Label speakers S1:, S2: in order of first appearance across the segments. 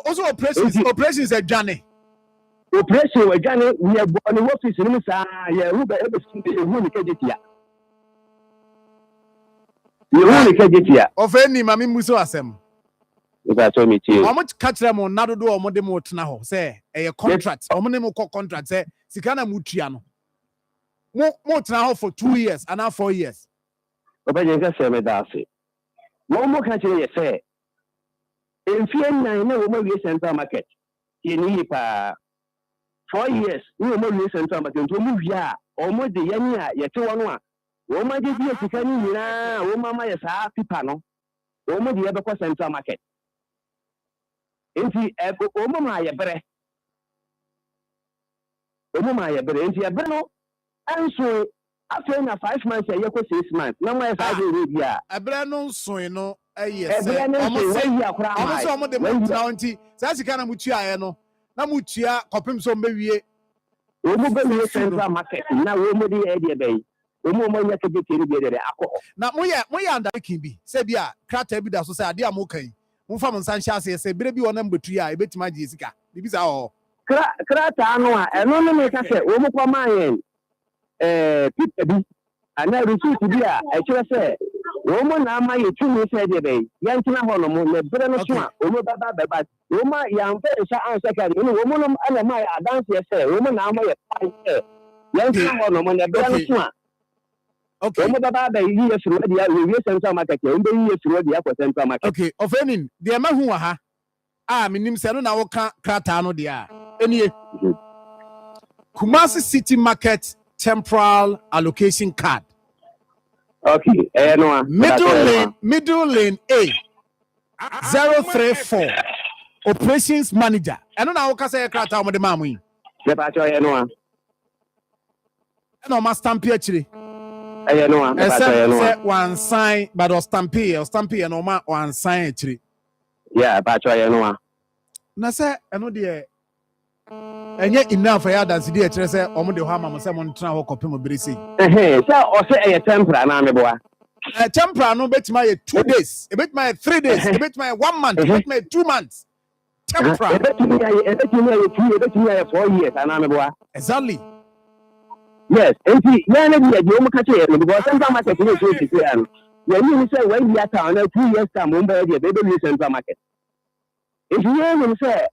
S1: Also operations a journey.
S2: Operation a journey. We are born in office in Missa. Yeah, who be able to do the Kajitia. You only Kajitia.
S1: Of any Mammy Muso Asem.
S2: That's all me too.
S1: How much catch them on Nado or Modemo now? Say a contract, or Monemo contract, say Sikana Mutriano. More now for 2 years and now 4 years.
S2: But you can say me that's it. One more country, you say. In Vienna, no more central market. In 4 years, no more central market. To move ya, almost the Yania, Yatuana. Woman did you to can you now? Woman, my happy panel. Woman, the other central market. Into a woman, my breath. Woman, my breath. Into a breno. And so, after 5 months, a year 6 months. No more 5 years. A brano, so you know. Yes, almost some of the county. That's the kind of mutia, no. Namutia, copim so maybe. We central market. Now, we may be a bay. Now, we under can be. Sabia, Crater be the society. I'm okay. Mufam Sanchez says, baby, one number 3. I bet my Jessica. This is all. Crater, and only make us say, Omokama, people, and I refuse to be a say. Woman, I might 2 years a day. Yantina Hollow, the Breno, Oma, Roma, young second, woman, and my dance, yes, woman, I might 5 years. Yantina Hollow, the Breno. Okay. Okay. Offending the man who are minim seno na woka krata no dia. Enie. Kumasi City Market Temporal Allocation Card. Okay. No.
S1: Middle lane A 034 Operations Manager. Eno na woka say krata mo de mamu. No ma stamp here. One sign, but or stampy, and Oma one sign tree.
S2: Yeah, but I know.
S1: Nasa, I know dear. And yet enough for others, dear Teresa, or the Hammer, someone travel copy mobility.
S2: So, or say a temper, and I'm
S1: a temper, no bet my 2 days, a bit my 3 days, a bit my 1 month, a bit my 2 months. Temper, a bit me
S2: 4 years, and I'm
S1: exactly.
S2: Yes, and see, man, you almost catch it because central market is when you say when you are town 2 years time, the baby central market. If you hear him say,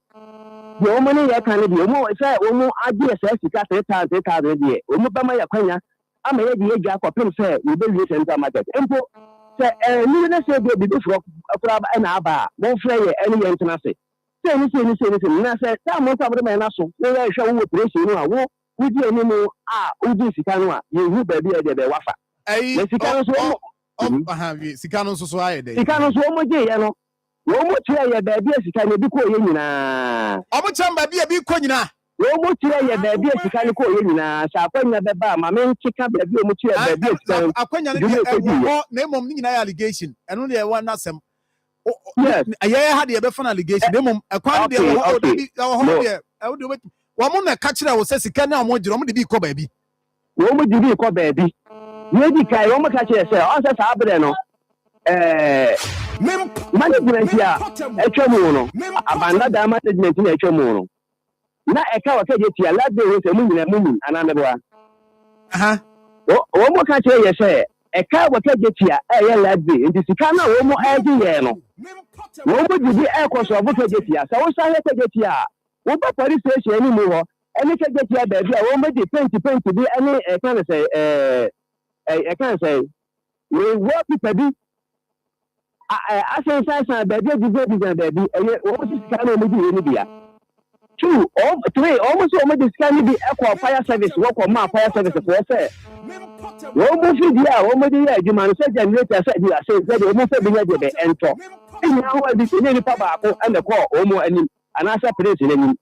S2: your money can be more, say, almost IGSS, you got 8,000 a year. Umubama Yakanya, I may be a jack of him say, you build central market. And say, you know, say, baby, this rock, a club and a bar, won't play any intimacy. Say anything, and I said, some of the men are so, they are showing with race, you know. We do any Uji Sikanwa, you baby at the Wafa. Sicano
S1: Sicano Society.
S2: Sicano Somoji, you know. Womo Chia, baby, Sicano Bicoina.
S1: Omocham baby, a big coina.
S2: Womo Chia, baby, Sicano Coina, Sapana Beba, my man, chicken, baby, Mutia, baby,
S1: Aquina, name of Nina allegation, and only I want some. Yes, I had the Befan allegation. Name a quantity I would do it. One catch that was says, can now want you to be called baby.
S2: What would you be called baby? Maybe Kayoma catch yourself, also Sabreno. Management here, a chomono, Abanda management in a chomono. Not a cow catch it here, let there was a moon and another one. One more catch yourself, a cow will catch it here, a lad be, and the Sicana, one more idea. What would you be air course of what catch it here? So I let it here. What police station anymore? Any can get here, baby. I won't be paint to be any. I can't say. We work with baby. I say, baby, what is kind of maybe 2 or 3 almost almost can be aqua fire service, work on my fire service for say. Almost you man said, and later said, you are saying that you must be ready to enter. And now I be in any tobacco and the call, almost any. And I said, and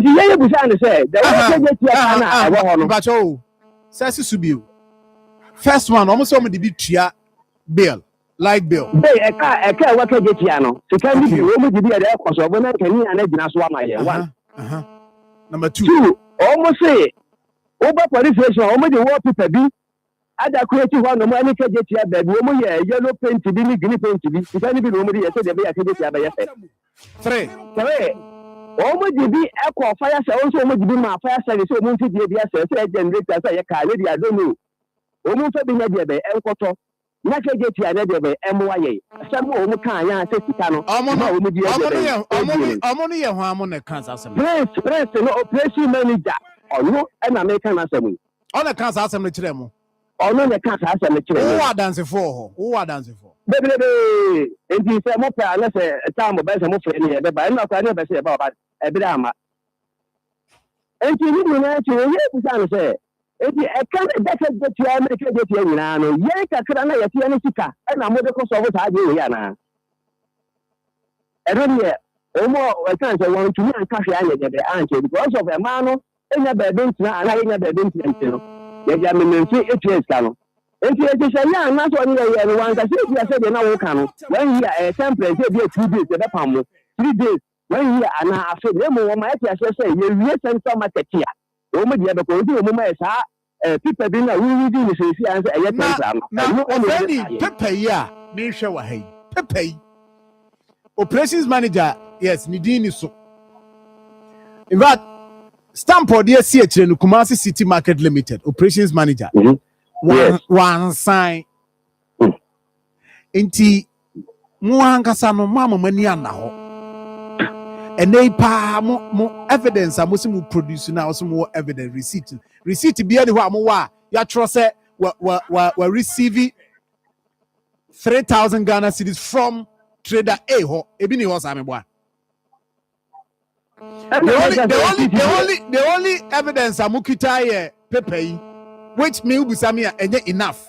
S2: the year was said,
S1: but oh, says Subu. First one, almost so many big bill, like bill.
S2: A car, what can get piano? So can you almost be at the airport of when I can and I one.
S1: Number 2,
S2: almost say, over police station, almost the war people be. Other creative one, no money can get here, but woman, yellow paint to be, green paint to be. If anybody, I said, they be a kid by yourself.
S1: 3
S2: almost be echo fire also almost be my fire service so monthly the generator say I don't know almost be near Elkoto na ke get ya na de be MYA some o mu kan ya se sika no
S1: omo no ye ho amo na kan asem
S2: press no operation manager ono e na American asem
S1: ona kan asem na kire mu
S2: ono na kan asem na kire
S1: wo adansefo
S2: bebe enti se mo pa na se time be se mo fe ni e be ba na kwa na be se e ba e bi ama enti ni na ti ye busa no se eti eka na get ya make get ya nyina no ye kakra na yete ne sika e na mo de ko so ta je ya na e do ye o mo e kan se won tumi an ka hwe anya de be anche because of a man no enya be be ntina ana enya be be ntina no ye ja me menfi ets ka no enti e se ya na so ni ye no wan ka se bia se de na wo ka no when here temperate be 2 days e be pam mo 3 days when here ana afi le mo wo ma e ti ase se ye wie central market ya o mo dia be ko ndi o mo ma sa people be na we do say see answer e temper
S1: no already pepper ya ni hwe wa hai pepper operations manager yes ni din ni so in fact stamp or there see no Kumasi City Market Limited operations manager one sign enti mu ankasa no mama mani ana ho ene pa mo evidence amosi mu produce na also mo evidence receipt bia de ho amwa ya trose we receive 3,000 Ghana cedis from trader A ho ebi ni ho sa me boa the only evidence amukita ye paper which me ubusami enye enough.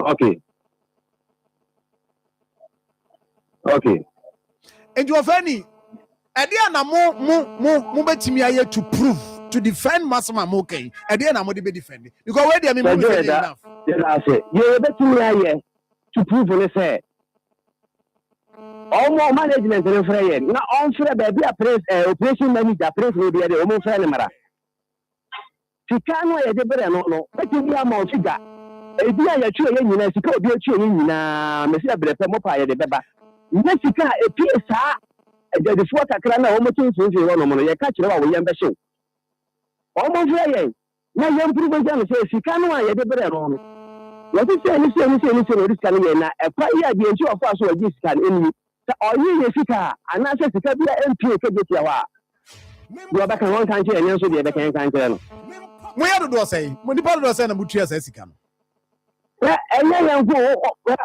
S2: Okay.
S1: And you have any idea na mo betimi aye to prove to defend Masama Moke idea na mo de be defend because where dey me mo defend enough.
S2: I say you betimi aye to prove on say all more management in free na on free baby a press operation manager press no dey o mo free ne mara sika no ye de bere no betimi amount figure e bi aye tue ye nyina sika obi tue ye nyina me se bere pe mo pa ye de beba ne sika e pie saa e de fo kakra na o mo tun so fi no mo no ye ka kire wa wo ye mbe hyew o mo free ye na ye improve jam say sika no ye de bere no what is say ni risk kan ye na e kwa ye de nti ofo aso wa sika eni ta oyi ye sika ana se sika bia MP ke je tia wa do ba kan won kan che enye so de be kan che no
S1: mo ya do say mo di pa do say na mo tua say sika no
S2: enye yan ko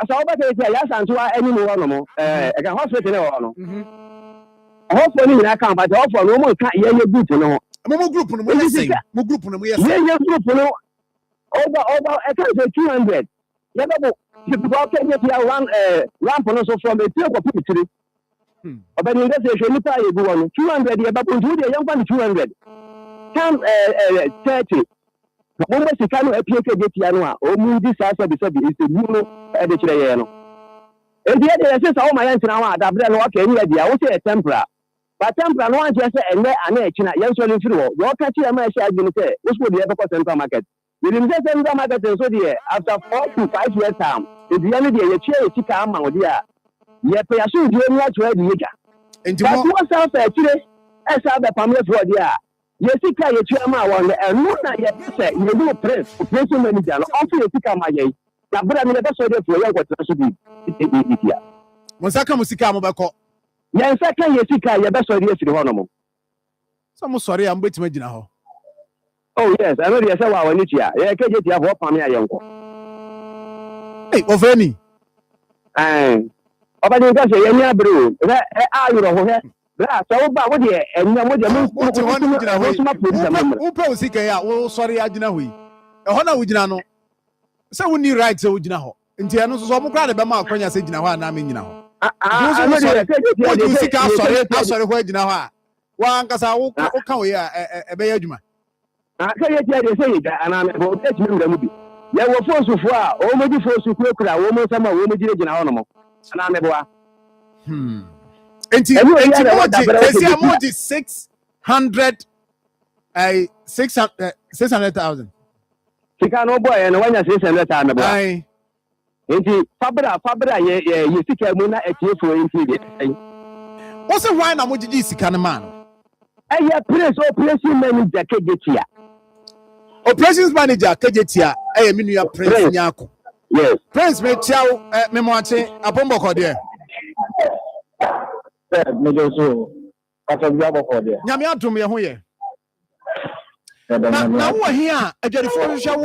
S2: so ba ke tia ya santo wa eni mo no mo e kan hospital ne wo no hospital ni na kan ba hospital no mo kan ye group no
S1: mo group no mo yes mo group no mo yes
S2: ye group no over I can say 200 yeah but because can get here one so from a table put 3 but in that say you pay go on 200 yeah but do the young one 200 come 30 mo mo sika no apie ke get here no a o mu di sa so be is the new no e de kire ye no e dey say say o ma yan tina wa adabre no okay ni dia wo say tempera but tempera no wan just say enye ana e kina yan so ni firi wo yo ka kire ma e sha adwini say wo so de e be ko central market. The Minister market so there after 4 to 5 years time, if the end you share tika ama odia, ye pay asu di enu atu edi yega. But what self actually esa be pamle for dia. Ye sika ye tu ama won enu na ye say you do press operation manager no off ye sika ma ye. Na bra mi be so dey for ye kwatra so bi.
S1: Mo saka mo sika mo be ko.
S2: Ye saka ye sika ye be so dey firi ho no mo.
S1: So mo sori am betima gina ho.
S2: Oh yes, I know they say wa wani tia. Ye ke je tia for pam ya yenko.
S1: Hey, ofeni.
S2: Oba ni ka se ye ni abru. A yuro ho he. Bra so ba wo de enya mo de mo suma producer member.
S1: Wo pa usika ya, wo sori agina ho yi. E ho na wo gina no. Se wo ni right se wo gina ho. Nti eno so mo kra de be ma akwanya se gina ho na me gina ho. Wo usika asori ho agina ho a. Wa ankasa wo ka wo ya e be ya adwuma.
S2: Can you tell you say and I'm about to movie? There were force of war, or maybe force of work, almost some woman did in our and I'm a
S1: and 600,000.
S2: Chicano boy and when I say 600,000. Aye. Fabra, you stick a muna at you for interior.
S1: What's the why na mo gigi sika ne man?
S2: Eye prince operation manager kejetia.
S1: Operations manager kejetia eye me nua Prince Nyako.
S2: Yes.
S1: Prince me tiawo me mo ache apombo kode.
S2: Me do so. Ata bia bokode.
S1: Nyame adom ye ho ye. Na wo here adwadifo hwehwe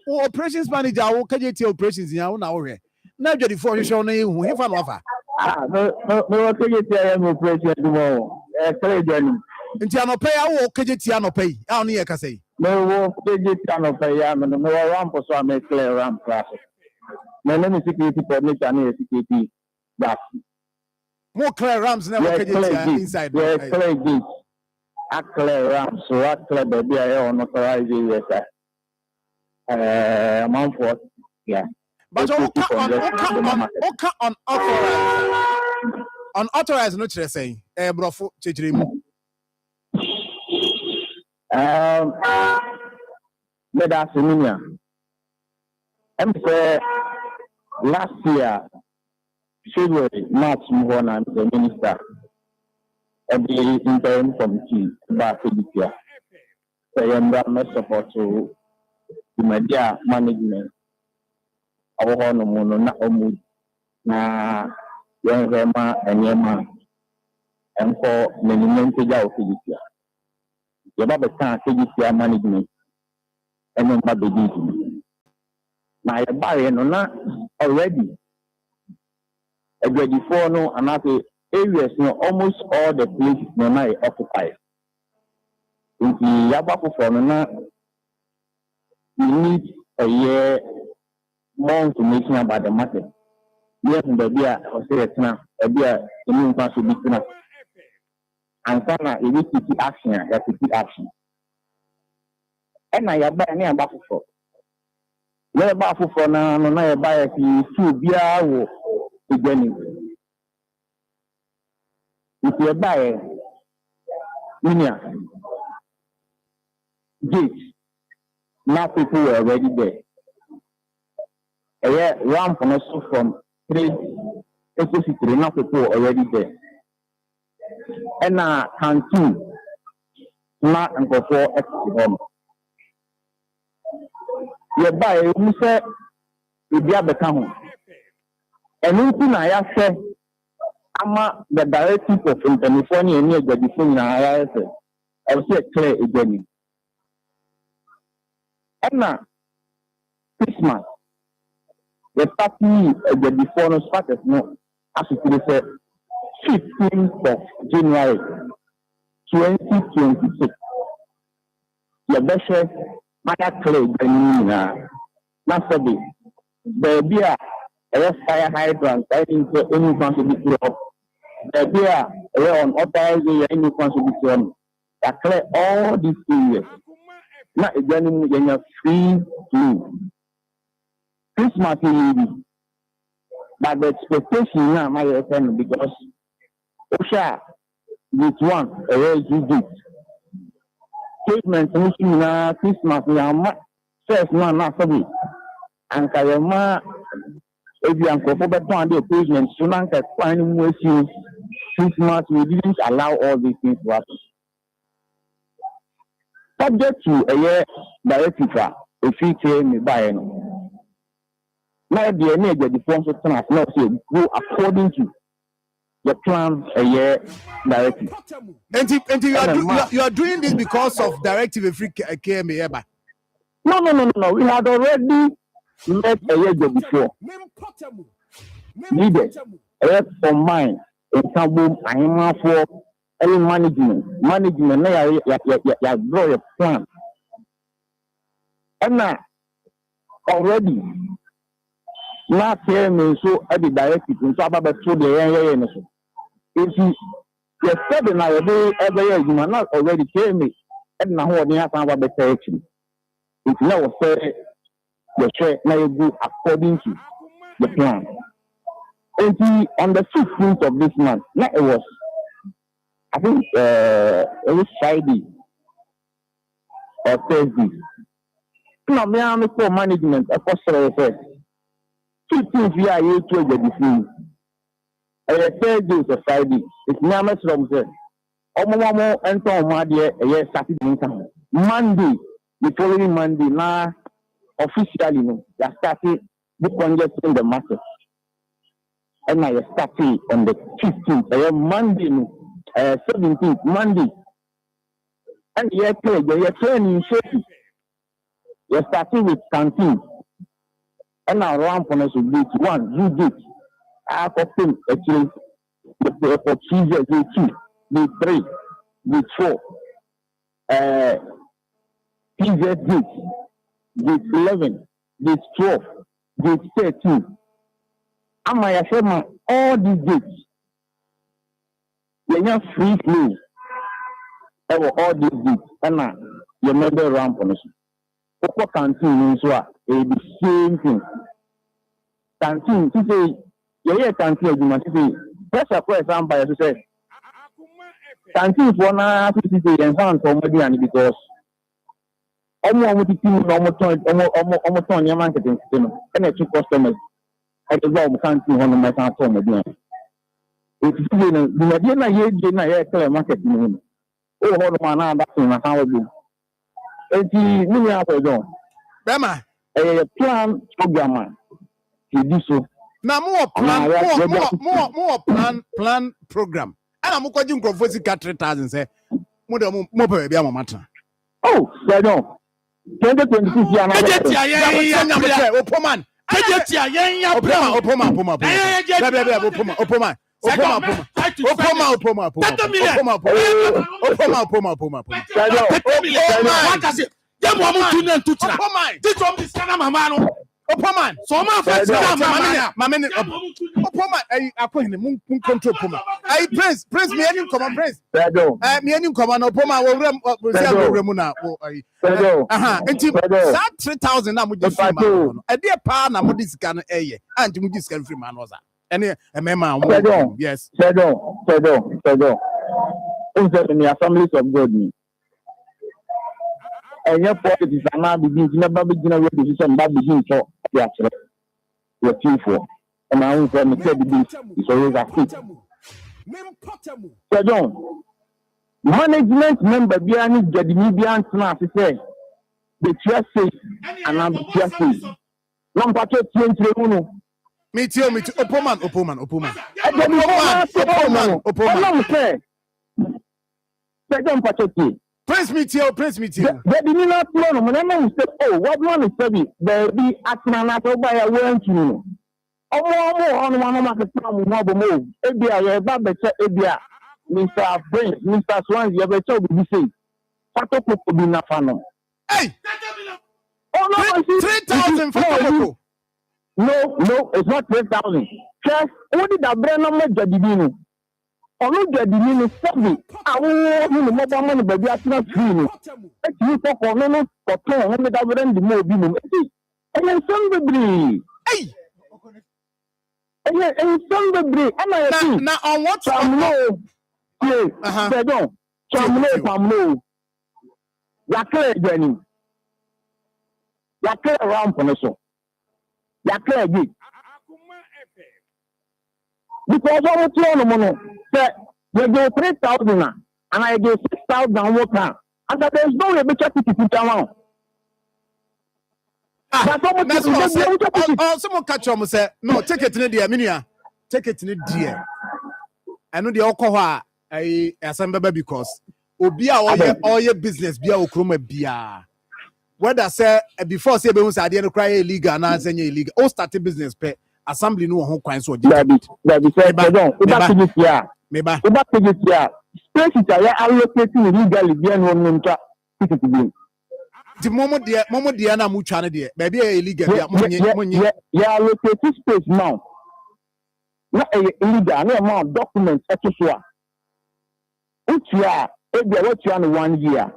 S1: wo a operations manager wo kejetia operations nya wo na wo hwe. Na adwadifo hwehwe na ehu hefa no afa.
S2: Me kejetia ya operation dumo. Kale jani.
S1: Nti anope ya wo kejetia anope yi. A ono ye ka sei.
S2: Me wo kejetia anope ya me no me ramp so am clear ramp class. My name is security coordinator and security that.
S1: More clear rams never inside.
S2: Yeah, clear gates. A clear rams, so a clear baby I unauthorized yes. Marfo, yeah.
S1: But unauthorized no chire say brofo chechire mu.
S2: Me da seminia. Say last year, February, March, I'm the minister of the interim committee back this year. So I am the support to the media management. Our honour, not only na young Rema and Yema, and for many months ago, this year. You have a chance to this year management and then baby. Now, you buy already. Before no, and after areas, no, almost all the places no now occupied. In the Yabaku for no, we need a year more information about the market. Yes, the beer or say it's now a beer immune pass will be enough. And sana it is to action, that is action. And I buy any Yabaku for. Where Bafu for now, no, I buy a few beer. Beginning. If you buy Minia gate, now people were already there. A ramp and also from 3 equity, now people were already there. And now canteen, not and go for equity home. You buy a Musa, you be able to come. And anything I say, I'm the directive of California near the different I will say clear again. And now, Christmas, the party the before no started no, as it is 15th of January 2026. The best my clear again now. Not so big. Baby. Fire hydrant, I think any contribution of the beer on authorizing any contribution. I clear all these areas. Not again, you're free to Christmas Eve. But the expectation now, my friend, because Osha, this one, a very good statement, Christmas, first, not for me. And Kayama. If you are on the occasion, Sunan can find ways to Christmas, we didn't allow all these things to happen. Subject to a year directive, if you claim me by now, the major defense of not go according to the plan a year directive.
S1: And you are doing this because of directive if you came here.
S2: No. We had already met a year before. Leaders, for mine, in Kabum, I am for any management. Management, you draw a plan. And now, already, not hearing me so at the directive, and so about the if you said in our day every year, you are not already hearing me, and now what you have about the direction. If you know, say, the share now you go according to the plan. And on the 15th of this month, now it was, I think, it was Friday or Thursday. Now, me and for management, a customer said, 15th year, you trade the difference. Thursday is a Friday. It's Namas from there. Omo and Tom Madia, a Saturday income. Monday, the following Monday, now officially, they started the congestion in the market. And I started on the 15th, Monday, 17th, Monday. And you're training safety. You're starting with canteen. And now ramp on us with gate 1, you gate. I have opened actually the procedure gate 2, gate 3, gate 4, PZ gate 11, gate 12, gate 13. Am I assuring all these gates? You're free flow. All these gates. And now you made the ramp on us. What canteen means what? It's the same thing. Canteen, to say, yeah, canteen, you must say, that's a question somebody to say. Canteen for now, to say, and sound for Modian because almost almost on your marketing system, and a two customers at the bottom canteen on my sound for Modian. It's the Medina, yeah, marketing. Oh, hold on, that's in my house. It's the
S1: Bema.
S2: A plan program. You do so.
S1: Now more plan program. And I'm going to go for 3,000. Say, more baby, I'm a matter.
S2: Oh, I don't. 2026
S1: Opoman. Opoman, so my friend, Opoman, I call him control Poma. I Prince, me and come Prince. Me and come on Opoma will sell Remuna. That 3,000 I'm with the a dear partner, what this can a and you just can free man was that. And a member, yes.
S2: Shadow. In your families of God. And your politics are now beginning to never begin a decision that begins for the for. And I own from the is always a fit. So, John, management member behind the median snap to say the trust safe and I'm the trust safe. Number 2
S1: Me too, Opoman. Prince me too.
S2: They did not know when I said, oh, what one is heavy? There be acting an apple by a way to know. Oh, on one of the from mobile move. Ebia, Ebia, Mr. Prince, Mr. Swans, you have a job to say. Fato could be not fun.
S1: Hey!
S2: Oh, no,
S1: 3,000 for
S2: No, it's not 3,000. Just, what did the brand number Jadibino? Onu jadi ni sabi awo ni mo ba mo ba bi atena free ni e ti ko ko no ko to ho me da brand mo bi mo e en somebody en somebody am I
S1: na on what
S2: pamlo pamlo yakre jani yakre around for yakre gi because I was you give 3,000 and I give 6,000 worker. And there's no way to put down.
S1: Someone catch on say, no, take it in the Minia. Take it in the dear. I know the alcohol I assemble because Obia all your business be a Okroma Bia. Whether say before say be I didn't cry illegal and I say illegal. All started business pay. Assembly no home coin so
S2: that be said this year space is allocating legally bien one nta
S1: the moment dia na mucha na dia baby illegal
S2: ya allocate space now na illegal na amount document extra utia what you are 1 year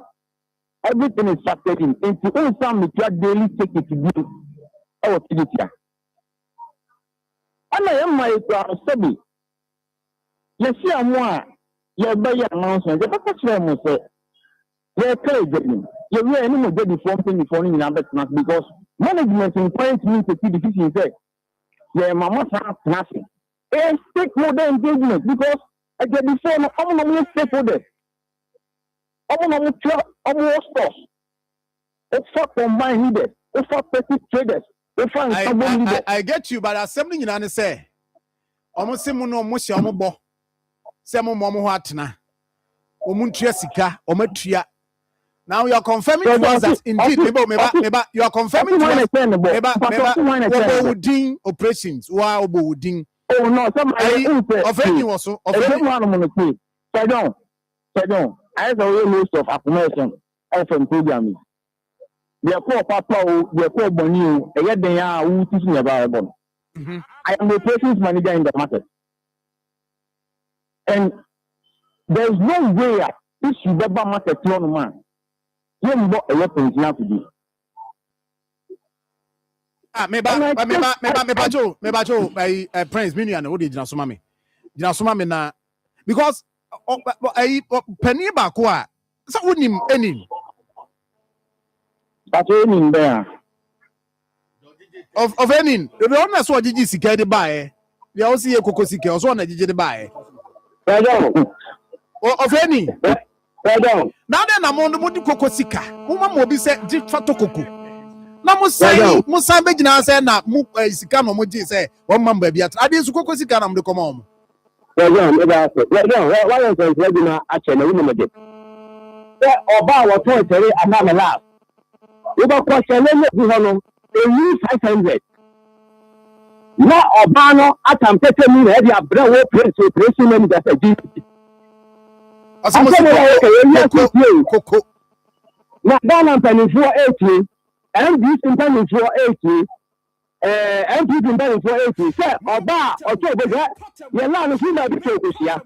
S2: everything is factored in into some daily ticket to do our ticket here. And I am my sabi. You see, I'm one. You buy your announcement. The purpose of say, you're crazy. You're really more ready for something for in business because management in point means to see the fishing say, yeah, mama nothing. a stakeholder engagement because again before no I'm stakeholder. I'm stuff. It's for combined leaders. It's for petty traders.
S1: I get you, but as something you say, almost similar no much omobo. Semo momo hatna. Omuntia sika, ometria. Now you are confirming to us that indeed, meba, you are confirming to us. Meba, operations. Wow, Obowudin.
S2: Oh no, somebody
S1: offending also. Offending
S2: one. So don't. I have a real list of affirmation from programming. Their poor papa, their poor money, and yet they are who teaching about them. I am the operations manager in the market. And there's no way this should ever market to one man. You know a weapon now to do.
S1: Meba, my Prince Minian, who did Jinasumami. Jinasumami na because penny bakwa. So wouldn't him any.
S2: But any there.
S1: Of any, the one saw Gigi Sika de buy. They also see a Kokosika, also on a Gigi de buy. Of any. Now then, I'm on the Mudi Kokosika. Woman will be said, Dick Fatokoko. Now, Musa Begina said, Now, Sikano Muji say, one man baby at Adis Kokosika, I'm the common.
S2: Why is it regular action? Oba was told to another laugh. You got question, they use 500. Now, Obano, I can pay me heavy a brown prince to operation that's a GP. Now, down penny for 80, and this in penny for 80, and people in penny for 80. Sir, Oba, or so, you're not a female to talk with you.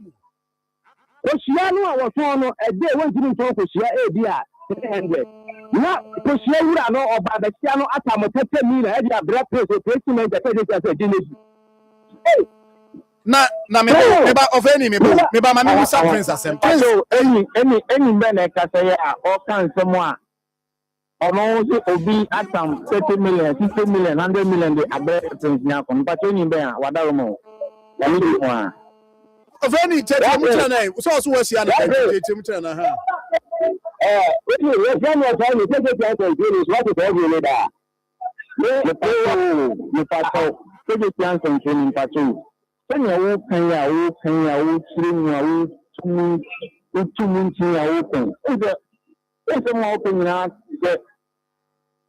S2: Oceano was one a day when you talk with you, ADR 300. Now, Oceano or Babaciano Atamo, me, I have breath operation and the Genesis. Hey!
S1: Na meba of any meba mami musa princess
S2: so any man can say all kinds someone almost obi atam 30 million 60 million 100 million the abere prince nya kon but any be wadaromo na ni one
S1: of any church mutra so we see na church mutra na ha
S2: we say no time we take it to do what is every leader you pato take it chance and training pato. When you open, it's a more open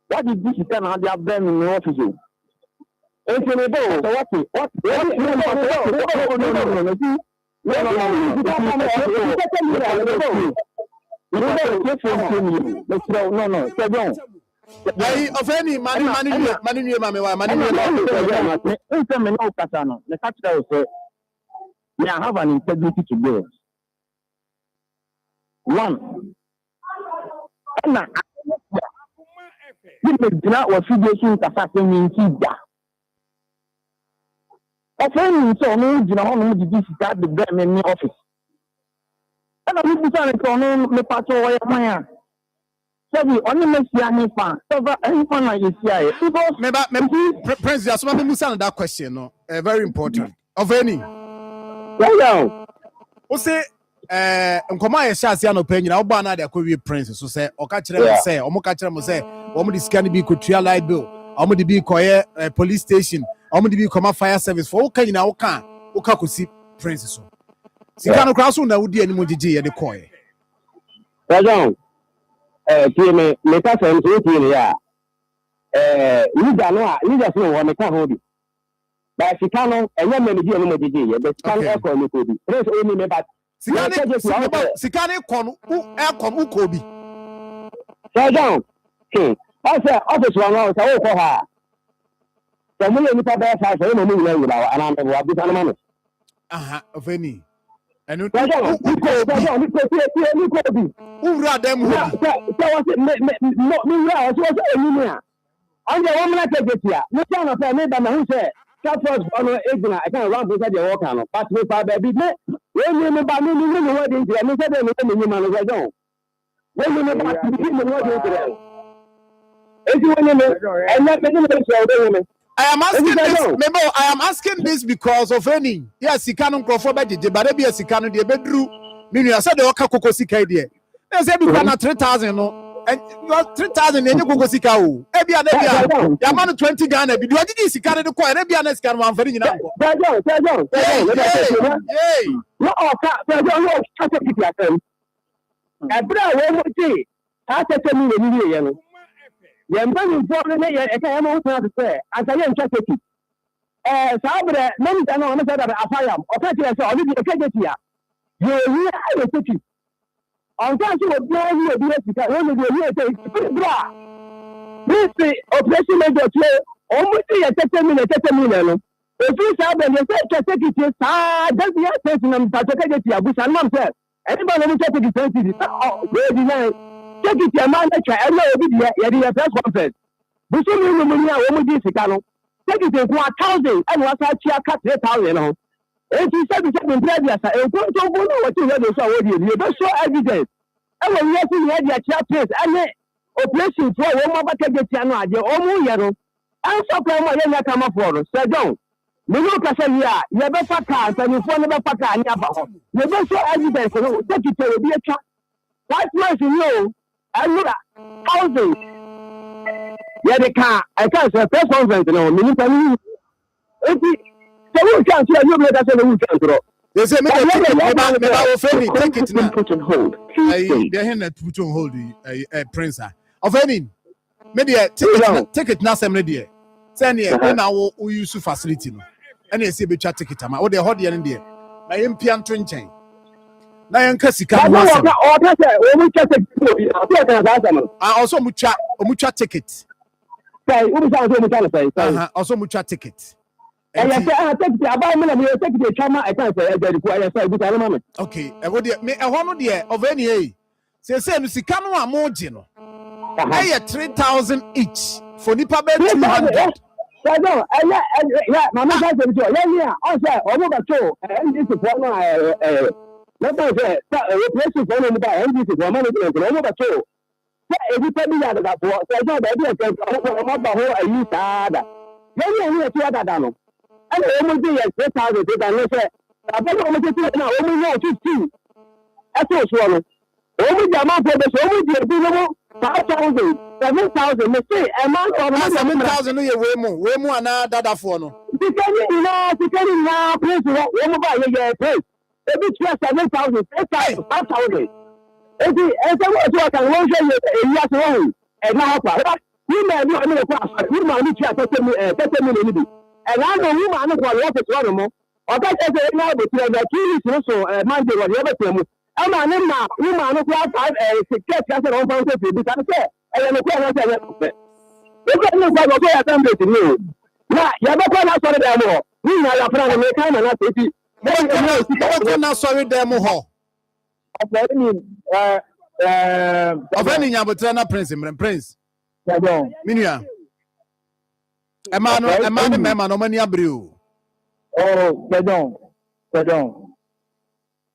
S2: what did this turn out of them in the office?
S1: No. Of any money,
S2: I have an integrity to go. One, was figuring in Kida. A friend saw me, you know, this got the them in the office. And I was telling me, Pato, Maya. Only makes any fan. Any fan like you see.
S1: Prince, just want to answer that question. No, very important. Of any. O say, nkoma ye sha sia no pa nyina oba na de akwa Prince so say o ka kire me say o mo ka kire mo say o mo di scan bi ko tua light bill o mo di bi koye police station o mo di bi koma fire service for o ka nyina o ka kosi Prince so sika no kra so na wudi ani mo gigi ye de koye
S2: me ka say so ti ya leader so me ka hodi ba sika no enye me di ani mo gigi ye be sika no ko me ko bi Prince only me ba Sikani kon u kobi. Sajão. Asa office wa no sa wo ko ha. So mo ni pa ba sa so mo ni na yira ana me wa bi sana mano.
S1: Aha, ofeni. Enu
S2: Sajão, ni kobi.
S1: Ura dem ho.
S2: So was no mi ra so eni ni a. Anje wo mo na take ya. Me tell na me ba na hu say Catford ono egina I can run beside the walker no. But me fa baby me when you ba me what dey there me say dey me man go down. When you ba me what dey there. Esi when you me and let me say dey me.
S1: I am asking this. Remember, I am asking this because of any. Yes, he can't go for better. But maybe yes, he can't do a bedroom. Meaning, I said the Oka Kokosika idea. They said you can 3,000, no, and you are 3,000 and you go Sika. Every other year, the amount of 20 Ghana. But you are getting Sika to call every other scan one very now.
S2: Sabre many tano on the afayam or catch us on the Kajatia. You are a on catch you will blow you a direct because only the bra. This operation major play almost a 30 minutes. If you sabre and you say take it, just the attention of Patacatia, which I not said. Anybody who take it sensitive. Oh, very nice. Take it your man, I know a press conference. This is the money I take it in 1,000 and was actually cut 3,000. If you said the previous, I don't know what you had already. You don't show evidence. And when you had your chapters and operation for one more get your own yellow. And so come on, come up for us. So don't. Minuka say, yeah, you never pack cars and you phone never pack car. You don't show evidence. Take it to be a truck. 5 months in you, and look at 1,000. Yeah, the car. I can't say press conference. No, minister. If we can't see you, let us say we can't draw.
S1: They say, maybe take it now.
S3: Put on hold.
S1: They're here to put on hold, Prince. Of any, maybe take it now, some lady. Send here, now we use facility. And they say, be chat ticket. Or they hold the end there. My MP and twin chain. Now, I'm also mucha ticket. Also mucha ticket.
S2: Okay, I want
S1: of any say Sikano Amojino. I had 3,000 each for Nipa 200.
S2: Mamma said, yeah, I said, oh, and this is one. Let us say, replacing for the and this is one management, over two. Everybody had that for I use that. Then you have done. And almost 3,000, and say, I don't know, only know 15. That's all swallow. Only the amount of the only the 5,000, 7,000, let's say, a month or
S1: 7,000 way more another for no.
S2: Depending now, please, one by your place. Every 7,000, 5,000. And so I can launch a year's long. And now, you may be a class, you might be 30 minutes. And I know you might not want to run more. Or that is a now, but the key is also Monday or the other thing. I'm a name now, you might not want to success as an open to be done. And then the question look at me, I can't get to you. Now, you're not going to sorry them more. We know your friend and make time and not see.
S1: I'm not sorry them more. Of any Yabatana Prince. Minia. A man, no many abriu.
S2: Oh, pardon.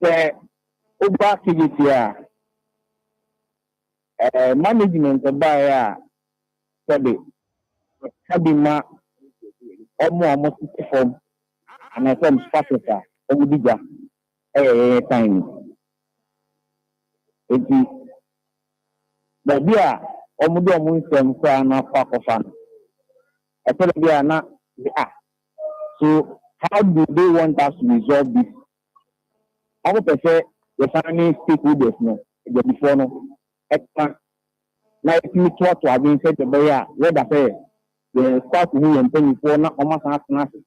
S2: Back to it here. Management by Kabima almost form and I form Spatula over the time. But we are almost from Park of Fun. I said we are not. So how do they want us to resolve this? I would prefer the family stakeholders no, the before no, extra. Now if you talk to have been said to be where the start to me and pay for not almost nothing,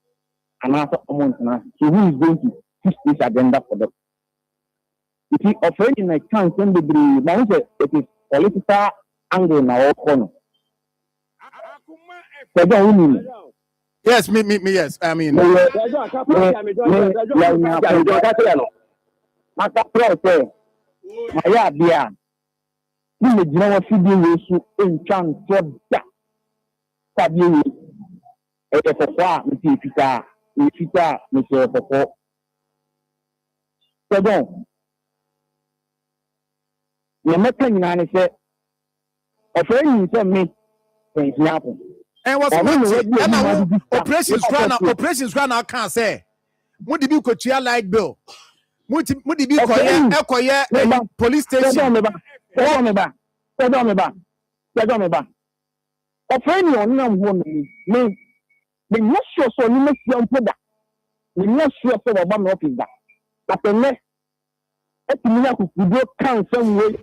S2: and after a month now. So who is going to push this agenda for them? You see, offering a chance when the now it is political angle now corner.
S1: Yes, me, yes. I mean, And was operations run can't say. What did you could like bill? What did you call police station?
S2: The not sure so you make young product. The not sure so about my office that. But the next, it's me who go count some way.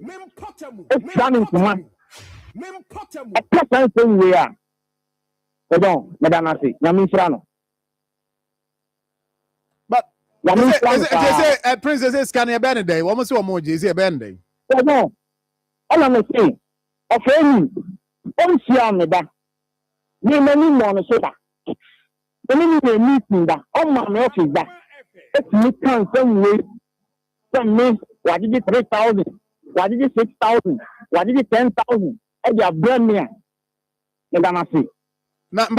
S2: It's running to man. A person some way. Pardon, Madame Nasi, Yamin Frano.
S1: But Princess can a band day. What was your more JC a band day?
S2: Pardon, all I'm saying, of any, on Siameda, you may need more soda. The minute meeting that on my office that it's me count some way. Some me, what did you 3,000? What did you 6,000? What did you 10,000? And you have burned me. Madame Nasi.
S1: But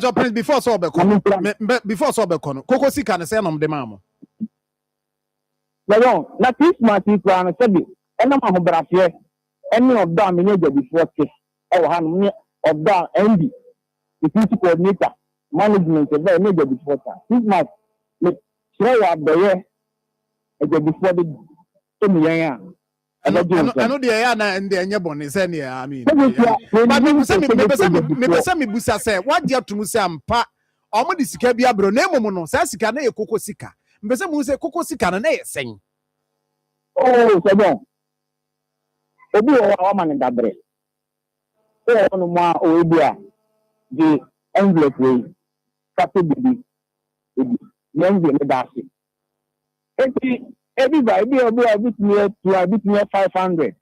S1: your prince before Sobecono, Coco Sika and Senum de Mamo.
S2: No, not this much is one of the and I'm a brassier, and of dominated before or hand of down Andy, the future coordinator, management of the major before time. This much throw up the year before the I know the Ayana and the Anyabon is any. I mean, but me busa say, what dear to Musam pa, Omadi Sikabia Bronemono, Sassika, Coco Sika. Mbesa say Coco Sika and a sing. Oh, c'est bon. Obi o man da bre. O no ma o bia the envelope we copy bibi. Envelope da si. Everybody be bit near 500.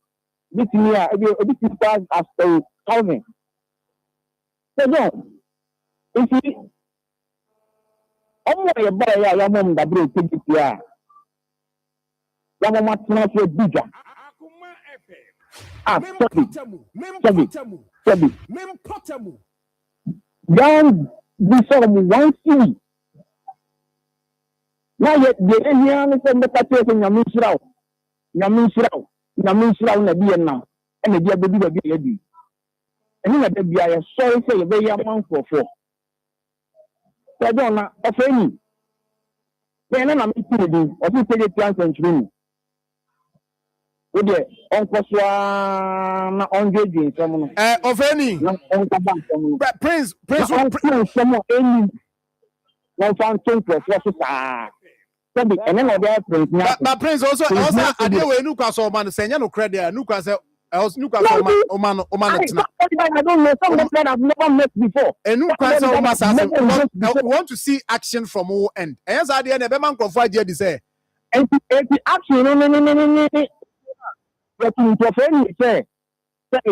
S2: Bit near a bit as 1,000. So no. You see, I'm going to buy a mom that break it here. Mama not so bigger. Sorry. Down before one city. Now yet the Indian from the Patriot in Yamusrao now, and the dear baby. And then the be I sorry say a very young man for 4. I don't know of any. Then I'm meeting or you take a chance and dream. With the Uncle Swan on Jay, someone
S1: of any Prince,
S2: someone any one found 10 for and then
S1: but Prince also I deal with Newcastle man saying no credit, Newcastle. I don't know some of them I've never met before. And want to see action from all end. As I did never man provide you say. And the action no. But to friend say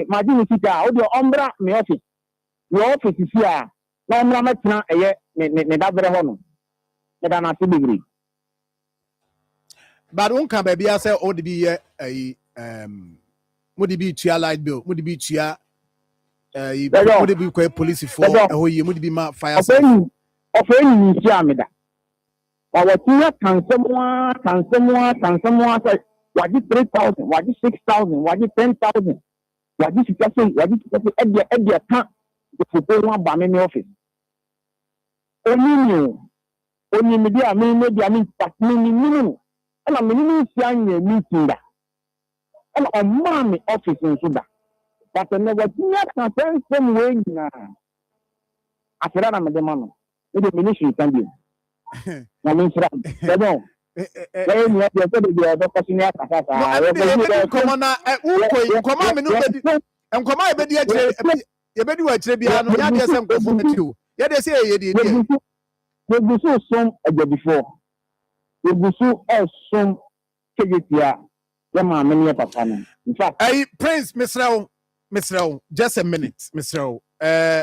S1: my dignity how the umbra me office. Your office is here. No umbra metina ne da bere ho no. Ne da na se degree. But one can baby I say all the be would be tia light bill, would be tia would be quite police for a whole year, would be my fire. Of any Yamida. Our tia can someone say, what is 3,000, what is 6,000, what is 10,000, what is at the account to put one by many office. Only media, maybe I mean, but minimum. And I'm meeting that. And on mommy office in Suda. But I never can send some way now. After that, I'm a demand. The ministry can be. I mean, I don't. In fact, Prince Mr. Just a minute, Mr.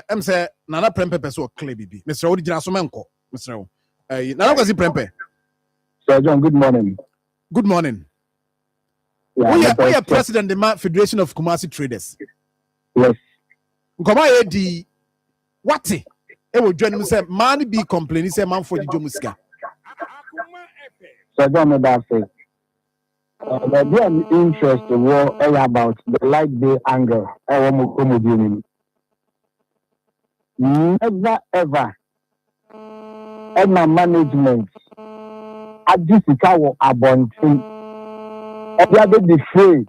S1: I'm saying Nana Prempe Peso Klebi, Mr. Original Somenko, Mr. Nana was Prempe.
S2: Sir John, good morning.
S1: Good morning. We are president of the Federation of Kumasi Traders.
S2: Yes.
S1: Nkoma di what? E wo dwan mu say man be complaining say man for the Jomuska.
S2: Sir John, about say the interest war about the light day anger.
S3: Never ever. And my management, I just our abundant. And they defray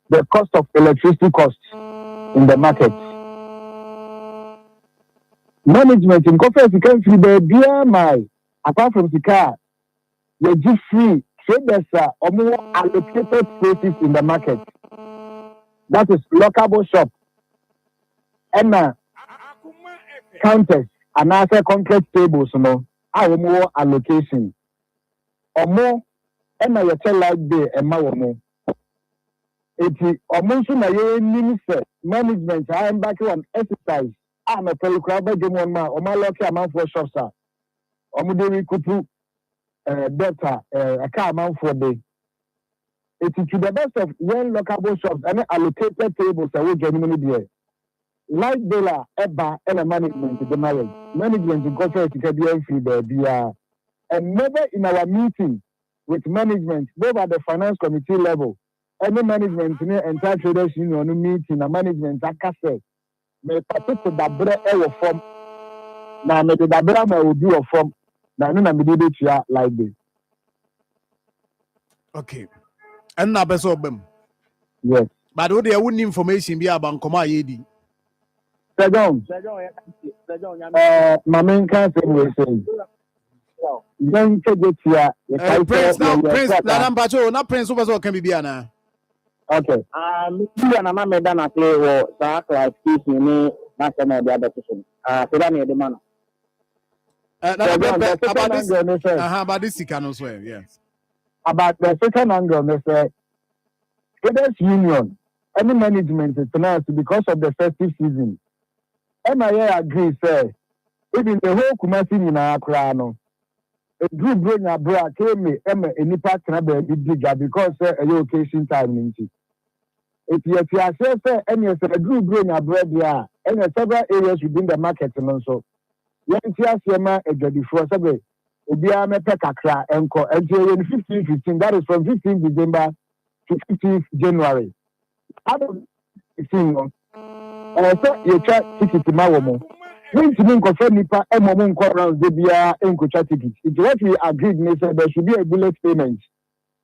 S3: the cost of electricity costs in the market. Management in conference you can free the apart from the car, they give free traders or more allocated spaces in the market. That is lockable shop and counters and other concrete tables, our more allocation or more and I tell like day and my more. It almost management. I am back on exercise. I'm a pellicrab one man or my lucky amount for shops. Omuderi kupu data a car amount for day. It is to the best of one lockable shops and allocated tables that will genuinely be like dollar eba and a management the marriage. Management in conference to get free there. And never in our meeting with management, both at the finance committee level. Any management in the entire traders union meeting, a management that can may participate that bread ever form. Now, maybe that bread will do a form. Now, no, I'm going to like this.
S1: Okay. And now, best of them.
S3: Yes.
S1: But what they wouldn't information be about Akoma Yedi.
S3: Second, my main counsel will say, don't get here.
S1: Prince, now, Prince, not Prince, who can be Biana.
S3: Okay.
S2: You and a man done a play or like excuse me, not some of the other person. The man.
S1: About this, he can also, yes.
S3: About the second angle, they say, traders union, any management is pronounced because of the festive season. MIA agree, sir. Even the whole Kumasi in our crown. A group bring a bra came me, any part can be bigger because a occasion time. If you say any a group bring a bread, yeah, and several areas within the market and also. Young Tiasiama, a good before Sabre, Ubiame Pekakra, and 15, that is from 15 December to 15th January. I don't see, so you try ticket to Mawomo. When to mean confirm Nipa and Momon Corals, they be a encocha ticket. It's what we agreed, there should be a bullet payment.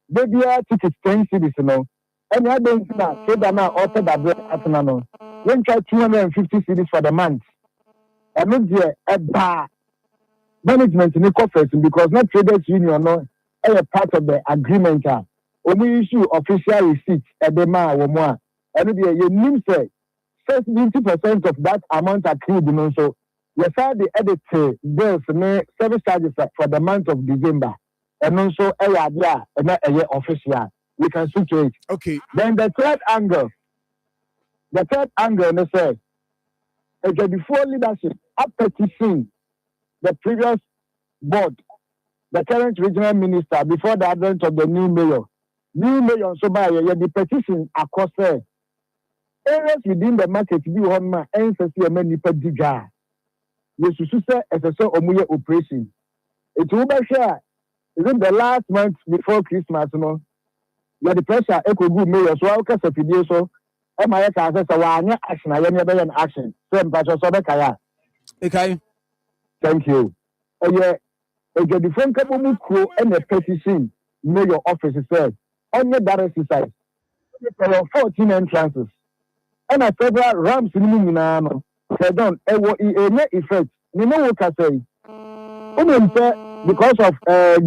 S3: They be a ticket 10 cities, and I don't say that now, after that, at an when try 250 cities for the month. And not there a bar management in the conference because not traders union no a part of the agreement. We issue official receipts at the ma or more. And you mean say 70% of that amount accrued, so yes, the edit bills service charges for the month of December. And also a year official. We can switch to it.
S1: Okay.
S3: Then the third angle, they say, before leadership, after seeing the previous board, the current regional minister, before the advent of the new mayor so by the petition across areas within the market be one man and say many diga. Yes, you say as a so omuye operation. It will be sure. Even the last month before Christmas, the pressure echo good mayor so I'll cast a video so MIS has a action, I never an action. Same patch of
S1: Okay.
S3: Thank you. A different couple crew and a petition mayor office said on the direct side. There are 14 entrances. And a several ramps in Minano. Said on a effect. You know what I say? Because of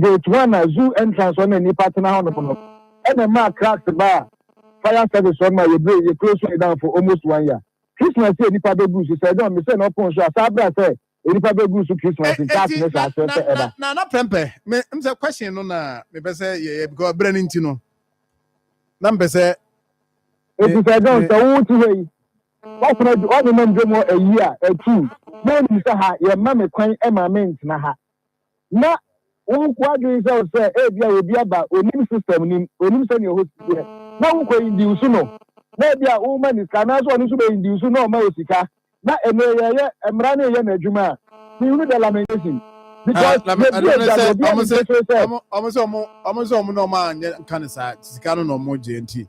S3: gate 1 zoo entrance on any partner on the and a man cracks the bar. Fire service on my you close it down for almost 1 year. Christmas here, Nipa Goose, he said, don't miss no point. So I said, Nipa Goose Christmas in Catholic.
S1: Now, not Prempe. I'm a question on maybe say, because Brennan, you know. Number say,
S3: if you said, don't so way. What can I do? All the men do more a year, a 2. Then you say, your mammy quite Emma means na. Now, what do you say? Hey, will be about Onim system, Onim send your host here. Now, who can induce no? Maybe a woman is can also induce no Mosika. Not a mayor, and running a Juma. You need the lamentation. Because
S1: almost no man can say, Sicano no more GNT.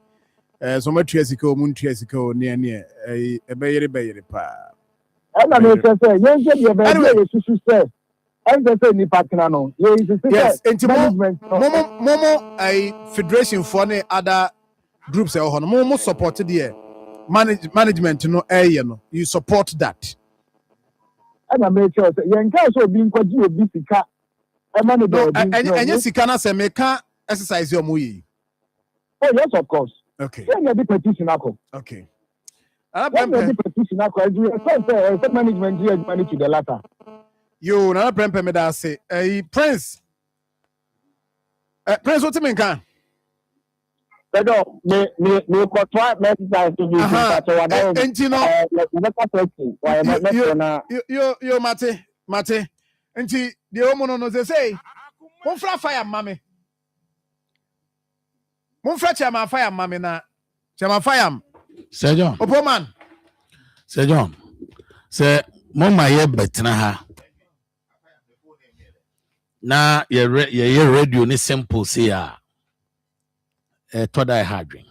S1: So much Yesico, Muntiesico, near a bayery pa.
S3: And I may say, you say, and they say, Nipatano,
S1: yes, Momo, a federation for any other groups, Momo supported here. Management, you support that.
S3: And I may say, young girls will be in Kodika.
S1: And yes, you cannot say, make exercise your mui.
S3: Oh, yes, of course.
S1: Okay.
S3: Then you be petition.
S1: Okay.
S3: Then you be petition. You management here money to the latter.
S1: You na prempe me da say Prince. Prince what you mean can?
S2: Pero me kotwa exercise to do that so
S1: you mate enti the omo no say mon fra fire mame mon fra chama fire mame na chama fire
S4: Sir John
S1: Opoman
S4: Sir John say mama ye betena ha na ye radio ni simple say today hardware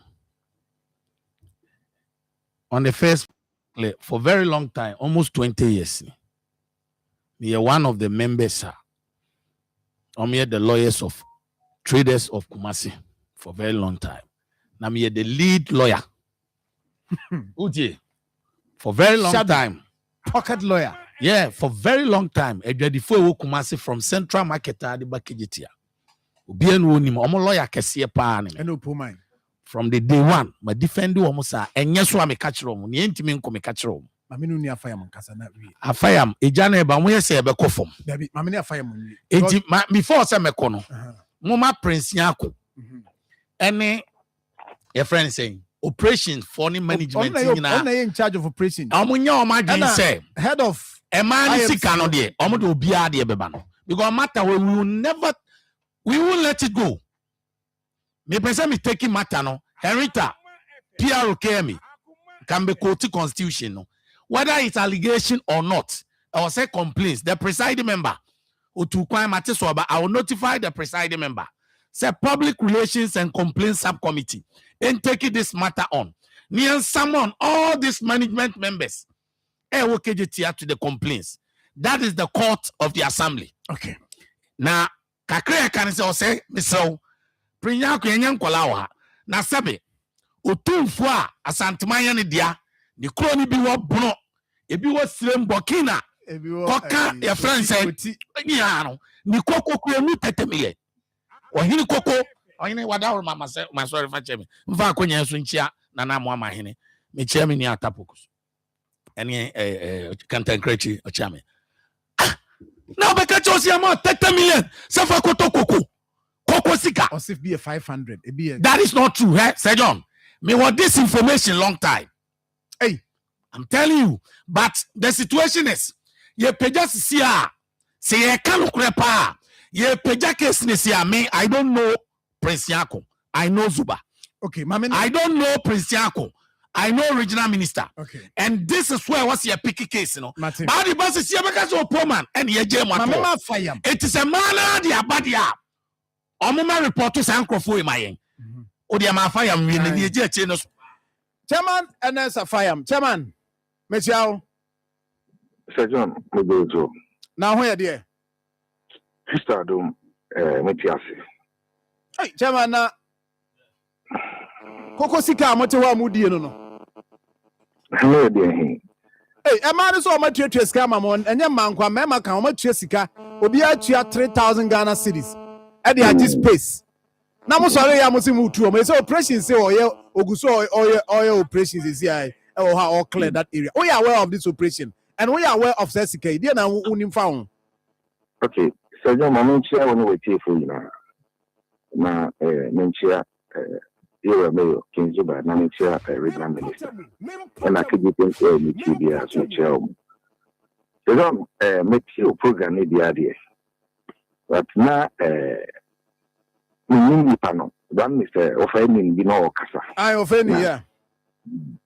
S4: on the first play for very long time, almost 20 years. We are one of the members. I'm here the lawyers of traders of Kumasi for very long time. Now I'm here the lead lawyer. Uji for very long time.
S1: Pocket lawyer.
S4: Yeah, for very long time. Ejadifo Kumasi from Central Market at the Bakijitia. Ubien wonim omo lawyer kese pa ne.
S1: Eno pumai.
S4: From the day one, my defender almost enye so am catch room. Ni ntimi nko me catch room.
S1: Mami no ni afayam nkasa na wi.
S4: Afayam ejana eba mo yese ebe kofom.
S1: Dabi mami ni afayam wi.
S4: Enti before say me kono. Mo ma prince yako. Ene your friend saying operations for any management
S1: nyina. Ona in charge of operations.
S4: Omunya omadwen say
S1: head of
S4: man sika no de. Omo de obia de beba no. Because matter we will let it go. Me person me taking matter no. Henrietta, PROKME can be quoted constitution no. Whether it's allegation or not, or say complaints, the presiding member I will notify the presiding member. Say public relations and complaints subcommittee and taking this matter on. Near summon all these management members. To the complaints. That is the court of the assembly.
S1: Okay.
S4: Now, kakre can say, Mr. Prinyako yenyan kwalawa na sebe otumfo a asantemanya ne dia ne kro ni bi wo bono ebi wo sirem bokina koka ya france nya no ni kokoko enu tetemiye ohini koko ohini wadawo mama se my sorry fa chemi mfa akonya so nchia na na mo amahene me chia me ni atapokus ene kantankrechi ochame na obeka chosi ama 30 million sefa kotokoko Kokosika.
S1: Or if be a 500.
S4: That is not true, eh? Sir John. Me want this information long time. Hey, I'm telling you. But the situation is, ye peja siya, se ye kanu krepa, ye peja kesnesia me. I don't know Prince Yako. I know Zuba.
S1: Okay, mama.
S4: I don't know Prince Yako. I know regional minister.
S1: Okay.
S4: And this is where was your picky case, you know. But the boss is here because of poor man and ye jam. It is a man the abadia. Omuma report to Sankrofo Mayen. Odia Mafayam win the Jechenos.
S1: Chairman and as a fire. Chairman, Michelle.
S5: Sir John, Mugozo.
S1: Now where dear?
S5: Sister Dum, Metiasi.
S1: Hey, Chairman, Kokosika, Motewa Mudi, no.
S5: Hello, dear. Hey,
S1: a man is all my church scammer, and your man, Mamma, how much Jessica will be at 3,000 Ghana cities. At the space. Now, I'm sorry, I must move to me. So, operations say, oil operations is here, or how clear that area. We are aware of this operation, and we are aware of Sesika. Dear, now, found.
S5: Okay, so your mom, chair, when we take for you now, Menchia, you're a mayor, King Zuba, Naminchia, regional minister, and I could be thinking to be as a chair. You don't make your program the idea. But now, panel. One is offending the Casa.
S1: I offend yeah.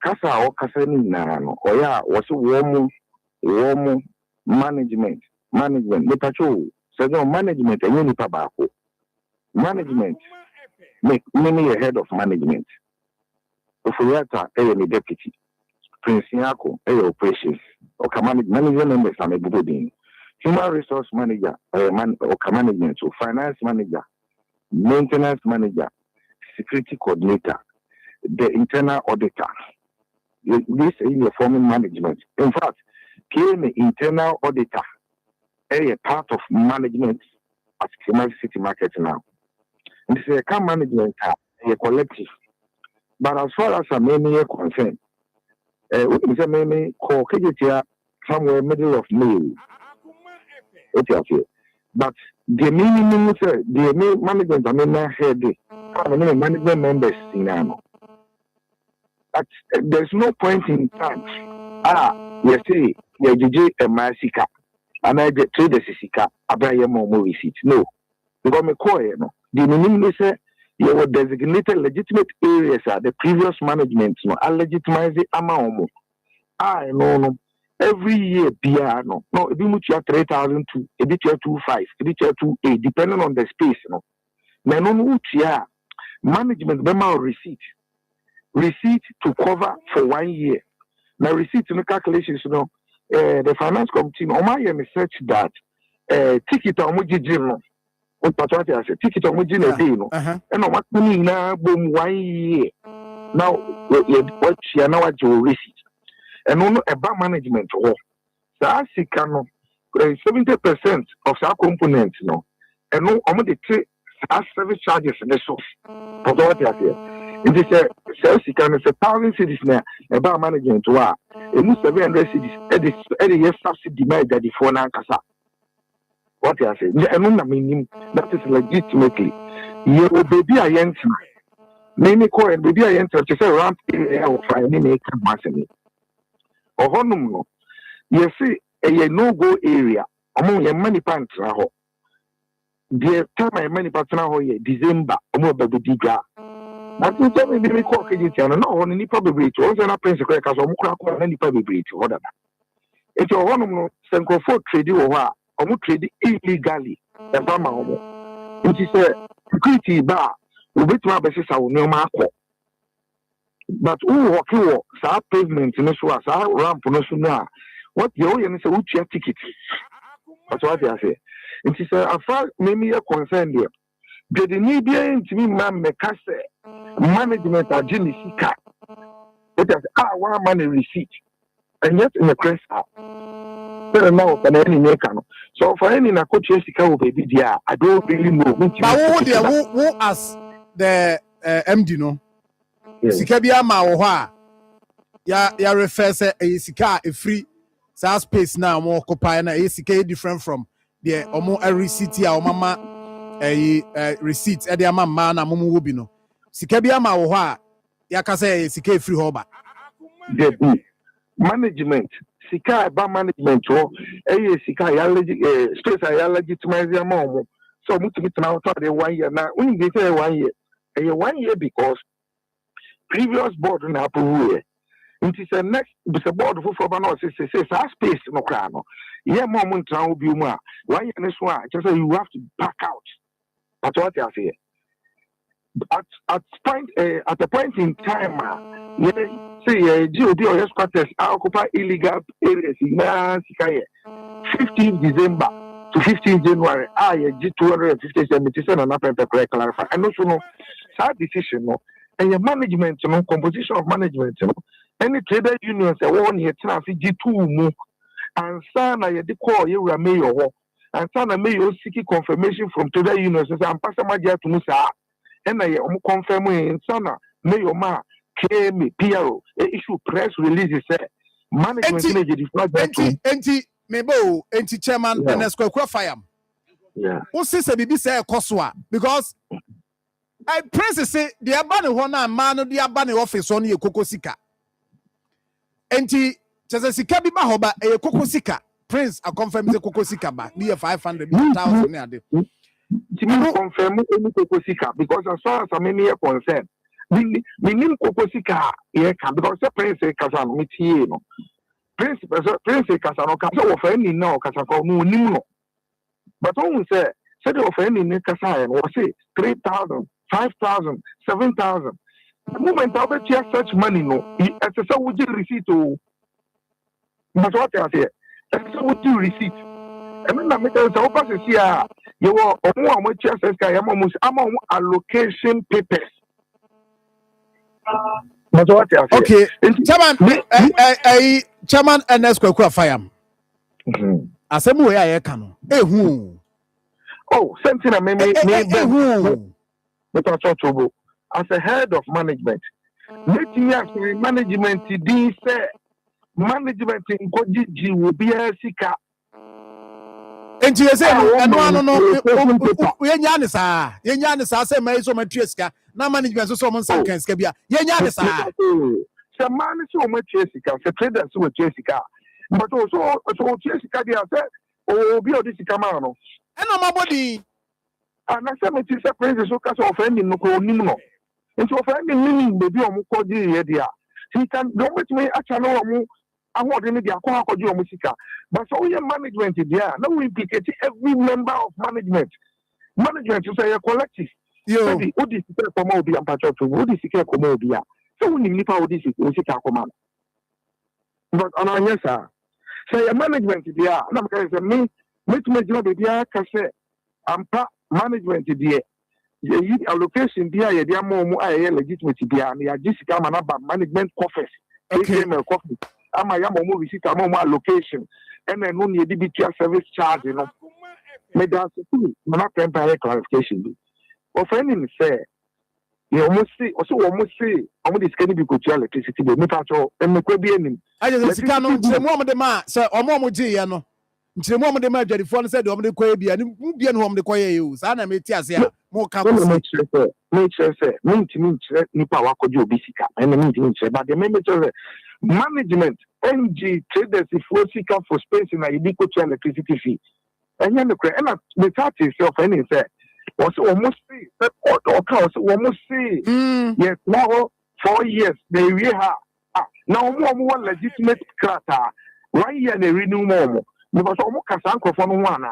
S5: Casa or Casani Nano, or yeah, was a warm management. Metacho, so no management and any tobacco. Management make many ahead of management. If we are any deputy, Prince Yako, operations, manager members are able human resource manager, management, so finance manager, maintenance manager, security coordinator, the internal auditor. This is your forming management. In fact, the internal auditor is a part of management at Kumasi City Market now. And this is a car management, a collective. But as far as a many concerned, we can say call KJTR somewhere middle of May. Okay. But the minimum, the management, I mean, management members in Nano. But there's no point in time. You say, you're DJ and Masika, and I get trade the Sisika, Abraham receipt. No, because me call no. The minimum say you were designated legitimate areas are the previous management, no, are legitimized amount. No. Every year, piano. No, if you have 3,002, if you have 2,500, if you have 2,800, depending on the space, no. Management, receipt to cover for 1 year. Now, receipt in the calculations, you know, the finance committee, no, my research that ticket on Mujijino, what I say, ticket on Mujino, and what meaning now, boom, 1 year. Now, what you know what your receipt. And on about management, so 70% of our components, no, and no, I'm going to our service charges in the source. For what you are it is a sales can 1,000 cities now about management to our 700 cities at the subsidy by the phone and casa. What you are saying, and I mean that is legitimately. You will be a young many call and be a young to say ramp or finding a capacity. Or you see a no-go area among your money pants. The time my money pants now December, more baby diga. But you tell me, we call it no one any probability. Also, not prince because I'm crack any probability. Whatever. It's your one Sanko for trading or trade illegally. The Bama. It is a security bar. We bet my basis our new market. But who walk you sa pavement no so sa ramp no so na what you say who check ticket. That's what I say. It is a maybe a concern there. The need be intimi man me ka say management agent sika. It is one money receipt. And yet in the press but now for any maker no. So for any na coach sika will be there. I don't really know. But
S1: who as the MD no sika bia ma wo ho a ya refer say sika e free sa space na mo occupy na sika different from the omo receipt a o mama receipt e dey ma na mo wo bi no sika bia ma wo ho a ya ka say sika e free ho ba
S5: management sika ba management ho sika ya space ya legitimize am omo so mutumi tena out the 1 year na when they say 1 year 1 year because previous board na approve it is a next the board for no say space no cry no yeah mom ntra obi mu a 1 year ne so a just say you have to back out. That's what I say. At a point in time say GOB or squatters occupy illegal areas in 15 December to 15 January G 250 and up and clarify and also no that decision no and your management, composition of management, any trader unions, a 1 year G2 mu, and son, I call you a mayor, and son, a mayor seeking confirmation from trader unions, and Pastor Magia to Musa, and I am confirming, son, mayor ma, came, PRO, issue press releases, management,
S1: enti, Mebo, enti chairman, and a square fire.
S5: Yeah.
S1: Who says a baby say a Koswa? Because I prince say the abane hona man no the abane office on ye kokosika. Enti chese sika bi ba hoba e kokosika. Prince I confirm say kokosika ba be 500,000 na de.
S5: Timi confirm any kokosika because as far as I mean here concern. We need kokosika here can because the prince kasa no metie no. Prince kasa no kasa wo fa ni na o kasa ko no nim no. But when say the offer ni kasa no say 3,000 5,000, 7,000. The moment I bet you such money, no, it's a so would you receipt to
S6: But what I say, so what you receipt. And then I make a so pass here. You are on which I'm allocation papers. But what I say,
S1: okay, Chairman NS Kwekwa Fayam. Asemu we aye ka no.
S6: Oh, something I but trouble. As a head of management, let me ask management did say management in Koji will be a sika.
S1: And you say, no, we yan sa say my so much sika. Na management so someone san kan sika bia. Yan sa.
S6: So man so much sika, so traders so much sika. But also so sika dia say o bi o di sika ma no.
S1: E no ma body.
S6: And I say me ti say praise so ka so friend no ko nim no. Nti o friend nim baby o mu ko di ye dia. He can don't make me actually o mu ahode ne dia ko akodi o mu sika. But so your management there, now we implicate every member of management. Management is a collective.
S1: Yo,
S6: who this is Akoma obi and patrol to who this is Akoma obi. So we need to this is Akoma. But on yes, sir. So your management there, now because me to make job there, because ampa management there. You allocation there, you are more legitimate there, and you are just management coffers.
S1: Okay.
S6: Coffee. Am I am more visit a more allocation. And then only the service charge, you know. But that's not temporary clarification. Of any say, you almost see, almost can be good electricity, but not at all. And the Caribbean.
S1: I just can't know the moment the man, sir, or more Giano. The moment the major, the phone said, I'm the Caribbean, be at home the Koya use. And I may tell you more company.
S6: Nature say, mean Nipa Wakojo Bisika, and the meeting, but the member management, NG traders, if we seek out for space in a unique electricity fee. And then the chart itself, and he said, was almost see, or cows almost see, yes, now 4 years, they will have now more legitimate crata, 1 year they renew more. Because almost Casanco from one.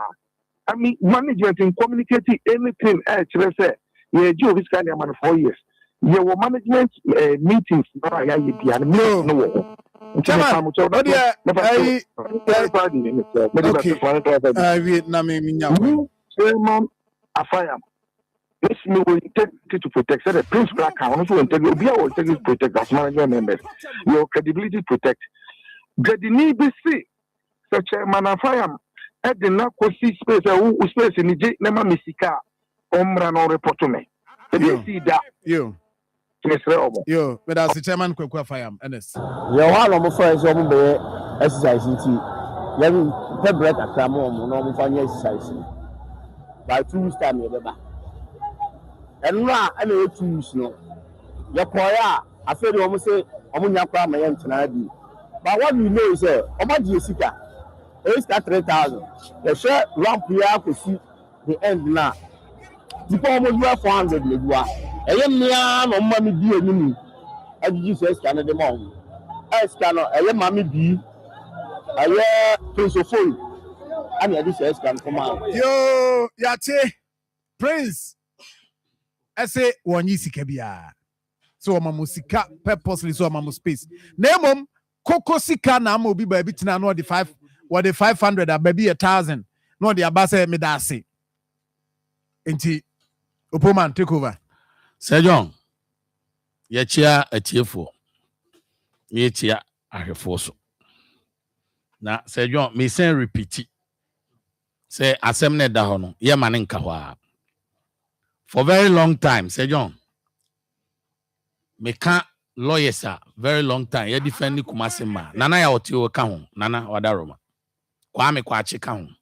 S6: I mean, management in communicating anything else, let's say, yeah, Joe is kind of 4 years. There were management meetings. No.
S1: Chairman,
S6: Afayam. This me will take to protect. So the principal account also will take to protect as management members. Your credibility protect. Get the need be see. So Chairman Afayam, at the Nakosi space, who space in the J. Nema Misika, Omra no report to me. You see that.
S1: Yo, but as the chairman Kwekwa Fayam, NS.
S2: Your one of my friends over there exercising tea. Then break a cramo, no funny exercising. By 2 weeks time, you're back. And now I know 2 weeks no. Your choir, I feel you almost say, I'm on your crime, I am tonight. But what we know is, how much you seek? It's got 3,000. The share ramp we have to see the end now. People almost 400 Legua. I am near no money be a mini. I just scan the mom. I scan I am mammy B. I wear Prince of Full. And I just scan come out.
S1: Yo, Yate Prince. I say one yisikabia. So mamusika purposely so mamu space. Name Coco Sika na mo be baby tina no the 500 or maybe 1,000. No the abase medasi. Enti Opoman take over.
S4: Sir John, ye chia a cheerful. Ye chia a reforso. Now, Sir John, me say repeat it. Say, Asemne Dahono, ye manin kawa. For very long time, Sir John, me can't lawyer, sir, very long time. Ye defend Kumasima. Nana ya oti o kahun, Nana Wadaroma. Kwame Kwachi kahun.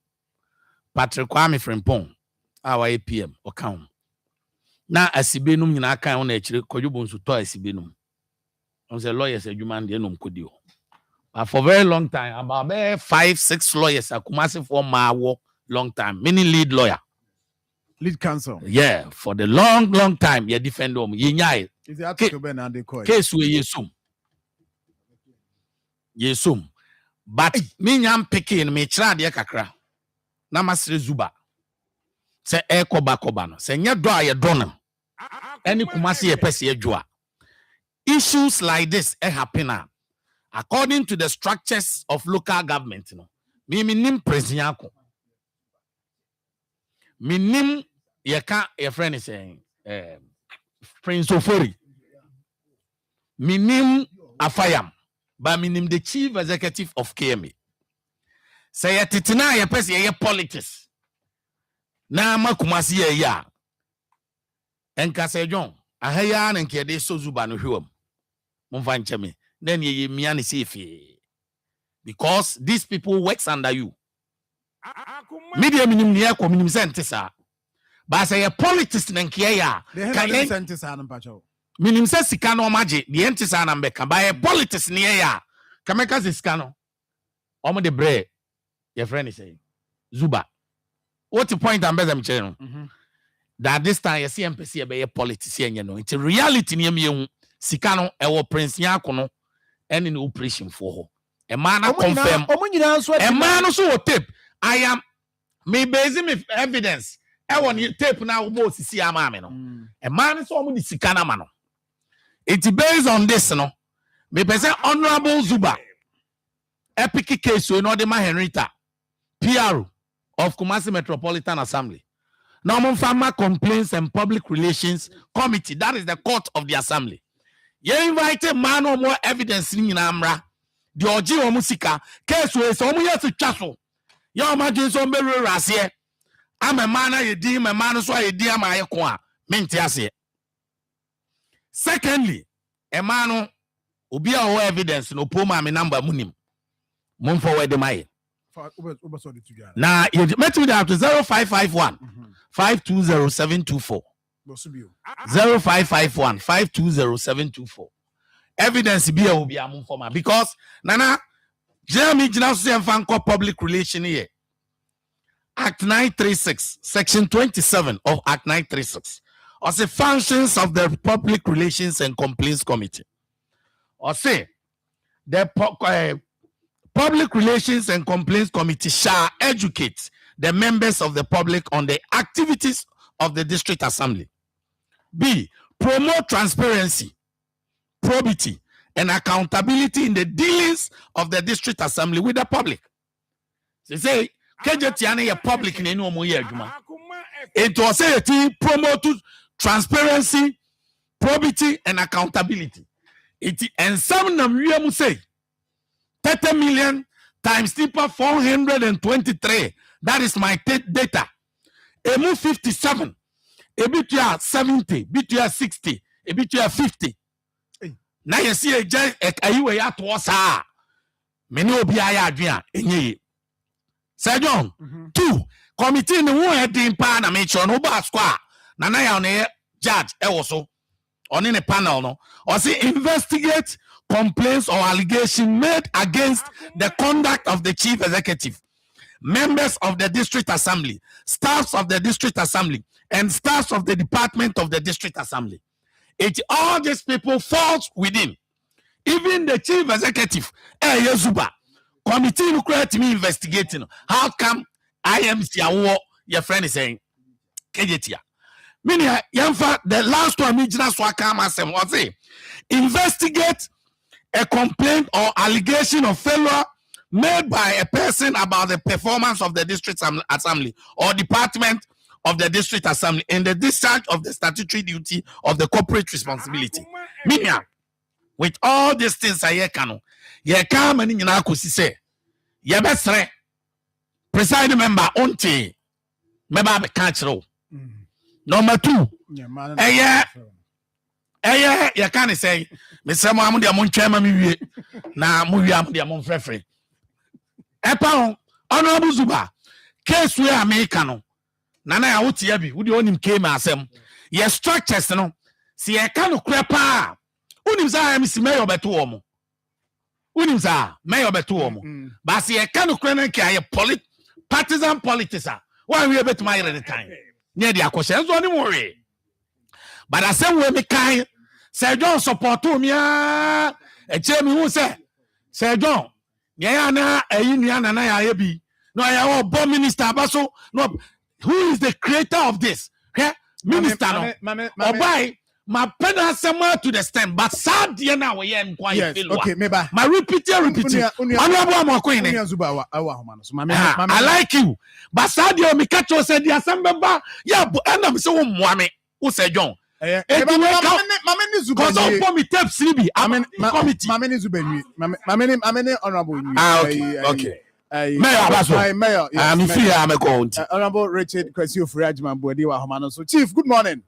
S4: Patrick Kwame Frimpong, our APM, o kahun. Na asibenum nyina kan on ekire kodwobon nso to asibenum on say lawyers adwuma de no mkodio for very long time about 5-6 lawyers akumase for mawo long time meaning lead counsel for the long time you defend them ye nyai
S1: is the article ben and they call
S4: case we yesum but me nyam pikin me kira de kakra na masre zuba se koba no se nya do aye do no any kumasi ye pese adwa issues like this happen according to the structures of local government, minim president. Minim your friend is saying Prince Ofori. Minim Afayam, but minim the chief executive of KMA. Say titina ya pesi ya politics. Na makumasi ya. Enka se John, ahaya na nkede so zuba no hwem. Mumfa ncheme. Then ye miani safe. Because these people works under you. Media minim niya ko minim sentisa. Ba say politics na nkiya ya.
S1: Kan sentisa na mpacho.
S4: Minim se sika no maje, the entisa na mbeka. Ba politics niya ya. Kameka sika no. Omo de bre. Your friend is saying, Zuba. What's the point I'm better channel? That this time you see MPC a politician, you know. It's a reality near me. Sikano, our prince Yakono, and in operation for her. A man confirm. A man also tape. I am me basing with evidence. I want you tape now both see a man. A man is almost the Sikana mano. It's based on this, no. Me present Honorable Zuba. Epic case, you know, the man Henrietta. PR of Kumasi Metropolitan Assembly. Normal Farmer Complaints and Public Relations Committee. That is the court of the assembly. You invited man or more evidence in Amra. The Oji or Musika. Case where some years to chasel. You imagine some very rassier. I'm a man, I deem a man, so I dear my equa. Mentiasi. Secondly, a man will be our evidence. No poor mammy number munim. Mum forward the my. Now, you met me down to 0551 520 724. 0551 520 724. Evidence be will be a move for because Nana Jeremy Jinasu and Fanco public relation here. Act 936, Section 27 of Act 936. Or say functions of the Public Relations and Complaints Committee. Or say the Public Relations and Complaints Committee shall educate the members of the public on the activities of the District Assembly. B. Promote transparency, probity, and accountability in the dealings of the District Assembly with the public. They say, Kejetiane public in any more. It was say promote transparency, probity, and accountability. And some Namu say 30 million times TIPA 423. That is my data. Emu 57. A bit 70. Bit 60. A bit 50. Now you see a way at was many obiaya adria. Sir John, 2. Committee in the one in Pana Mitchell no bar square. Nana on a judge also on in a panel no or say investigate complaints or allegations made against the conduct of the chief executive, members of the district assembly, staffs of the district assembly, and staffs of the department of the district assembly. All these people falls within. Even the chief executive, Yezuba, committee who created me investigating. How come I am your friend is saying, Kejetia. Meaning, the last one, was say, investigate a complaint or allegation of failure made by a person about the performance of the district assembly or department of the district assembly in the discharge of the statutory duty of the corporate responsibility. Meaning, with all these things I can, ye come and in akusi say, ye best presiding member onti member be cultural. Number 2, you can't say, Mr. Mamu de Mon Chama na Muyam de Mon Frefre. Epa Honorable Zuba, case where Americano, Nana Utiabi, who the only came as him. Yes, structures, no. See, I can't crepa. Unimza, Miss Mayor Betuomo. Unimza, Mayor Betuomo. But see, I can't crepa partisan politics. Why we bet my at the time? Near the questions on the worry. But I said, we make kind. Sir John support me. A Jamie who said, Sir John, Yana, a Union and I be. No, I am bomb minister. No, who is the creator of this? Minister, no. By my pen sema to the stem, but sad dear now we am quite
S1: okay, maybe
S4: my repeat. I like you, but sad dear me catch us said the assembly bar, yeah, and I'm so one who said John.
S1: Me
S4: tape CB. Okay. Mayor, I'm free. I'm a count.
S1: Honorable Richard Kwesi Ofurajman Bodi wa Homano. So, Chief, good morning.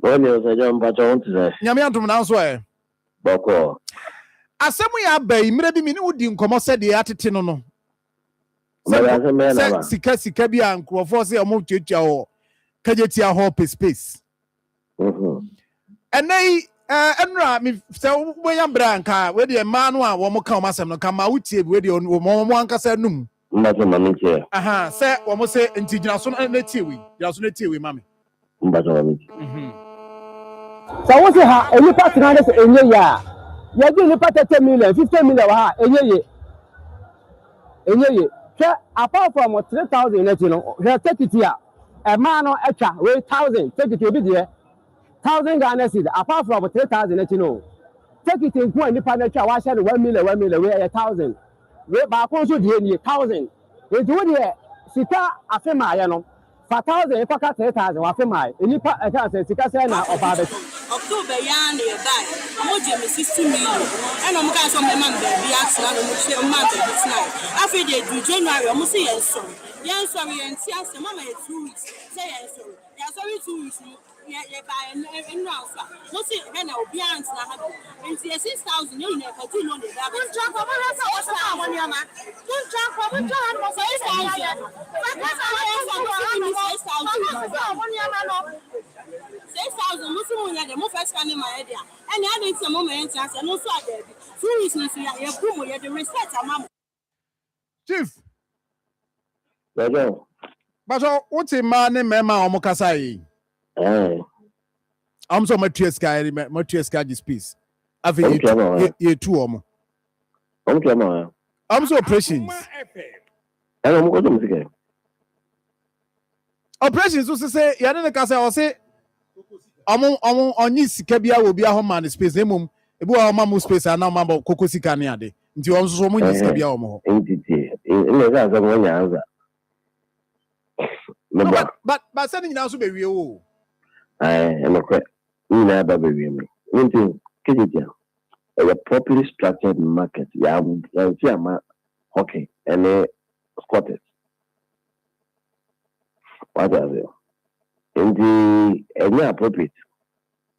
S5: Morning, John Baton today.
S1: Nyamiantum now so.
S5: Boko.
S1: Asemu ya bay, maybe me no di nkomo said the attitude no. Sika bi an krofo say omo twetwa ho. Kajetia ho space. And they enra me say we yam branka we the man no a wo mo ka o masem no ka ma wutie we the mo ankasa num.
S5: Mbato mami tie.
S1: Aha, say wo mo say nti gina so na tie we. Gina so na tie we mami.
S5: Mbato mami.
S2: So what say ha eni part na say enye ya. Ya gi ni part 10 million, 50 million wa ha enye ye. Enye ye. So apart from 3,000 net no, he take it here. A man no extra we 1,000, take it obi there. 1,000 Ghana cedis apart from 3,000 net no. Take it in point ni part extra wa share 1 million we 1,000. We ba ko so die ni 1,000. We do there sika afema ya no. 4,000 if I 3,000 wa afema. Eni pa e ka say sika say na oba be.
S7: October ya na e buy. Omo je me 60 million. And omo ka so me man be ask na omo say omo man be tonight. After dey do January omo say yes so. Yes so we enti ase mama e 2 weeks. Say yes so. Ya so we 2 weeks. Yeah, buy no answer. No see when I be ant na ha. Enti 6,000 you na for 2 no dey buy. Don't drop omo na say what's that money ma. Don't drop omo join mo say 6,000. 6,000 Muslim ya de mo first can my idea. And I didn't say moment answer no so there. 2 weeks no so ya boom ya the respect amam.
S1: Chief.
S5: Bajo.
S1: Bajo, what's a man and mema omo kasa yi? I'm so much sky this piece. I think you two omo. I'm so operations.
S5: I'm going to
S1: operations so say ya na kasa o say onyi sika bia wo bia ho man space emum ebi wo ma mo space ana ma ba koko sika ne ade nti on so mo nyi sika bia wo mo
S5: entity ile za za mo nyanza
S1: but say nyina so be wie o
S5: enokwe nyina ba be wie me nti kijitia a properly structured market ya see ama hockey and squatters. What are they? In the any appropriate.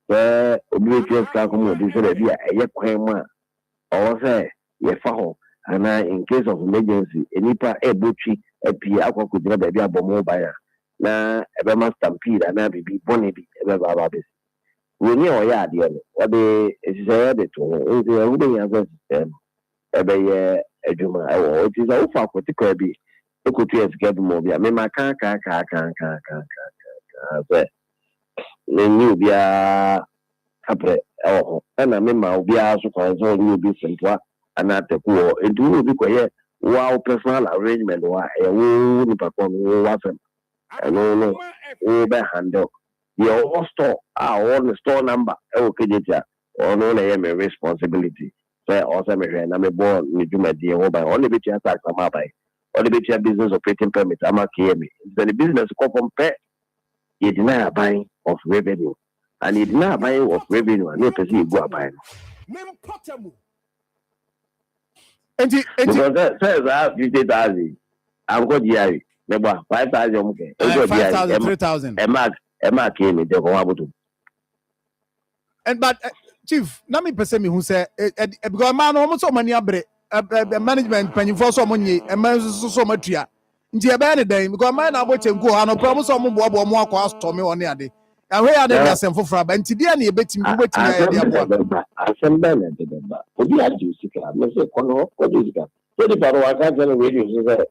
S5: Where oblivious can come with this idea, a crema or say, ye faho, and in case of emergency, any part a butchery, a pia could never be a bomb buyer. Na a man stampede and I be bonny, ever babies. We knew ya, dear, what they said to the only other system. Ebe Ejuma, it is all for particular be. Could you get more? I mean, my can. New be a happy. Oh, and I mean, my be also for new business. And at the poor, it will be quiet. Wow, personal arrangement. Why a wound perform wasn't. And no, by handle. Your whole store, our own store number. Okay, or no, I am a responsibility. Say, also, I'm a born, you do my dear, by only bit your tax, I'm by. Or the bit business operating permit, I'm a KM. The business come from pay. You deny buying of revenue. And you deny buying of revenue, and you can see you go buying. Because that says I have 50,000. I'm going to maybe 5,000. Okay.
S1: 5,000, 3,000.
S5: A mark came in the Wabutu.
S1: And but Chief, na me pese me who say because man almost so many abre management penny for so money and man so matua. Nti e be ne dan because man na bo chenku ha no promise so mo bo mo akwa storm on e ade. And where are the asem for fra ba nti dia na e betimi ya dia bo.
S5: Asem be na de ba. Obi a ju sika, me say kono ko ju sika. So the paro aka tell radio say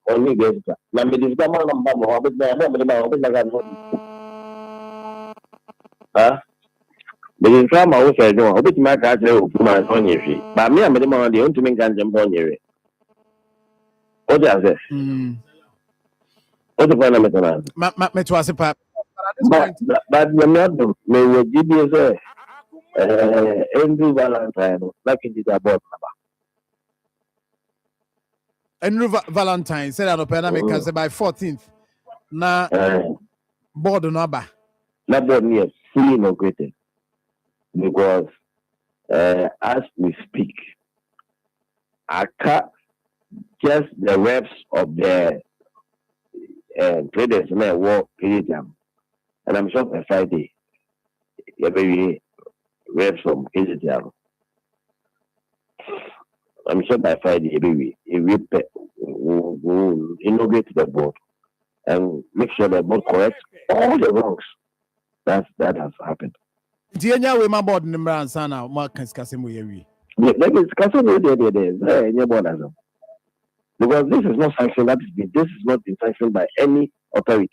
S5: only get sika. Na me dis ka man namba mo abet na ga no. Ah the farmer also know how to make that my on your feet. But me, I'm the man, the only man can jump on your way. What does it? What the point of it?
S1: Metwas a
S5: But you're not the GBS, Andrew Valentine, like it is about.
S1: Andrew Valentine said that open say by 14th. Na board no aba.
S5: That board is fully inaugurated because as we speak, just the reps of the traders may work Kiriam. And I'm sure by Friday, every reps from Kiriam. I'm sure by Friday, every will inaugurate the board and make sure the board corrects all the wrongs that has happened.
S1: Tienya we my board number and sana ma discussing we here.
S5: Let me discuss it because this is not sanctioned. This is not been sanctioned by any authority.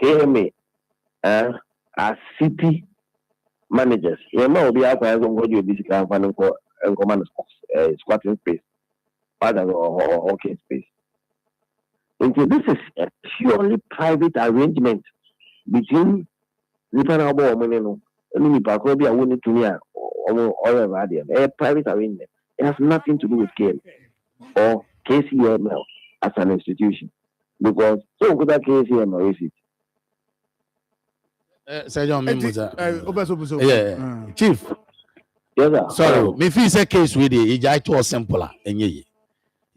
S5: KMA as city managers, you know, be out as on you visit and command squatting space, or okay space. And so this is a purely private arrangement between the Panabo and the Pacobia winning to me or a private arrangement. It has nothing to do with KMA or KCML as an institution. Because so good at KCML is it.
S4: Chief.
S5: Yes, sir.
S4: Sorry, me feel say case with the ejai to simpler enye.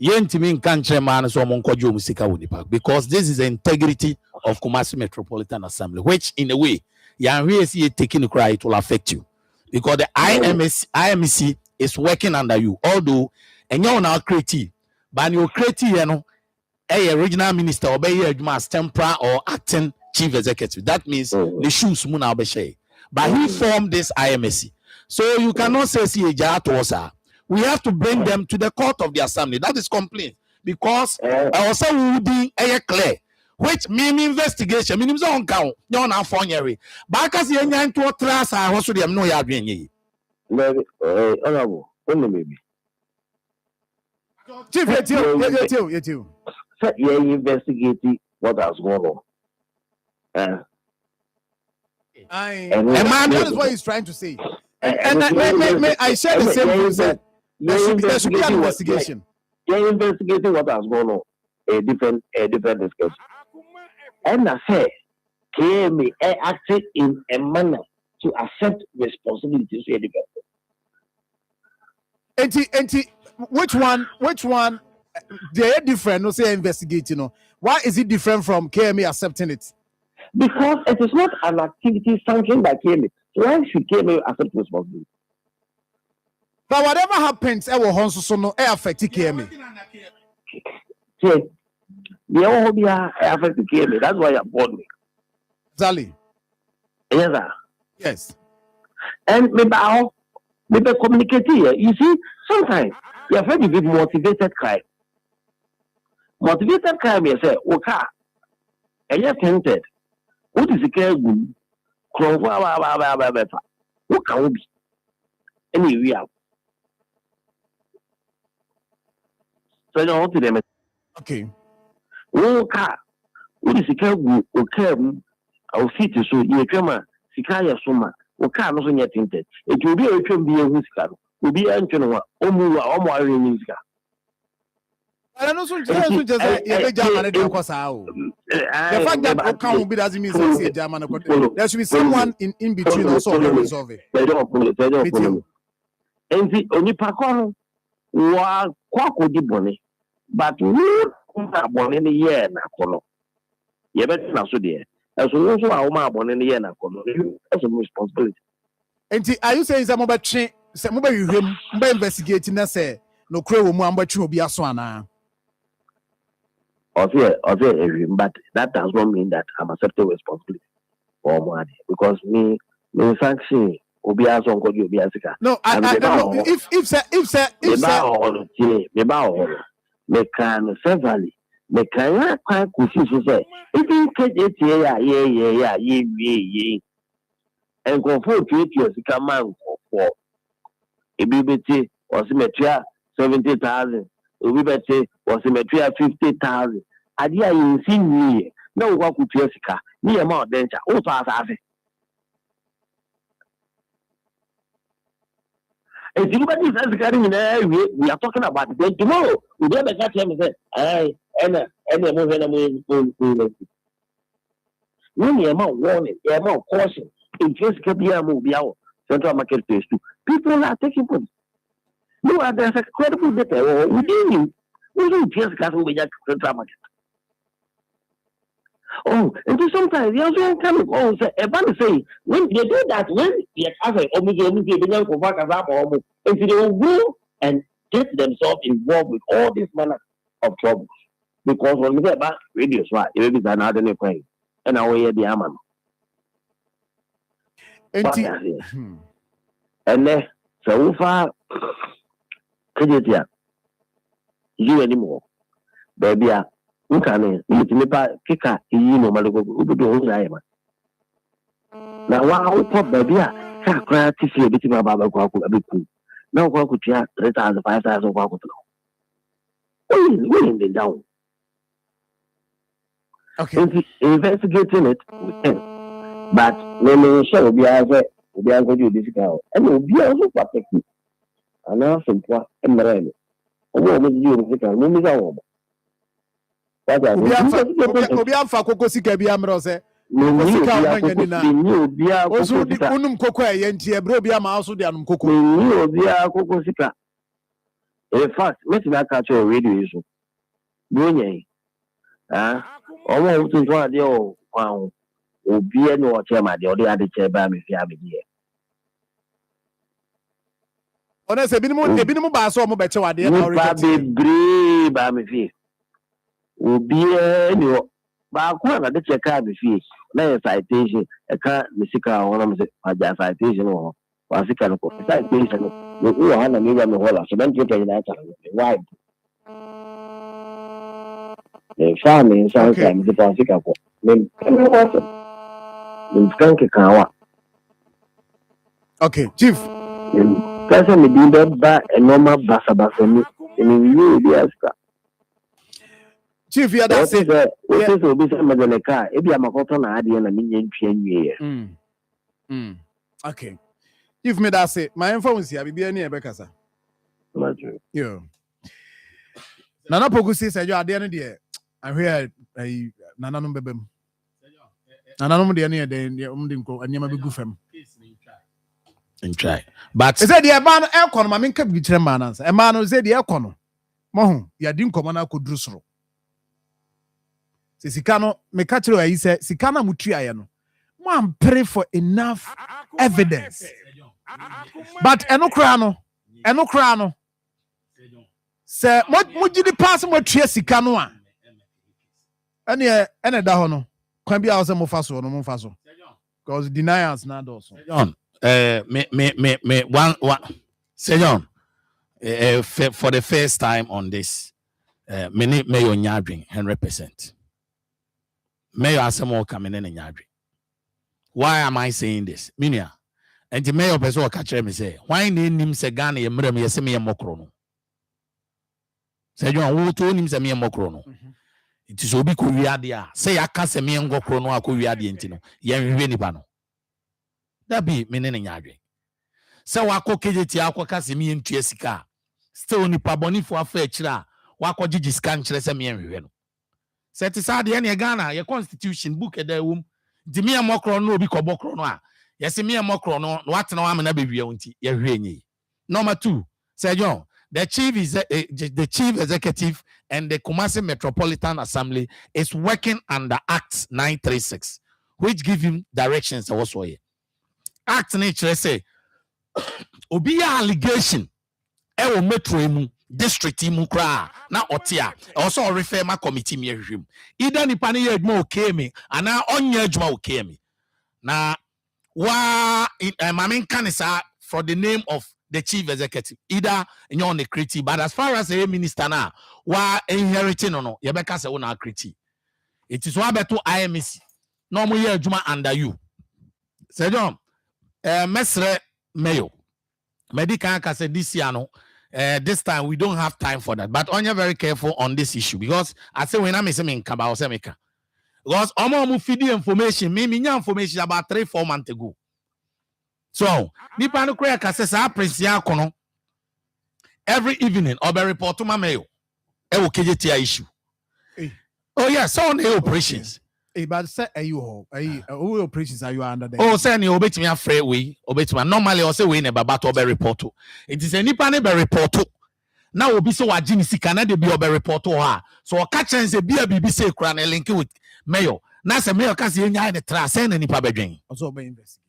S4: Yentimi nkanche man so monkojo musika wonipa because this is the integrity of Kumasi Metropolitan Assembly, which in a way, you taking the cry, it will affect you because the IMC is working under you. Although and you're now creative, but you're creative, you know, a regional minister or be a temporary or acting chief executive. That means the shoes muna be. But he formed this IMC. So you cannot say we have to bring them to the court of the assembly. That is complaint because also we be clear. Which mean investigation, means on count, no na fonyeri. Because you ain't to trust I also them no ya bien.
S5: Honorable, only maybe.
S1: Chief, you.
S5: You're investigating what has gone on.
S1: That is what he's trying to say. And I share the same thing. There should be an investigation.
S5: You're investigating what has gone on. A different discussion. And I say, KMA acted in a manner to accept responsibilities.
S1: Which one? They are different. No, say investigating. You know. Why is it different from KMA accepting it?
S5: Because it is not an activity sanctioned by KMA. So why should KMA accept responsibility?
S1: But whatever happens, it will also no affect KMA.
S5: They all be affect KMA. That's why you bought me.
S1: Zali.
S5: Yes, sir.
S1: Yes.
S5: And maybe communicate here. You see, sometimes you have to give motivated crime. Motivated crime, you say, okay, and you're tempted. What is the care good? What can we be? Anyway, so you know what to them.
S1: Okay.
S5: Okay. What is the care good? Okay, I'll see to so you come, Sikaya Suma, okay, no, you're tempted. It will be a musical, will be a general, or musical.
S1: I don't know, just a German because how the fact that Akoma will be doesn't mean say German. There should be someone in between also to resolve it.
S5: They don't pull it. And the only Pakon was quack bonnet, but we are born in the year Nakono. You better not so dear. As we also are born in the year Nakono. That's a responsibility. And
S1: are you saying some about change? Some about you investigating that say no crow will be a swan.
S5: But that does not mean that I'm accepting responsibility for money because me sanction obi aso nko di obi asika.
S1: No, I know. If
S5: me can severally me can quite kusi so say even KJT ye and go for 2 years sika man for ebibeti or symmetry 70,000 obi beti or symmetry 50,000. Adia you see me
S2: No work with Jessica, near more danger, also as I say. If you look at this as getting in there, we are talking about it. Tomorrow, we never catch him and say, hey, and when you amount warning, you amount caution, in Jessica be a movie out, Central Market Place too. People are taking points. No, there's a credible data. We didn't. We don't just got over that Central Market. Oh, and sometimes the other coming. Oh, everybody say when they do that, when the other if they will go and get themselves involved with all this manner of trouble, because when we get back radios, right, it is another point, and I will hear the aman. And then so far, you anymore, baby. Ukane nitimepa kika yino maloko ubudo huzayema na wa upo babia ka kwa tisi ebiti baba kwa ku abiku na kwa ku tia 3,000 5,000 kwa ku tno we in the down.
S1: Okay,
S2: investigating it with him, but when we show obi aze go do this guy and obi also protect you and now simple emrele obo mo di obi ka mo mi ga wo
S1: obi amfa koko sika bi amro se sika onye ni na ozu di unum koko e nti ebre obi ama aso di anum koko
S2: ni obi akoko sika. In fact let me catch your radio issue bonye omo utu so ade o kwa obi ene o chema de o de ade che ba me fi abedi
S1: ona se binimu ba so mo be che wade na
S2: already ba me fi obi ene ba ko na de che ka be fi na citation e ka misika wona mo se aja citation o wa sika no ko citation no o ha na me ya me hola so dan je ke na ta why family sometimes the Pacific ko skanke kawa.
S1: Okay, chief.
S2: Kasa me di ba normal basa ni you be aska.
S1: Chief ya da say
S2: so be say maganeka e bia makoto na ade na menye ntwe nwie.
S1: Okay. Chief me da say my influence ya bibia ni e be kasa. Yo. Nana Pogusi say you ade no de I hear nana no bebem. Nana no de ne de nko anyama be gu fam.
S4: And try. But
S1: say the man e kono ma me nka bi kire ma nansa. E ma no say the e kono. Mo hu ya di nkomo na koduru soro. Se sika no me ka kire ayi say sika na mutu aye no. Mo am pray for enough evidence. But eno kra no. Se mo gidi pass mo tue sika no a. Ene da ho no. Kwan bia wo se mo fa so no mo fa so. Because deniers na do so.
S4: John, me one say John, for the first time on this, me your nyadwin 100%. Me your asemo coming in nyadwin. Why am I saying this? Minia, and the mayor person catch me say, why name him say Ghana yemrem yese me mokro no. Say John, who told him say me mokro no. It is obi ko wiade a say aka se me ngokro no akọ wiade enti no yen hwe nipa no da bi me ne nyadwe say wakọ kejeti akọ ka se me ntua sika still nipa bonifo afa akira wakọ gigi sika nkire se me hwe no say ti sa de ne Ghana ye constitution book e da wom di me mokro no obi ko bokro no a yes me mokro no watena wa me na bewie onti ye hwe nyi. Number 2 say John, the chief executive and the Kumasi Metropolitan Assembly is working under Act 936, which give him directions also here. Act nature say, obi allegation, ewo metro emu, district emu kra, na otia, also refer my committee me him. Either ni pani yedmo okemi, ana onye juma okemi. Na wa mamin kanisa for the name of the chief executive, either on the critique, but as far as a minister now, why inheriting or no, Yebeka se una critique. It is one better IMC. No more year juma under you. Say John, Mesre Mayo, Medica said this year no. This time we don't have time for that, but only very careful on this issue because I say when I'm saying Kaba or Semeka, Because omo feed the information, me information about 3-4 months ago. So, nipa no kura ka say prince ya kono every evening obe report to my mail. E wo KJT issue. Oh yeah, so on the operations.
S1: But say you operations are you under there?
S4: Oh, say ni obetimi afre we, obetimi normally o say we ne baba to obe report. It is a nipa ne be report. Now obi so wa gini sika na de bi obe report ha. So o ka chen say bia bibi say kura na link with mayor. Na say mayor ka say nya ne tra say na nipa bedwen.
S1: Also be investigate.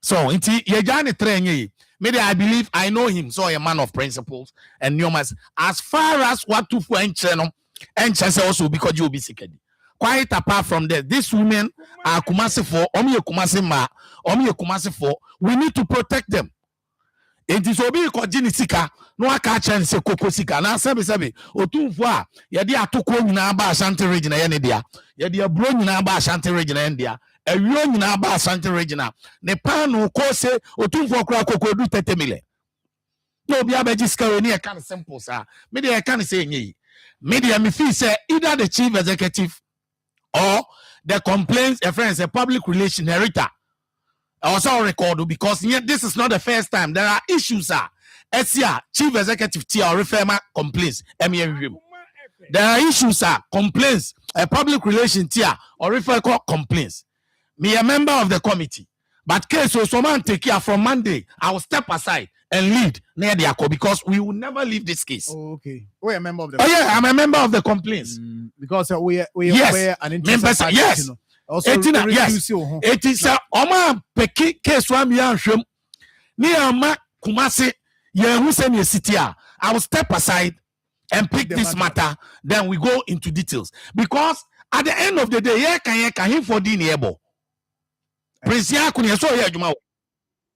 S4: So inti ye ja ne tra nye. Maybe I believe I know him, so a man of principles and numerous. As far as what to for and chance also because you will be sick. Quite apart from that, these women are Kumasi for, Omi Kumasi ma, Omi Kumasi for. We need to protect them. It is obi ko jini sika, no aka chen se koko sika. Na sebe otumfo a ye de atoko nyina ba Ashanti region ye ne dia. Ye de abro nyina ba Ashanti region ye dia. Ewiyo nyina ba Ashanti region. Ne panu ko se otumfo kura koko du 30 million. No be abeji sika we ne e kan simple sa. Me de e kan say nyi. Me de me feel say either the chief executive or the complaints a friend a public relation narrator. I also record because this is not the first time. There are issues. Chief executive or referma complaints. There are issues. Complaints. A public relation tier or refer complaints. Me a member of the committee, but case so someone take care from Monday. I will step aside and lead near the Akko because we will never leave this case.
S1: Oh, okay. We're a member of the.
S4: Oh yeah, I'm a member of the complaints
S1: because we
S4: yes.
S1: An interested party,
S4: yes.
S1: You know. Also,
S4: yes. It is Oma Peki case one Yanshum near Ma Kumasi Yahusen City. I will step aside and pick this matter. Then we go into details because at the end of the day, can he for the Prince Yakuni so here Juma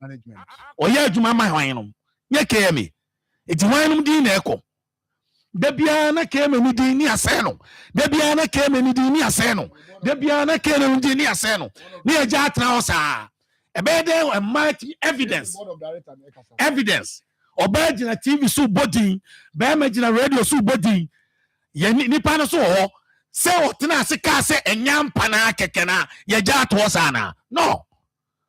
S1: management.
S4: Or here Juma my wine. Yakemi. It's wine din echo. Debiana came and did near Seno. Debiana came and did near Seno. Debiana came and did near Seno. Near Jatrausa. A better and mighty evidence. Evidence. Or bad in a TV so body, bad in a radio so body. Yenipana so. Say what Tinasika say and Yam Pana Kekena, Yajatwasana. No,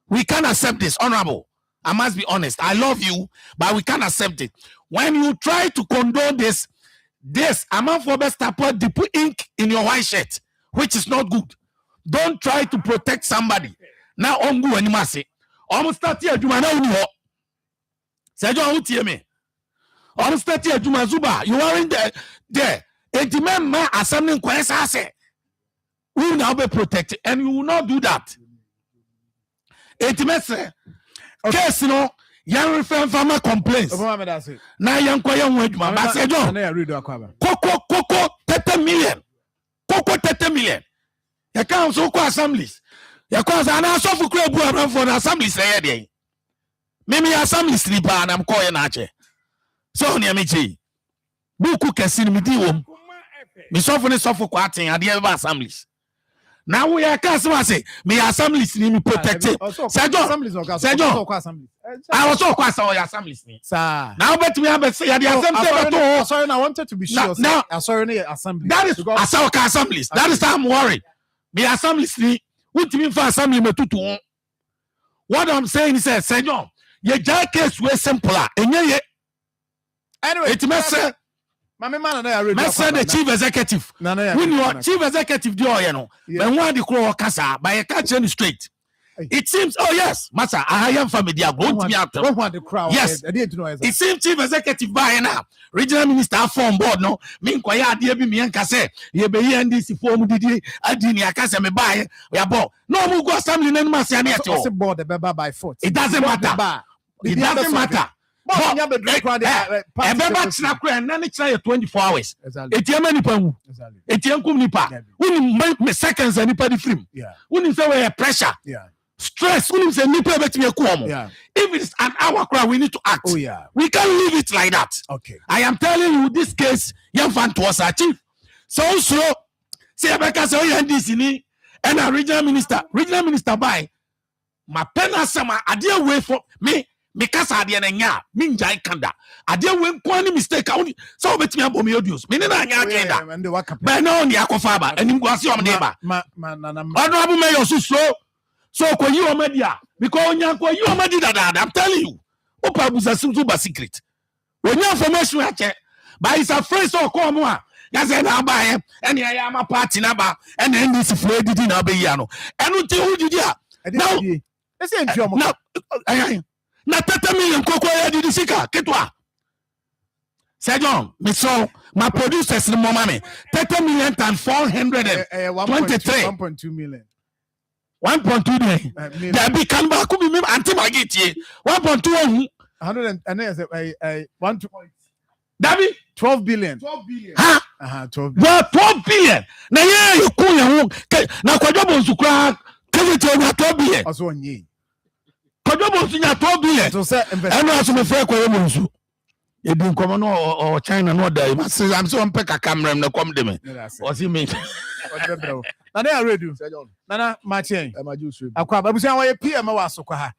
S4: we can't accept this, honorable. I must be honest. I love you, but we can't accept it. When you try to condone this amount for best support, they put ink in your white shirt, which is not good. Don't try to protect somebody. Now, Ongu and Masi. Almost 30 years, you are now. Sejo, who me? Almost 30 years, Zuba. You are in there. A man assembling Kwesa will now be protected, and you will not do that. A case, you know. Young refer farmer complaints. Now young quiet word, Mama said, Coco 30 million. Coco 30 million. You can't so call assemblies. You can't answer for crab for the assemblies. Maybe assembly sleeper and I'm calling Archer. So near me, Buku can see me deal. Me soften suffer quating at the other assemblies. Now we are customers say, me assemblies need me protected. I was so quite our assemblies. Now, bet me, I say, sorry,
S1: I wanted to be sure.
S4: Now,
S1: sorry, assembly.
S4: That is our assemblies. That is how I'm worried. Me assemblies, what do you mean for assembly? What I'm saying is, Senor, your case was simpler. Anyway, it must say, the chief executive. When you are chief executive, you know, when one the crow casa by a catch any straight. It seems, oh yes, Master, I am familiar. Going to be out.
S1: The crowd.
S4: Yes,
S1: I didn't know.
S4: It seems chief executive by now. Regional minister from board no. Mean kwaya dear be me and kase. Ye be here and this form did adini akase me buy. We are bought. No more go assembly no Masiani at all.
S1: Board the beba by foot.
S4: It doesn't matter. It doesn't matter. Everybody snap and then it's 24 hours. It's your money pam. It's your nipa. We seconds and nipa free.
S1: Yeah.
S4: We say pressure.
S1: Yeah.
S4: Stress. We say nipa bet me
S1: yeah.
S4: If it's an hour crowd, we need to act.
S1: Oh yeah.
S4: We can't leave it like that.
S1: Okay.
S4: I am telling you, this case, young fan was achieved. So say Rebecca say oh this in and a regional minister by my pen as some idea way for me Mikasa de na nya minjai kanda ade wen kwani mistake awni so obetimi abom yodios me ne na anya agenda be na oni akofa ba anim gwase om de ba odo abu me yosu so ko yi omadia because onya ko yi omadi dada I'm telling you opa buza simtu ba secret onya information ache but is afraid so ko mo a yaze na ba ye ene ya ma party na ba ene ndisi fo didi na be yi ano enu ti hujudi a now
S1: ese nti omo
S4: na 30 million koko ya didi sika ketwa Sejon me so my producers no mama me 30 million times 423
S1: 1.2 million
S4: 1.2 million there be kan ba ku bi me anti mageti 1.2
S1: 100 and I 1
S4: Dabi
S1: 12 billion
S4: ha
S1: 12 billion
S4: 12 billion na ye ku ya ho na kwajobo nsukra kevite na 12 billion
S1: aso onye
S4: kwajobo nsunya 12 billion
S1: so say
S4: eno aso me fe kwajobo nsu edin komo no o China no da am so on peka camera na kom de me o si me
S1: na na ready na machen akwa babusia wa ye PM wa asokwa ha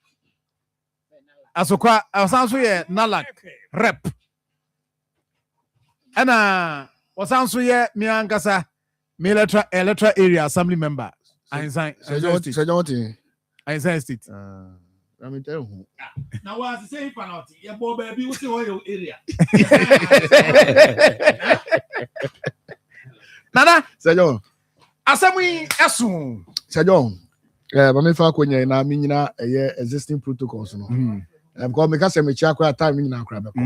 S1: asokwa asan so ye nalak rep ana wasan so ye mi ankasa electoral area assembly member Einstein state
S8: I mean, tell you.
S4: Now, was the same penalty. Yeah, boy, baby, what's your area?
S1: Nana,
S8: Sejon.
S1: Asami Asun.
S8: Sejon. But me fa kwenye na mi nyina existing protocols no. Because me ka se me chia kwa time mi nyina akra be ko.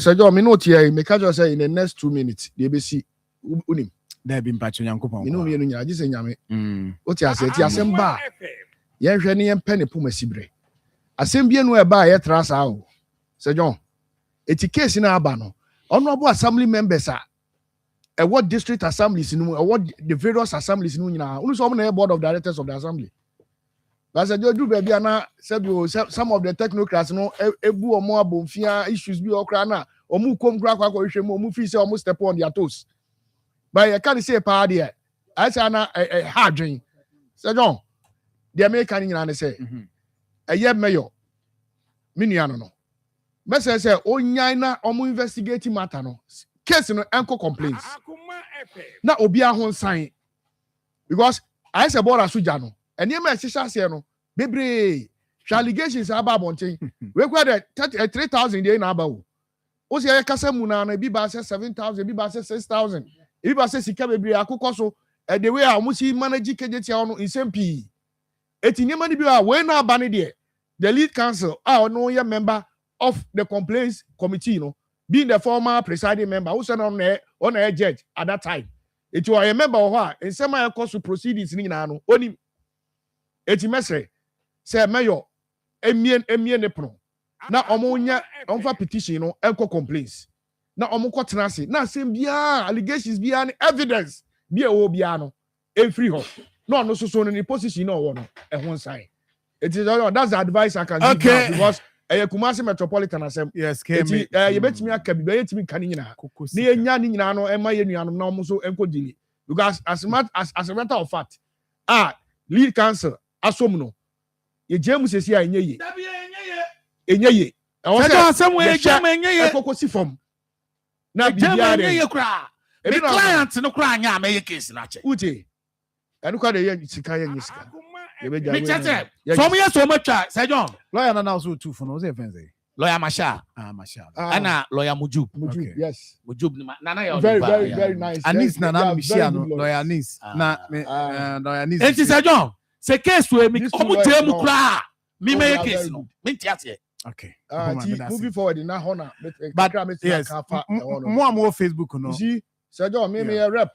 S8: Sejon, me no tie me ka just say in the next 2 minutes dey be see unim.
S1: There be mpacho Nyankopon.
S8: Me no me no nyina ji se nyame. O ti asem ba. Ye hwe ne yempe ne poma sibre asem bie no e ba ye tra sa o Sejon eti case na aba no honorable assembly members a e what district assemblies no e what the various assemblies no nyina unu so na board of directors of the assembly but say do be bia na some of the technocrats no ebu omo abomfia issues bi okra na omu kom kra kwa hwe mu omu fi say omu step on their toes but you can say pa there I say na hard dream Sejon the American in say a year mayor miniano no message say onya na omo investigating matter no case no enko complaints na obi ahon sign because I say board asuja no ene ma shisha say no bebre allegations about bonten we kwa the 3,000 dey na aba o say e kasa mu na bi ba say 7,000 bi ba say 6,000 bi ba say sika bebre akokọ so the way a mo si manage kejeti no insempi eti nyema ni bi a we na aba ne de the lead counsel no ye member of the complaints committee no being the former presiding member who said on a judge at that time eti o a member of her in some course proceedings ni na no oni eti mesre say mayor emie ne pono na omonya onfa petition no enko complaints na omko tenase na asem bia allegations bia ne evidence bia wo bia no free ho no so in the position no one ehon sign it is that's the advice I can give now because Kumasi metropolitan asem
S1: yes
S8: you betimi aka bi betimi kan nyina na enya ni nyina no ema ye nuanom na omo so enko dili because as a matter of fact lead counsel asom no ye jemu sesi a enye ye e
S4: asem we jam enye ye
S8: ekokosi form na
S4: jam enye ye kra the client no kra anya ma ye case na che
S8: uche anu kwa de ye sika ye nyisika
S4: me chete from here so much Sejon
S1: lawyer na also two for no say fence
S4: lawyer Masha ana lawyer Mujub
S8: okay. Yes
S4: Mujub na ya
S8: very nice
S1: Anis na Michia no lawyer Anis na lawyer Anis
S4: enti Sejon se case we mi omo tell mu kra mi me case no me ntiate
S1: okay
S8: moving forward na hona
S1: but yes more Facebook no
S8: you see Sejon me rep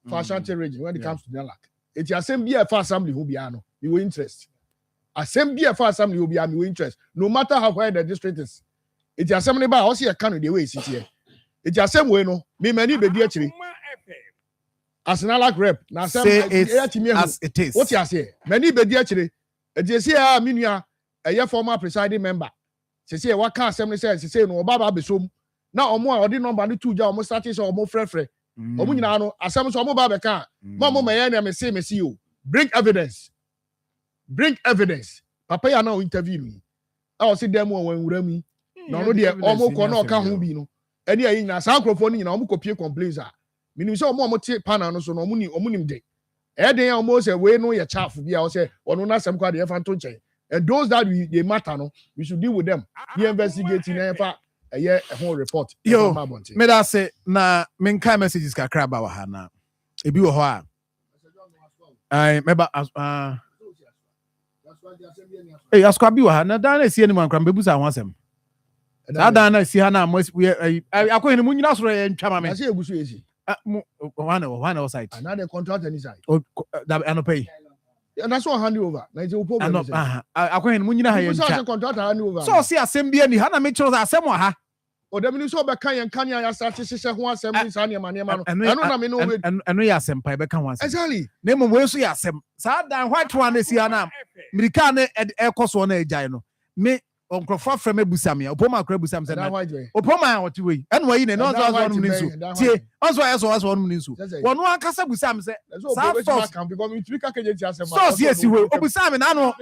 S8: for Ashanti region when it comes to Dalak eti assembly for assembly who bia no you will interest assembly for assembly who bia me interest no matter how where the district is eti assembly ba o see e kan the way sit here eti assembly no me mani be di akiri Arsenal rep na assembly
S1: as it is
S8: what you say mani be di akiri eti say minua eye former presiding member say what can assembly say no baba be som na omo a odi number ni 2 ja omo start say omo frefre omo nyina no assembly so omo ba be kan mama me ya na me say you bring evidence papa ya na interview me
S3: I see them when we remi. No, they almost corner can who be no. Any in a sacrifice in a copy complaints. Meaning so more take pan so no money or money day. Day almost a way no your chaff be I say or no some quite the fanton. And those that they matter no, we should deal with them. Be investigating a year a whole report.
S1: Yo, me that say na men kind messages ka crab our hana. E bi wo ho a. Ai meba eh askwa bi wo ha na dan na si ani man kram bebusa ho asem. Sa dan na si ha na we akọ hin mu nyina soro ye ntwa ma me.
S3: I say egusu ezi.
S1: One side.
S3: Another contract any side.
S1: Oh, that I no pay.
S3: And that's what hand over. Na je problem.
S1: Akọ hin mu nyina ha ye ntwa.
S3: So contract hand over.
S1: So see asem bi ani ha na me chiro asem wa ha.
S3: O dem ni so be kan yan kan ya start hye ho asem ni sa ne ma no. Eno na me no we.
S1: Eno ya asem pa be kan ho asem.
S3: Exactly.
S1: Na mo we so ya asem. Sa dan white one na si ha na. Mirika na e koso na ejai no. Me onkrofo frem ebusam ya. Opoma akra ebusam se na. Opoma oti we. Eno we ne no so no nsu. Tie. Onso ya so no nsu. Wono akasa busam se. Sa force
S3: can because me trika keje ti asem.
S1: So si esi we. Obusam na no.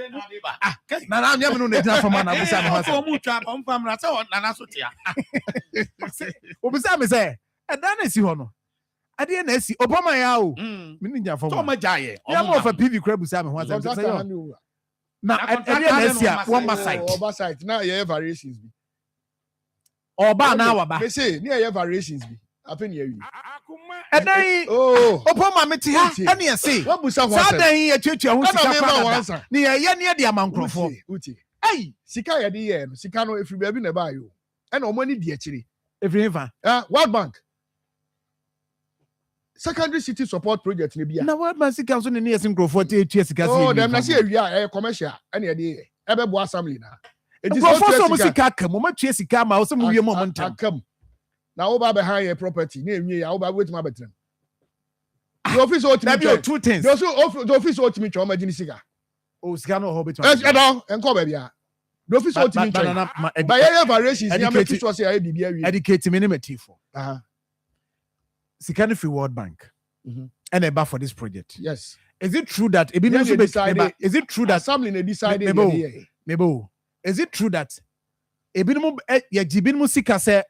S1: Na nyam no na tina fama na busam ho asem.
S4: Omu twa pam na se na na so tia.
S1: Obusam se. Eda na si ho no. Ade na si opoma ya o. Me ni nya fama.
S4: So ma jaye.
S1: Ya mo fa PV kra busam ho asem se yo. Na ade na si a one side.
S3: Oba side. Na ye variations bi.
S1: Oba na waba.
S3: Me say ni ye variations bi. Afen ye wi.
S1: Edan opoma meti ha ene ye say.
S3: What busa ho
S1: sa dan ye twetwa ho sika
S3: kwa.
S1: Ni ye ne de amankrofo.
S3: Uti.
S1: Ei,
S3: sika ye de ye no. Sika no efri ba bi na ba yo. E na omo ni di akiri.
S1: Efri fa.
S3: World Bank. Secondary city support project ni bia.
S1: Na World Bank sika so ne ye sinkrofo te etua sika se.
S3: Oh, dem na say ewia commercial ene ye de. E be bo assembly na.
S1: It is also sika kam, mo matua sika ma, so mo wie mo ntam.
S3: Kam. Na wo ba be high your property, na enwie ya wo ba wait ma betrem. The office ultimate
S1: two things.
S3: The office ultimate o ma gini sika.
S1: Oh, sika no ho betu.
S3: Enko ba bia. The office ultimate. Ba ye variations ni am to so say e bibia wi.
S1: Educate me ne matifo. Sika no free World Bank. And a for this project.
S3: Yes.
S1: Is it true that is it true that
S3: assembly they decided
S1: Mebo? Is it true that ebinum ye jibinum sika se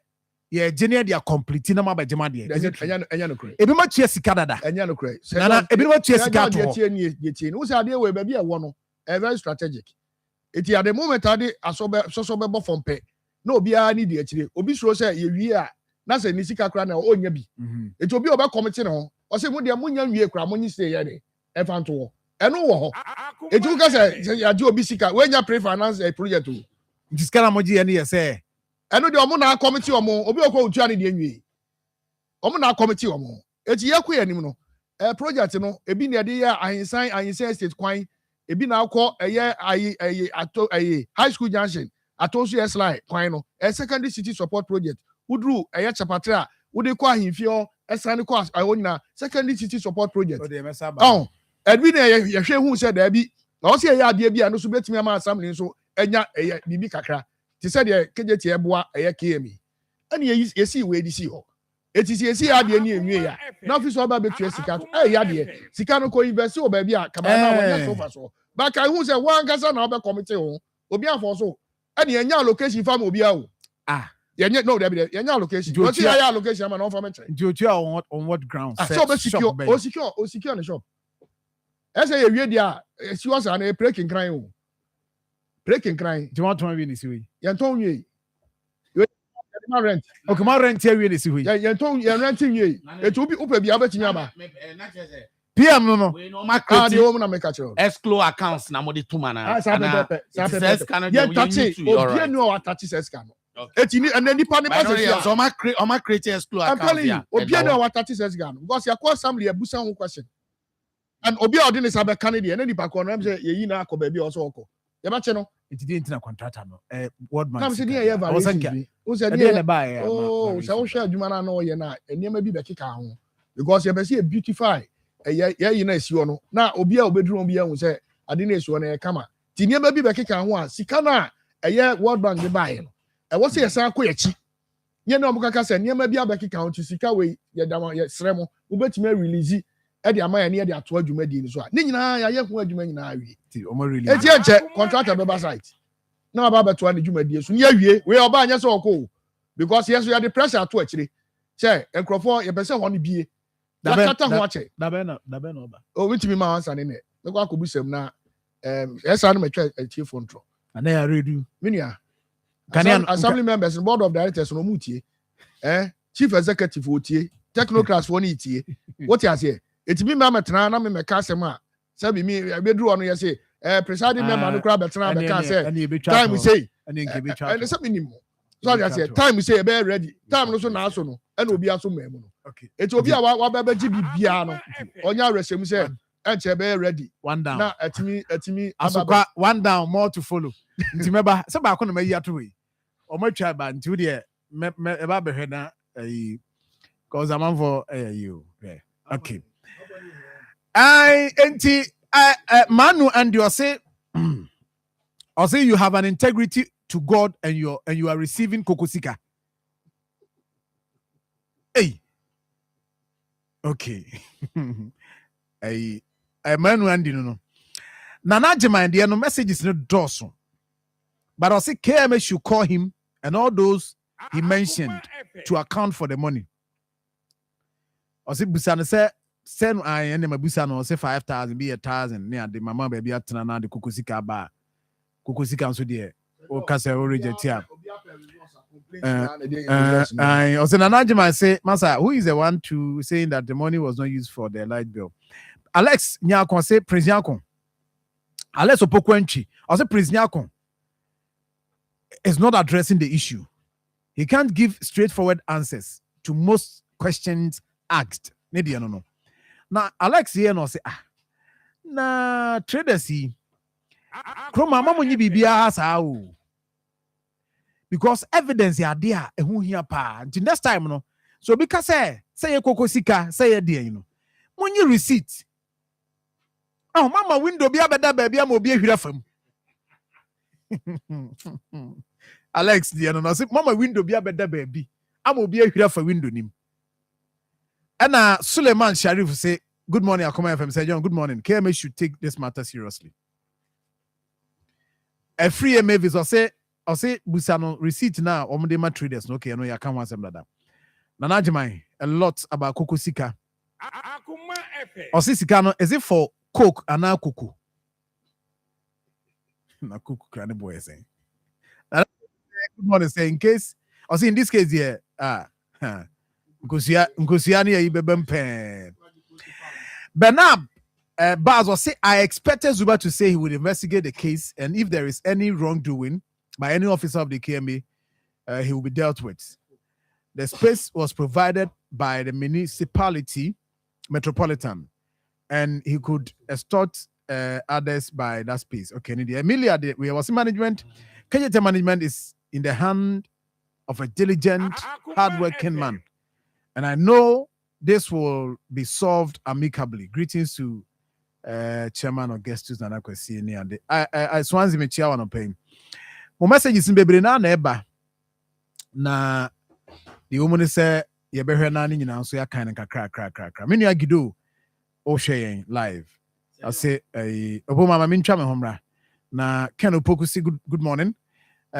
S1: ye gene dia complete na ma jema dia? Is it
S3: enya no kure?
S1: Ebima tua sika dada.
S3: Enya no kure.
S1: Na ebinum tua sika to.
S3: Ye tie no say ade we ba bia wo no very strategic. Eti at the moment ade asobe so be from pe. Na obi a ni dia kire. Obi suro say ye wi a na say ni sika kra na onya bi. Eti obi oba committee no. O say mu dia munya wie kra munyi say ye de. E fan to. Eno wo ho. Eti ka say ya ji obi sika we nya pre finance project o.
S1: Diskara moji ene ye say.
S3: Eno de omo na committee omo obi okọ otua ne de nwie. Omo na committee omo. Eti ye kọ yanim no. Project no ebi na de ya ahinsan state kwan ebi na akọ eye high school junction atosu S-line kwan no. Secondary city support project. Udru eye chapatra wode kọ ahimfio esane kọ awonyina secondary city support project. Edwi na ye hwe hu se da bi na o se ye ade bi a no so betimi ama assembly so enya bibi kakra ti se de kejeti eboa KME ani ye si we di si ho eti si esi ade ni enwe ya na office oba betu sika to ya de sika no ko invest o ba bi a kaba na wonya so fa so ba ka hu se wan kasa na oba committee ho obi afo so ani enya allocation fam obi a o yenye no there be yenye allocation what see ya allocation am na on farm check
S1: on what grounds
S3: so be secure the shop ese ye wie dia si was an breaking crime o breaking crime
S1: do you want to win this way
S3: ye ton wie you rent
S1: okay my rent here win this way
S3: ye ton ye rent wie etu bi upa bia betinya ba
S1: PM no
S4: we no ma create
S3: the woman make a chiro
S4: escrow accounts na mo de tuma na
S3: ye touch obi enu o attach scan eti ni and nipa ni pass
S4: so ma create escrow accounts ya
S3: obi enu o attach scan because ya call assembly e busa ho question and obi ordinary sabe Canada and nipa ko no say ye na akoba bi also oko ye ba che no
S1: it didn't na contractor no World Bank
S3: come say dey ever o say
S1: dey na
S3: oh so hwe adwuma na no ye na enema bi be keka ho because ye be say beautify ye na esi no na obi a obeduru obi ahun say ade na esi no ye kama ti enema bi be keka ho a sika na eye World Bank be buy no e wo say ye san ko ye chi ye na omo kaka say enema bi abekeka ho ti sika we ye dama ye sremo obetime release edi amaya ne edi ato adwuma di ni so a ne nyina ya ye ho adwuma nyina awie
S1: ti o mo really
S3: eti enche contractor be site
S8: na aba beto an dwumadi so ne awie we oba anya so okọ because yes we are the pressure to akire che enkrofo ye pese ho no bie da kata ho ache
S1: da be na oba
S8: o witimi ma answer ne me kwa akobusam na esa no metwa atie phone tro
S1: ana ya redu
S8: minia
S1: Ghanaian
S8: assembly members and board of directors no mutie chief executive otie technocrats for no tie what you say etimi ma metena na me meka asem a sabi mi abedru ono ye say presiding member no kra betena be ka say time we say and sabi ni mo so I say time we say be ready time no so na aso no e na obi aso mamu no
S1: okay
S8: eti obi a wa be gi bibia no onya resem say enche be ready
S1: one down
S8: na etimi
S1: asokwa one down more to follow nti meba se ba ko na mayi ato we o matwa ba nti de me ba be hwena cause I'm for you okay Manu and you say you have an integrity to God and you are receiving kokosika. Hey. Okay. Manu and you know. Nana Jema and no message is not dorsal. But I say KMS should call him and all those he mentioned to account for the money. I say Busana say send I and my Busano say 5,000 be 1,000 near the mama baby at na the kokosika bar. Kokosika so there. O kase o reject here. I also Nanajima say, Masa, who is the one to saying that the money was not used for the light bill? Alex Nyakon say President Alex Opokwenchi. I say President is not addressing the issue. He can't give straightforward answers to most questions asked. No. Now Alex here no say na traders see. Kroma mama nyi bibia sa o. Because evidence ya there ehun hia pa. Until next time no. So because say kokosika, say there you know. Money receipt. Oh mama window bia beda baby am obi ehwira fam. Alex there no say mama window bia beda baby am obi ehwira fa window nim. And Suleiman Sharif say good morning Akoma FM say John good morning. KMA should take this matter seriously. A free MAVs or say Busano receipt now omdema traders no okay no ya kan wansem dada. Nana Jemai a lot about kokosika. Akoma FM. Or say sika no is it for coke and now kuku? Na kuku can boy saying. Good morning say in case or say in this case here Nkusiani ya ibebem pen. Bernard Baz will say, I expected Zuba to say he would investigate the case, and if there is any wrongdoing by any officer of the KMA, he will be dealt with. The space was provided by the municipality, Metropolitan, and he could extort others by that space. Okay, Emilia, we was management. KJT management is in the hand of a diligent, hardworking man. And I know this will be solved amicably. Greetings to Chairman Augustus Nana Kwesi and I Swansea me chia wan pay. My message is in bebre na eba. Na the woman say ye behwe na ni nyina so ya kan kakra. Me nua Gido o hwe live. I say obo mama me ntwa me homra. Na Ken Opoku good morning.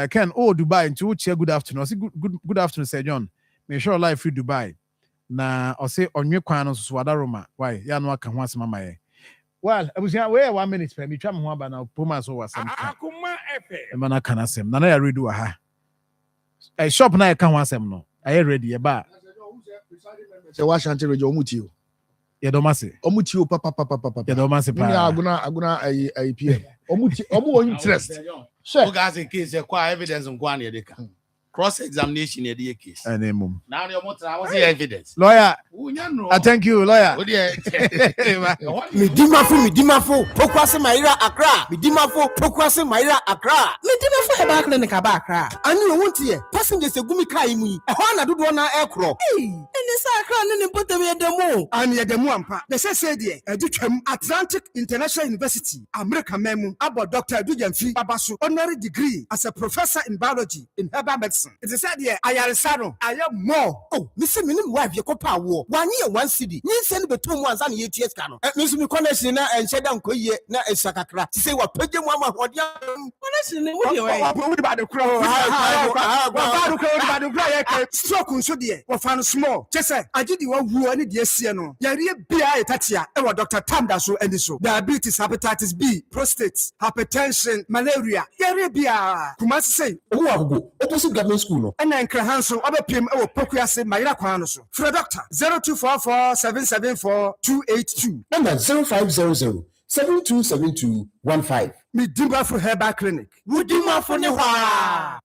S1: Ken Dubai into chia good afternoon. I say good afternoon Sir John. Me sure live free Dubai. Na I say onwe kwan no so wada Roma. Why? Ya no aka ho asema maye. Well, I was here 1 minute for me. Try me one now. Puma so was some. Akoma FM. Emana kana sem. Na ya ready wa ha. Shop na ya kan wa sem no. Are ready? Eba.
S8: Say Washington radio omuti o.
S1: Ye do mase.
S8: Omuti o papa.
S1: Ye do mase pa.
S8: Ni aguna ai PM. Omuti omu interest.
S4: Sure. Guys in case you quite evidence on one year cross examination in the case.
S1: Now
S4: your motor I was the evidence.
S1: Lawyer. I thank you, lawyer.
S9: Midimafo, Pokwase Maira Accra. Midimafo, Pokwase Maira Accra. Midimafo eba clinic aba Accra. Ani won't here. Passengers a gumi kai mu. E ho na dodo na ekro. Eni sa Accra ne mpotami edemu.
S1: Ani edemu ampa. The say there, edutwam Atlantic International University, America memu, about Dr. Edujamfi Babasu, honorary degree as a professor in biology in herbal medicine. It is said there, Ayaresano, I am more. Oh, listen, minimum wife, your copa war. 1 year, 1 city. You send the 2 months and 8 years cano. Miss Connection and said, Uncle, ye, na Sakakra. To say what Pejam Mama, what young. What you about the crow? Stroke on so dear, or found small. Just say, I did you one who any dear Siano. Yaria Bia Tatia, and Dr. Tamdaso and so. Diabetes, hepatitis B, prostate, hypertension, malaria. Yaria Bia. Kumasi say, who are go? Opposite government school. And then Krahanso, other PM, or Pokuase, Maira Kwanoso. For a doctor, 0244 774 282. Number 0500 727215. Midimba for Herbal Clinic. Woodima for Newa.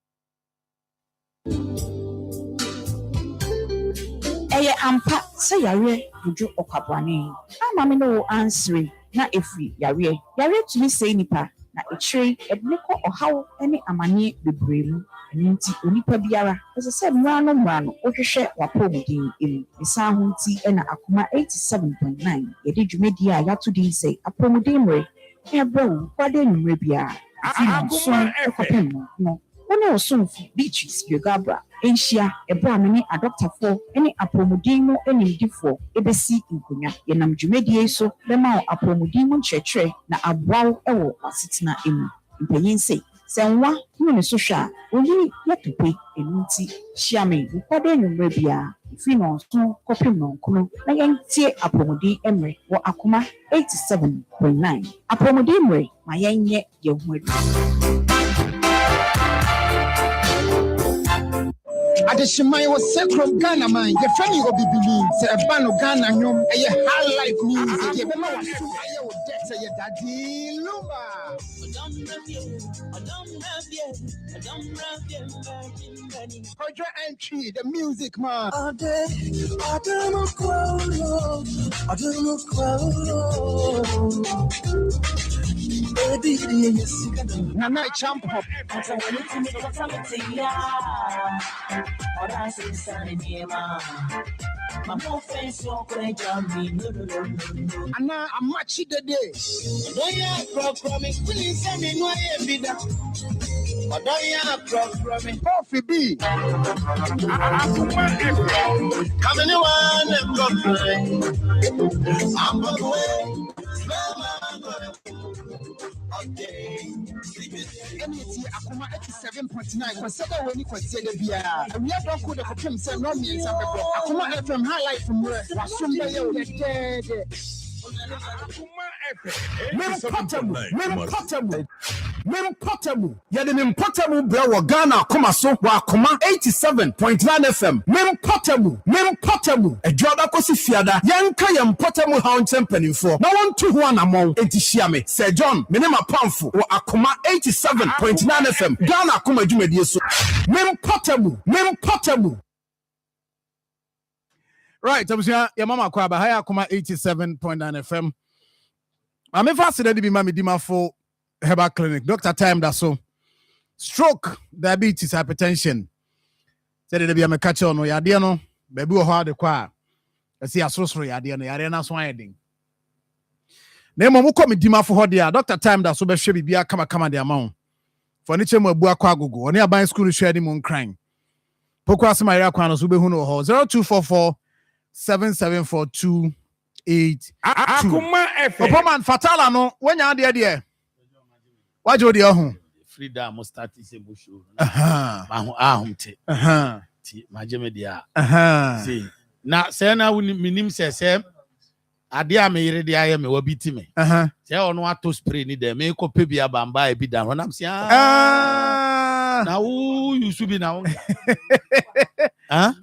S10: Eye ampa say yare buju okwabwane. Amame no answering na efri yare. Yare to me say nipa na echire ebneko ohaw ene amane bebremu. Nti onipa biara ese se mmrano ohwehwe wapomudin emu. Isa ho nti ena Akoma 87.9 yede dwumedi a yato din say apomudin mre ebrew kwade nwure bia. Akoma FM no. One osumfu beaches yogabra enhia ebra me ne adoctorfo ene apomudin no enimdifo ebesi nkonya yenam dwumedie so bema apomudin no kyerkyere na abwaw ewo asetena emu mpanyin sei senwa ne so hwa oni yatope enunti hiame kwade nwumre bia ifi no so kopim no nkono na yentie apomudin emre wo Akoma 87.9 apomudin mre ma yenye yehuadu.
S11: Adeshimai was set from Ghana, man. Your friend will be believed. Say a band of Ghana, a high life music. You remember what you daddy Lumba. Hold your entry, the music, man. I don't know. Nana champ hop. Anna, I'm much the day. Don't you promise? Please send me no vida. Don't you promise? Coffee B. Coming on and I'm on the way. Akoma 87.9 consider when you consider Bia. We are not good at him, say no means Akoma FM highlight from where Memportable. Yet an importable bro Ghana Akoma so Akoma 87.9 FM. Memportable. A job that was fiada. Young Kayam Portable Hound Champion for. No one to one among Etishiame. Sir John, Minima Pamfu or Akoma 87.9 FM. Ghana Akoma Jumedia. Memportable. Right, I'm sure your mama Kwaba High Akoma 87.9 FM. I'm a fascinated to be Mammy Dima for Herbal Clinic. Dr. Time that's so. Stroke, diabetes, hypertension. Said it be a catch on or Yadiano, baby or hard the choir. I see a sorcery, Yadiana swinding. Name of Mukomi Dima for Hodia, Dr. Time that's so be a come the amount. For niche mo bua kwagogo, or nearby school sharing moon crying. Pokwas my Raquanos will be who know 0244 7742 Akoma FM. Opoman fatala no when you are there. Why do you home?
S4: Freedom must start is a bush. Ti majemedia. See. Na say na minim say ade a me yere de aye me wabiti me. Say ono ato spray ni de me ko pe bia bamba e bi dan. Onam say na who you should be now.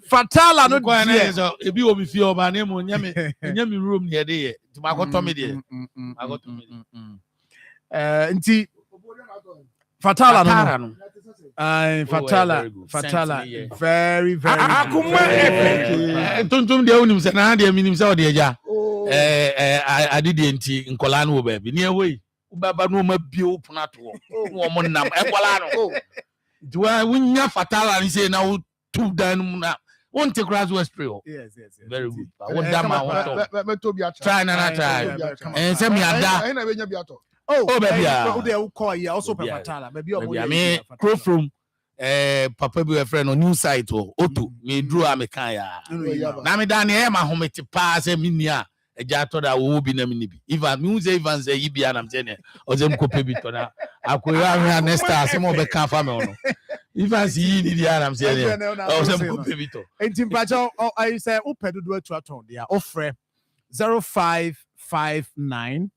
S1: Fatala no
S4: kwa so ebi obi fi o ba na mo nyame room ne de ye. Ti makoto me de.
S1: Nti Fatala no. Fatala. Very.
S4: Akoma tontom de onim se na de minim se o de eja. Adidi nti nkola no ba bi. Ne wey. Ubaba no ma bio puna to. Wo mo nam enkola no. Duwa wunya Fatala ni se na wo tu dan mu na Won't take grass West Pro.
S1: Yes.
S4: Very good. I want that man. Try na try.
S1: And
S4: send me a da.
S1: Oh, baby. They call you also Pamatala. Maybe
S4: I mean, crow from Papa be a friend on new site or Otu. Me drew a mekaya. Nami Dani Emma home to pass a minia. A jato that will be named. If I music even say Ibi and I'm saying, or them copy bitona. I could have next star some of the family. If I see the I'm saying, or some copy bito.
S1: And Timpacho, I say, Open the door to a tone. They are offer 0559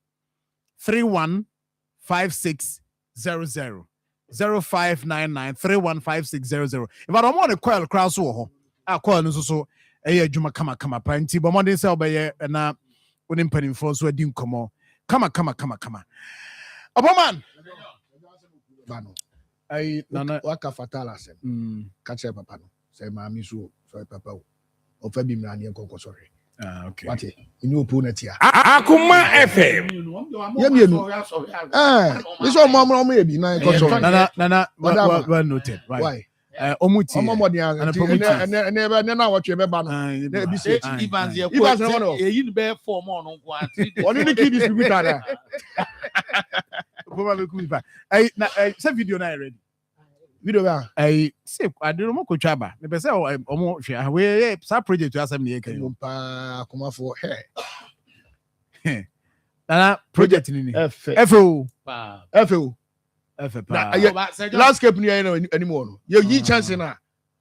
S1: 315600. 0599 315600. If I don't want to call cross or I call so a Juma kama panty, but one day sell by a when in penny for so a dim come. Come. Aboman.
S8: I waka fatala sem. Catch up papa no. Say mami so papa. O fa bi mra ne konko sorry.
S1: Okay.
S8: What you opponent here.
S6: Akoma FM.
S8: This one mom e bi na konko sorry.
S1: Nana well noted.
S8: Why?
S1: Omuti.
S8: And na what you be ba no. Na bi say
S4: Evans
S8: no.
S4: You be 4 more no kwa.
S8: What did the distributor there?
S1: Hey, say video na ready.
S8: Video ba.
S1: Hey, say I don't know ko twaba. Me be say omo hwe we sa project to asem ne yake.
S8: Mpa Akoma for
S1: hey. Nana project ni. FO.
S8: Landscape ni anymore no. You chance na.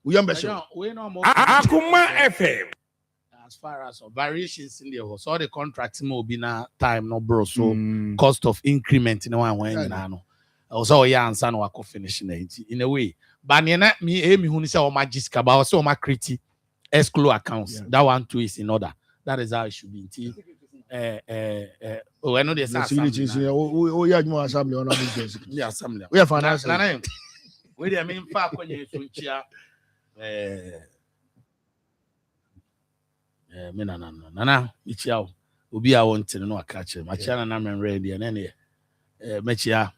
S8: We am be sure.
S6: Akoma FM.
S4: As far as variations in the so the contracts will be na time no bro so cost of increment no one when na no also ya answer no akọ finish na in a way but na me hu ni say o magic about so o ma create escrow accounts that one too is in order. That is how it should be. Oh, I know there's assembly.
S8: Oh, yeah, more assembly on business.
S4: Yeah, assembly.
S8: We have finance.
S4: We dey mean fa kwenye sunchia me nana ichia obi a won tene no aka che ma chia na men ready na ne me chia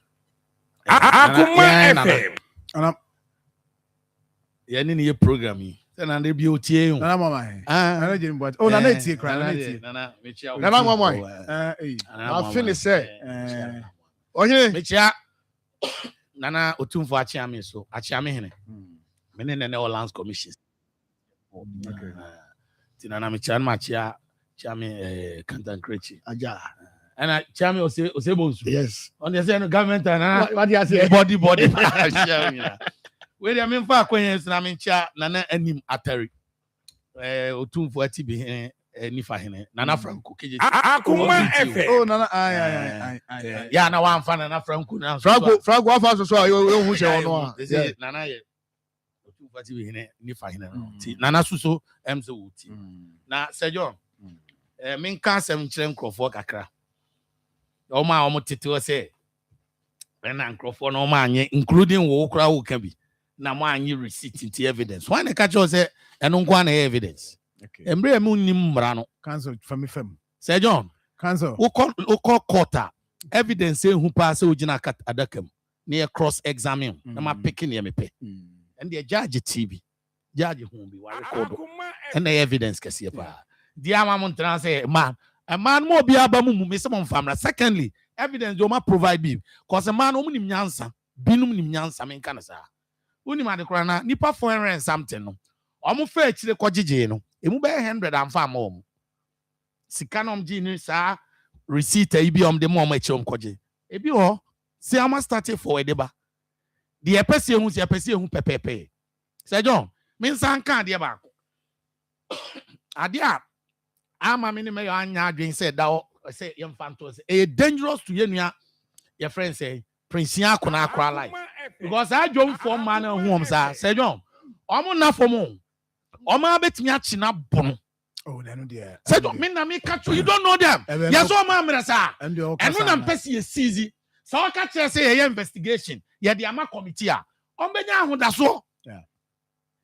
S6: Akoma FM
S1: ana
S4: ye ni program yi na na bi otie hu
S1: nana mama ana jeni but oh nana tie kra
S4: nana me chia
S8: nana mama I finish say onye
S4: me chia nana otumfo achia me so achia me hene me ne ne Orleans commission okay Nana me chan machia chami Canton Crechi
S8: aja
S4: and I chami osebonsu
S8: yes
S4: on the say no government na
S8: what you say
S4: body we dey mean fa kwenye na me chia nana anim atari otumfo ati bi nifa hene nana Franco keje
S6: Akoma FM
S1: oh nana ai
S4: ya na wan fa nana Franco na
S8: Franco afa so you hu che ono
S4: nana ye Wati we hine ni fa hine no ti nana suso emse wuti na sejon min kan sem kire nkrofo kakra o ma o motete o se na nkrofo no ma anye including wo kra wo ka bi na mo anye receipt into evidence why na ka cho se eno nkwa na evidence emre mu nim mra no
S1: cancel fam
S4: sejon
S1: cancel
S4: wo court evidence hu pa se ogina adakam na cross examine na ma picking ye mepe and the judge TV judge who be one record and the evidence can see pa dia mamon tran say man a man mo bia ba mu me some family secondly evidence do ma provide be cause a man nim nyansa binum nim nyansa men kan sa unim ade kora na nipa 400 something no omo fa akire kogege no emu be 100 amfa am om sika nom gi ni sa receipt e bi om de mo akire koge e bi ho say am start for edeba the epese hu pepepe say John min san kan de ba ade a ama me ne me anya adwen say da say yem fanto say e dangerous to yenua your friend say prince akona akra life because I John for man hu am say John omo na for mo omo abetimi achi na bono
S1: oh they no there
S4: say John me na me catch you don't know them yes o ma me sa eno na mpesi ye seize so ka kire say ye investigation ye de ama committee a ombenya ahodaso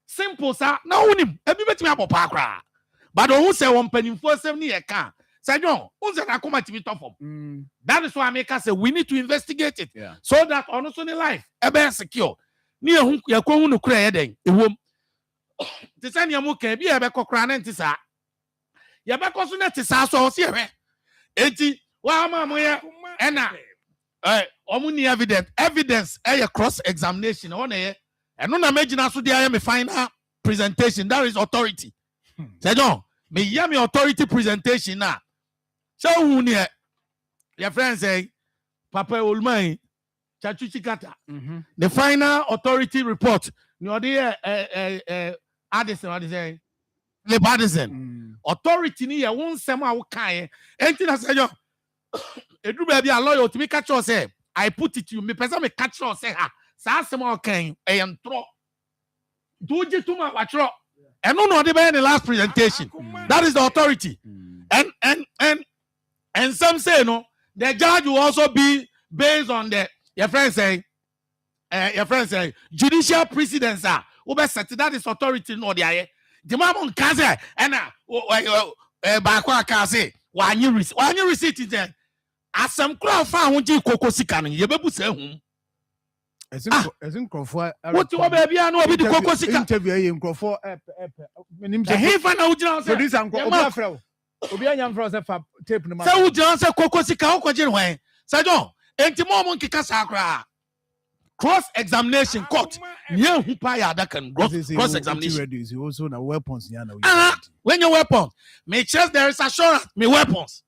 S4: simple sa na unim ebi betimi abopa akra but who say one penny for 70 ye kan say John unse na Akoma TV top form that is why I make say we need to investigate it so that on so in life ebe secure ni ehun ye ko hu no kura ye den ewom Te say nyamu kan bi e be kokra na nti sa. Ye be koso na ti sa so se hwe. Enti wa ma mo ye ena omuni evidence cross examination on e no na magina so dey me final presentation. That is authority. Say John, me hear me authority presentation na. So hu ne your friend say Papa Olmai Chachuchi Kata. The final authority report. You dey Addison what say le Addison. Authority ni ye won sem a wo kan. Enti na say John Edru baby a lawyer to me catch us say I put it to you me person me catch us say ha sa asem o kan e ntro do je to ma watro and no dey be in the last presentation. That is the authority. And some say no the judge will also be based on the your friend say judicial precedence we be set that is authority no dey the man on kaze and ba kwa ka say wanyi receipt there. Asem kura fa ho ji kokosika no ye bebu se hu
S1: Esin krofo
S4: what you baby no obi di kokosika
S1: interview ye krofo menim
S4: se he fa na ujina se
S1: producer nko obi afrɛ obi anyam frɛ se fa tape no ma
S4: se ujina se kokosika wo kwaje hwan se John enti mo nkika sa kra cross examination court nie hu pa ya da kan cross examination
S1: also na weapons ya na
S4: when your weapons make sure there is assurance me weapons.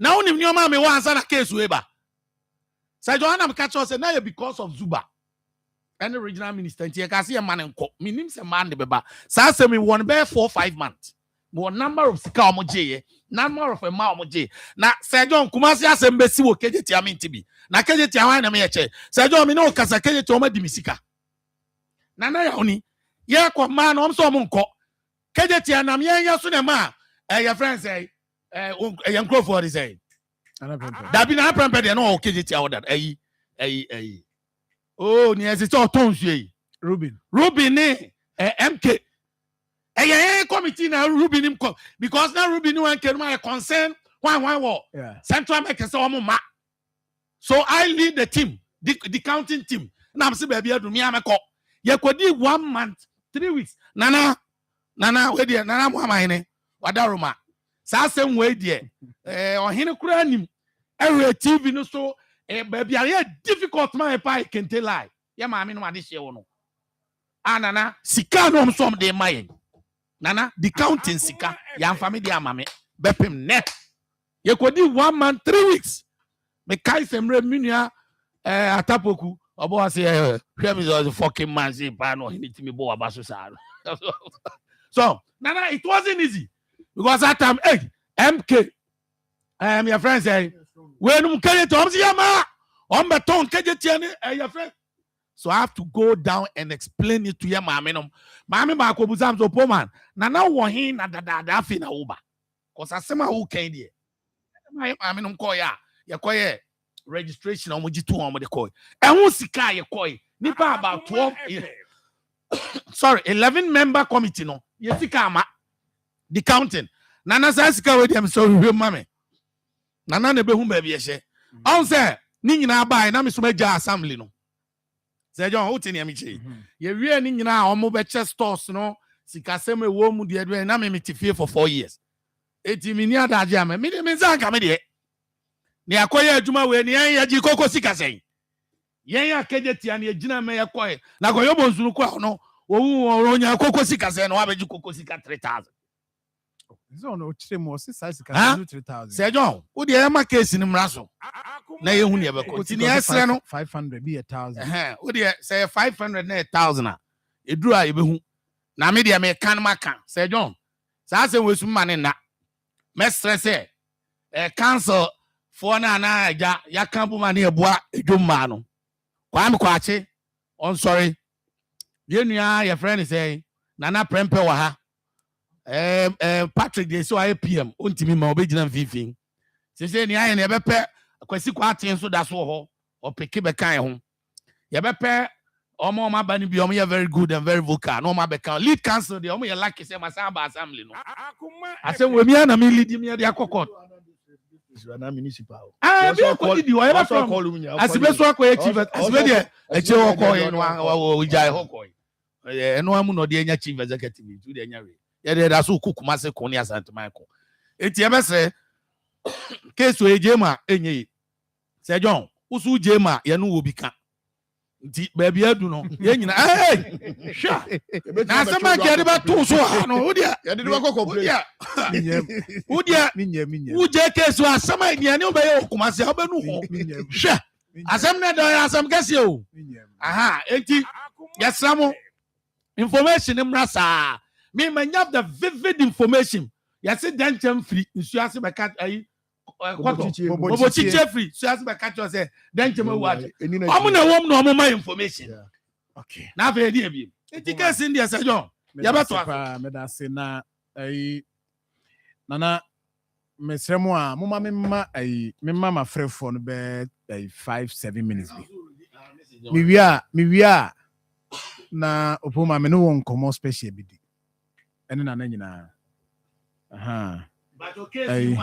S4: Now only new man me wan answer na case we ba. Say Joanna me catch us say na because of Zuba. Any regional minister nti e ka say man nko. Me nim say man de beba. Say say me won be 4-5 months. More number of sika omoje, number of ma omoje. Na say John Kumasi asem be si wo kejeti aminti bi. Na kejeti awan na me yeche. Say John me no kasa kejeti o ma di misika. Na ya oni. Ye kwa man o so mo nko. Kejeti anam ye nya so ne ma. Your friend say young Crawford is saying. That be na prempe de no okay ti award that. Oh, ni ese to tons ye. Ruben ni MK. Committee na Ruben him because now Ruben one can my concern one Central make so ma. So I lead the team, the counting team. Na am say baby adu mi ameko. Ye kodi 1 month, 3 weeks. Nana we there nana mo amane. Wadaroma. Sa same way there ohine kura nim every TV no so baby are difficult man pa kente lie ya ma me no ade hye wo no anana sika no so de mayen nana the counting sika ya mfa me de amame bepem ne ye kodi 1 month 3 weeks me kai semre minua atapoku obo ase hwe me the fucking man say pa no ohine ti me bo abaso sa so nana it wasn't easy. Because that time, hey, MK, your friend say, when you get to Yama, on the tongue, your friend. So I have to go down and explain it to your mammy. Mammy, my Kobuzam, so poor man. Now, one hin at the Dafina Uba. Because I say my who came here. My mammy, Koya, your Koya registration on Mujitu on the Koi. And who Sika, your Koi, Nipa about 12, sorry, 11 member committee, no, Yesikama. The counting. Nana Sasika with them so mammy. Nana ne be whom baby she. On say, Nina buy na Miss Major Assembly no. Say John Houghton Yamichi. Ye really Nina or mobile chest stores no. Sikaseme womu de adwe na me metifie for 4 years. Eti minia da jama. Me de menza me de. Ni akoye adwuma we ni yan yaji koko sikasɛn. Yan ya kejeti an ye gina me yakoye. Na koyo bonzuru kwa no. Wo onya koko sikasɛn no abeji koko sika 3000.
S1: So no chire mo si size can do 3000.
S4: Say John, wo de ema case ni mraso. Na ye hu ne be ko. Ti ni esre no
S1: 500 be 1000.
S4: Wo de say 500 na 1000 a. Eduru a ye be hu. Na me de me kan maka. Say John, sa se we sum mane na. Me stress cancel for na ya kan bu mane eboa edwuma no. Kwa me kwache. On sorry. Ye nua your friend say Nana Prempe wa ha. Patrick de so PM ontimi ma obegina mfifin se ni aye na ebepe kwasi kwa aten so da so ho opeke be kan ho ye bepe omo ma bani bi omo ye very good and very vocal no ma be kan lead council de omo ye like say masaba assembly no asem we mi na mi lead mi de akokot
S8: na municipal
S4: bi akodi di o ye from asibe so akoye chief asibe de eche wo ko ye no wo jai ho ko eno amu no de anya chief executive to de anya we ye de da so kukuma se ko ni Asante Michael enti e be se case we jema enye se John usu jema ye no obi ka nti baby adu no ye nyina sha na sama ke de ba to so ha no wo dia
S8: ye de ba kokko play
S4: wo dia wo je case wa sama ni ani obe ye kukuma se obenu ho sha asem na do asem kase o aha enti yesamo information mrasa me manya the vivid information yesi danchem free nsu ase be kat ayi bobo chiche free nsu ase be kat you say danchem award omo na wom no omo my information
S11: okay
S4: na fa edi ebiem enti case ndi ase John ya beto
S11: afa me da se na ayi nana mesremo a mama memma ma frefo no be 5-7 minutes bi mi wia na opoma me no won komo special bi di ene na nyina aha
S4: but okay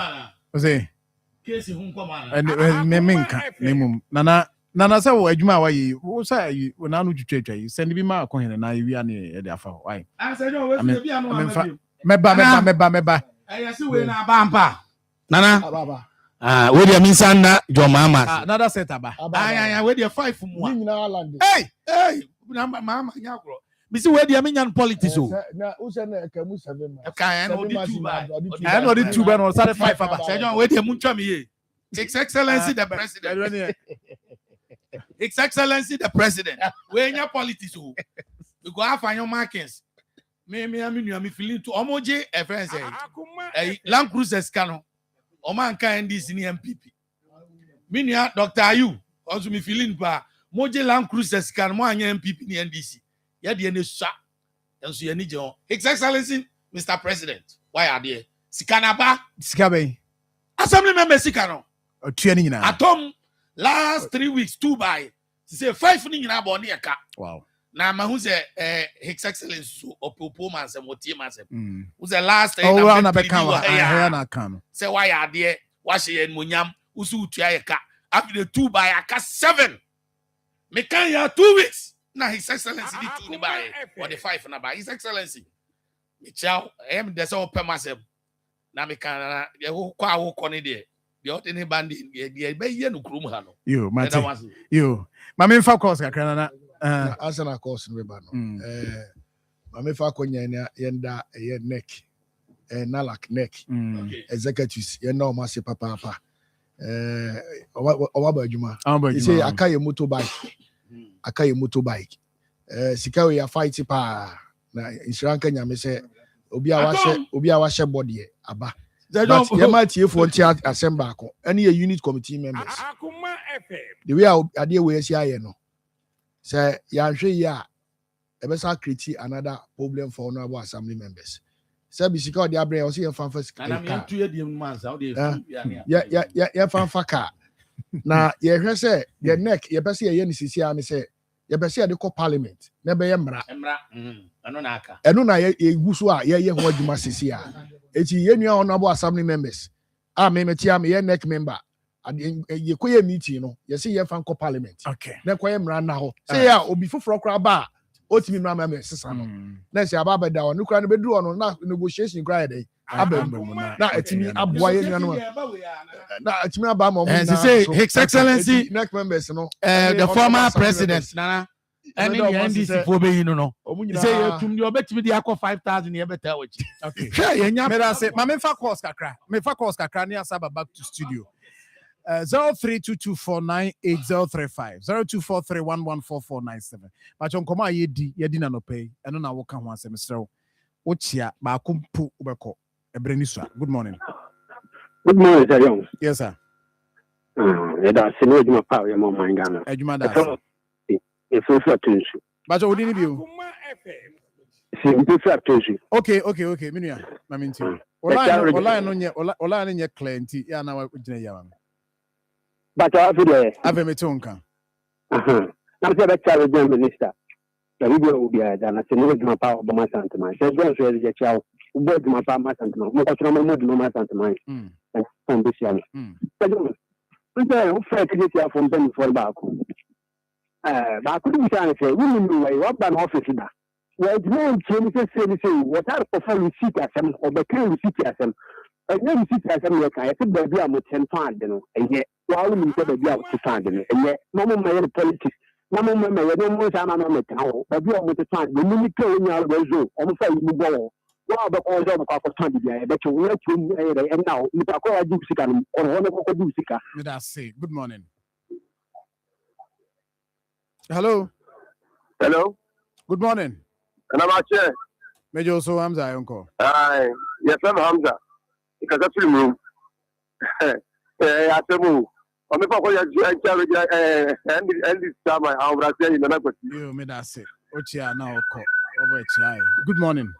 S11: ose
S4: case hu nkoma na
S11: me menka nemum nana sa wo adwuma wa yi wo sa yi na no twetwa yi send bi ma akohene na wia ne e de afa why
S4: answer we fi bia no
S11: meba
S4: ayase we na abampa nana
S8: ababa
S4: we dia minsan na John Mama
S11: another set aba
S4: aya we dia 5 mu
S8: ni nyina land
S4: hey na mama nya kro mi si we dia menyan politics o
S8: na o se na ka mu 7 ma
S4: ka no di 2 ba
S11: no di 2 ba no sare 5 aba
S4: se John we dia mu ntwa mi ye His Excellency the President His Excellency the President we nya politics o we go have your markings me aminu am feeling to omoje e friend say Land Cruisers kano o man kan NDC ni MPP minua Dr. Ayu also me feeling pa moje Land Cruisers kano mo anya MPP ni NDC ya de ne sha enso ye ni je His Excellency Mr. President why are there sikanaba
S11: sikabe
S4: assembly member sikano
S11: otua ni nyina
S4: atom last 3 weeks 2 by say 5 ni nyina bo ne eka
S11: wow
S4: na ma hu say His Excellency so opopo man say motie man say who say last
S11: time na be kan wa ya na kan
S4: say why are there wa she monyam usu utua ye ka after the 2 by aka 7 me kan ya 2 weeks na His Excellency di 2 ni by or the 5 na by His Excellency me chao em de so pe masem na me kan na ye kwa wo koni de o tene bandi de be ye no krum ha no
S11: yo mate yo ma me fa course kakra na
S8: Arsenal course no ba no ma me fa konya na yenda ye neck nalak neck executives ye na o ma se papa o ba adwuma you say akaye motorbike sika we ya fight pa na insurance nyame se obi a wa hye body aba but ye ma tie for ntia assemble ako any unit committee members Akoma FM the way ade we esi aye no say ya hwe ya e be sa create another problem for honorable assembly members say bi sika ode abre o se ye fanfa sika
S4: na me ntu ye di mansa o de
S8: ya fanfa ka na ye hwe say ye neck ye be se ye ni sisi a ne say ye be se ye de ko parliament na be ye mra
S4: eno na aka
S8: eno na ye guso a ye ho adwuma sisi a eti ye nua honorable assembly members a me metia me ye neck member ye koye meeting no ye say ye fan ko parliament
S11: okay
S8: na koye mra na ho say ya obi foforo kra ba otimi mra ma sesa no na say aba beda no kra no beduru no na negotiation kra dey abembu na etimi aboa ye nua no na etimi aba ma mo na
S4: say His Excellency
S8: neck members no
S4: the former president nana any NDC for be no say tum the obetimi dey akọ 5,000 ye beta wachi
S11: okay sure ye nya me da say ma me fa course kakra ne asaba back to studio 0322498035 0243114497 Pacho nkoma yedi na no pay eno na wo ka ho asem srew wo chia ba kompu ubeko ebreni so good morning
S2: sir Young.
S11: Yes sir
S2: da sinu ejuma pa ye mo man Ghana
S11: ejuma da
S2: e so tunsu
S11: Pacho odini bio
S2: si mpe tunsu
S11: okay minua na minti online no nye client ya na wa gina ya ma
S2: but afide
S11: ave metonka
S2: na se be tell the minister the video will be da na sinu ejuma pa Obama Santama se go so ye chao ubo ejuma pa ma Santama mo ko tro mo ma Santama on this year nse o fe ti ti afon ben for ba ko di say we ni we wa ba na office da Well, no, say what are the receipt as them or the clear receipt as them. And then receipt as them, I think baby I'm 10 pounds, and yet, while we said baby I'm 2 pounds, and yet, no more politics. No more, no more time on the town, baby I'm with the time. The minute you are going almost like you go. Well, the all of the time, but you let you and now, you talk about Dusica or one of the Dusica.
S11: That's it. Good morning. Hello.
S12: Hello.
S11: Good morning.
S12: And I'm here.
S11: Major so Hamza, uncle.
S12: Yes, I'm Hamza. Because that's the room. I said, move. I'm a papa. And this time I will say in the next.
S11: You made us say, Ochia now call over Chi. Good morning.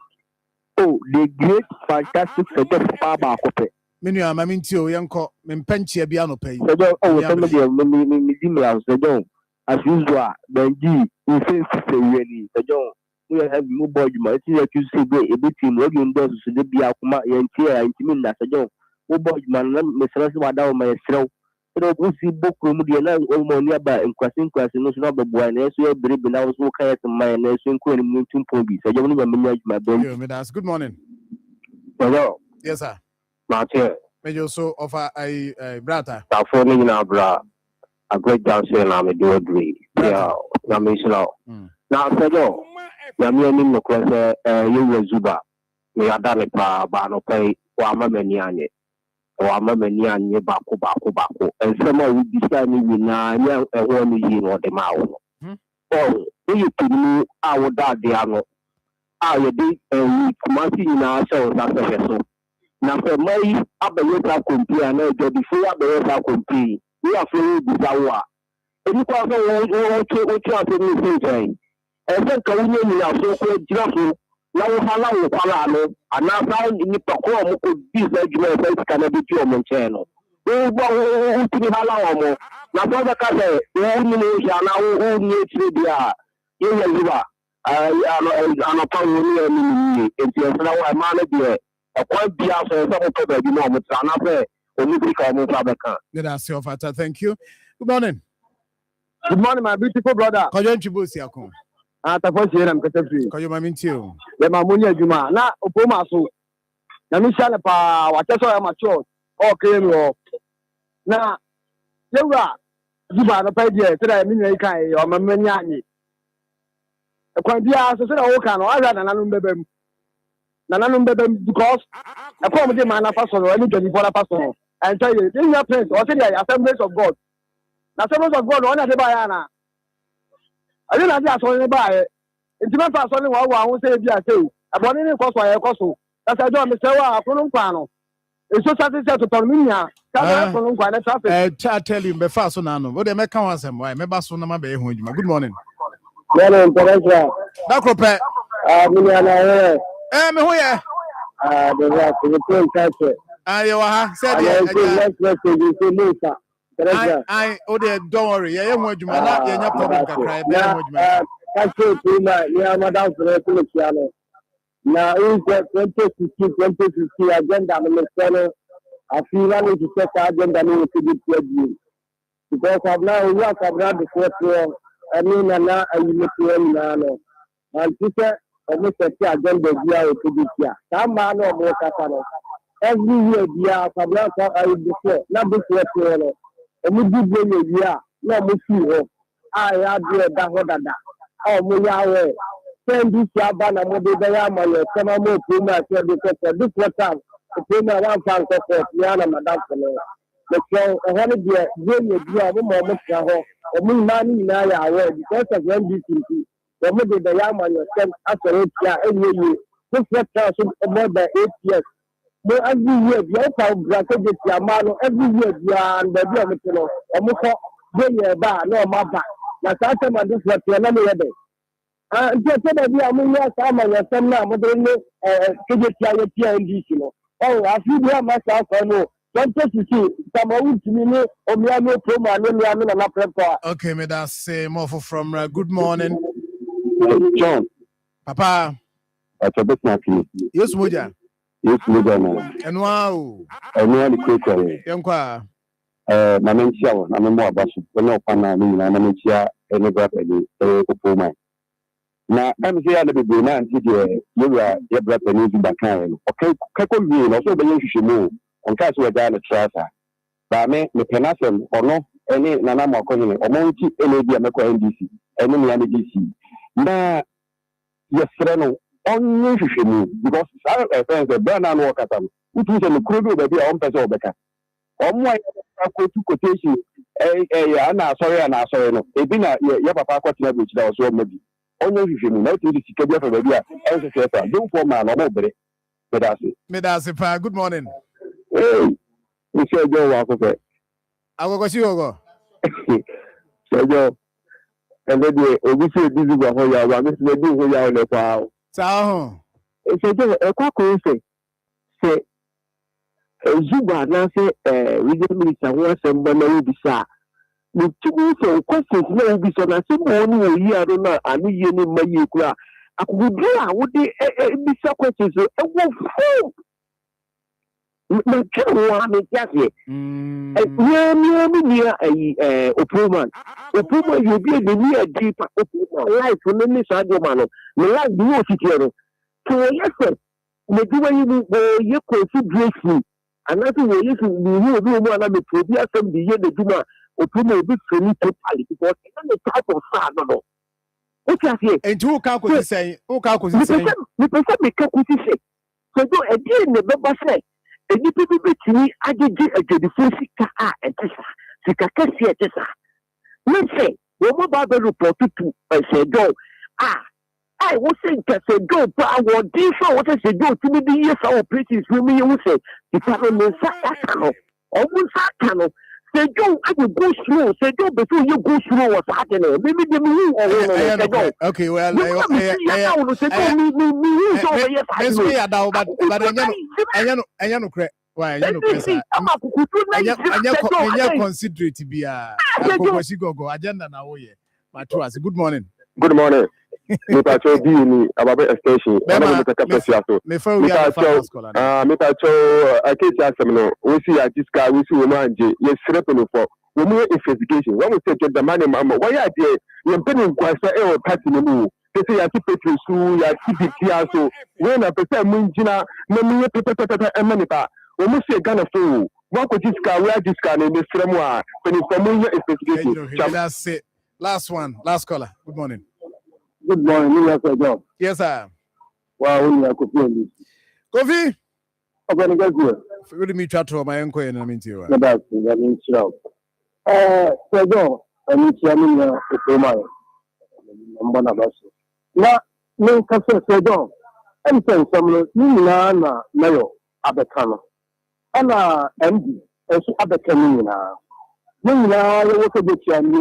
S2: Oh, the great, fantastic second Baba Cope.
S11: Menu, I'm into Yanko, Mempenchi Biano pay.
S2: Oh, somebody of me, the don't. As usual, Benji, we say, the John. We have no boy, you might see that you say, a bit in Logan does to be Akoma and Tia and Timin as a John. Oh, boy, man, Mr. Wada, myself. But we see book room, the almost nearby and crossing no number boy, and as we have been out so quiet and my nurse and queen in Pombi. So you will manage my boy.
S11: Good morning.
S12: Hello.
S11: Yes, sir.
S12: Martin.
S11: Major so offer a brother.
S12: I'm phoning now, bra. A great dancer and I'm a do agree. Yeah, I'm now, Pedro, Yamian Mokose, you were Zuba. We are done it by no pay, or Mamaniani, or Mamaniani, Baku, and someone would be standing with 9 and 1 year or the mouth. Oh, you could know our dad, the ammo. I did, and we commencing in ourselves as a vessel. Now, for my Abba compare, and before Abba compare, we are free with our. And you can't go ẹsẹ kan ní ènìyàn àsopọ jíròfò láwọn fáláwò fáláàánú ànáfà nípa kó ọmọ kò bí ìfẹ́ jùlọ ẹ̀fẹ́ ìsìkà náà bí tí ọmọ nkyẹn no wọ́n gbọ́ wọ́n ti ní fáláwò ọmọ nàfọ́ bẹ́ẹ̀ ká sẹ̀ wọ́n ní ní oṣù àná wọ́n ní ekyir bí a yẹn yẹ yíwa ànàpá wọn ní ẹni nìyí ètò ẹ̀fẹ́ wọn ẹ̀ máa ní bí ẹ̀ ẹ̀kọ́ bí a sọ ẹ̀fẹ́ mo tọ́ bẹ̀ẹ́bí náà ọmọ tí ànáfẹ́ onífíkà ọmọ fà bẹ́ẹ̀ kan.
S11: Thank you. Good morning.
S3: Good morning, my beautiful brother.
S11: Kojo Nchibosi akon.
S3: Atafo share am katafi.
S11: Kojo mamintio.
S3: Le mamunya juma na opoma so. Na mi shale pa wateso ya mature. Okay no. Na yewa juba no pa die tira mi nyai kan o mamanya anyi. E kwan bia so se na wo kan no ara na nanu bebem. Na nanu bebem because e ko mo de man na pastor no any 24 pastor. And tell you, in your place, or say the Assemblies of God. The Assemblies of God, one of the Bayana. I didn't have to buy it. It's not for only one who say, Dear, say, about any cost by a cost. That's a job, Mr. Pano. It's so satisfied to Palminia.
S11: I tell you, be fast on. What they make us and why? Maybe soon I'm be home. Good morning.
S2: Morning, Teresa.
S11: Dakrope.
S2: Miliana.
S11: Me who ya?
S2: The plane catcher.
S11: You are said I oh dear, don't worry. Yeah, you man, you're not problem to cry.
S2: Yeah, Madame Feliciano. Now, in 2050 agenda, I feel I need to set the agenda to be pledged. Because I've now worked abroad before, I mean, and now I will now. And teacher, almost a agenda to be here. Some man or more Catano. Every year, dear, I will before, not before, and we do year, no more. I had that. Oh, Muyawe, send this Yabana Mobile, some more Puma, this time, the Puma 1 pound of Yana Madame. The show, 100 years, dear, woman, or me money in our way because of NBC. The movie the Yaman sent after 8 years, every year. This more than 8 years. But every year, the outcome granted Yamano, every year, and the Biomino, or Muko, Jay Bar, no Maba. That's after my different another. And just said we are moving as I'm a son now, but then KJT. Oh, I feel myself, I know. Don't just see some old to me, or me, no promo, and then I'm not prepared.
S11: Okay, may that say Marfo from good morning.
S5: John.
S11: Papa.
S5: That's a bit snappy.
S11: Yes, Moja.
S5: Yes, Moja.
S11: And wow.
S5: And we are the quicker.
S11: Yankwa.
S5: Namentia, I'm more about to know, and I'm and never any Opoma.
S2: na am say na bebe na anti de yewra ye brata ni zu bakan no okay kako wie no so be nhwehwemu on ka so wada na trasa ba me penasem ono ene nana makonye omo nti ene bia mekọ NDC ene me ane DC na yefre no onye nhwehwemu because our friends the brand no katam utu se no kuro bi be a on pese obeka omo ya kotu quotation ana sorry no ebi na ye papa akwatena bi chida so mabi onye nhwehwemu na otu sika bia fa ba bia ense se fa don for man omo bere
S11: medase pa good morning
S2: Mr. Joe Wakope.
S11: Agogo si ogo.
S2: Joe. And then we see this is what you are. This is what you are on the file.
S11: So,
S2: Joe, a quack say, Zuba, now say, regional minister, who has some money bisa. The two questions may be so that some money a year, I don't know, I need you in my year. I could do, I would be some questions. Na kewa me tiase me Opuma you be the near deep Opuma life no me sadio mano me life do ofitiero so yes me do you ye consideration another way you do mo na me probi asem the ye the duma Opuma be free totally because the type of sad no o tiase
S11: and who ka ko say
S2: me person me ka ko say so do e dey ne beba say any people between agigi agedifo sika a etesa sika kesi etesa me say we mo ba be report to say go I was saying that say go pa wo dey so what say go to me the years our places we me you say the problem is that no almost that no say go I go slow say go before you go slow what's happening maybe the me go
S11: okay well considerate bia agenda na wo ye matwas good morning
S2: me pacho bi ni ababe extension ana me taka pesia so
S11: me fa we are fast call
S2: me pacho aketi asem no we see atiska we see we manje ye srepe no for we mo investigation when we say the man mama why are there ye mpeni nkwasa e party no mu say ya ti petro su ya ti bitia so we na pesa munjina na me pepe emanipa we mo say Ghana so what could diska we diska na me sremu a when for mo investigation
S11: that's it last caller good morning.
S3: Good morning, Job.
S11: Yes, sir.
S3: Wow, only I could feel this.
S11: Coffee?
S3: I'm going to get you.
S11: Really, me chat to my uncle and I'm into you.
S3: That's it. I mean, so, Job, I need to mean, Akoma. I'm one of us. Now, me, Job, I'm saying some Nana, Mayo, Abekano. And MD, and she Abekano now. Now, you want to get you and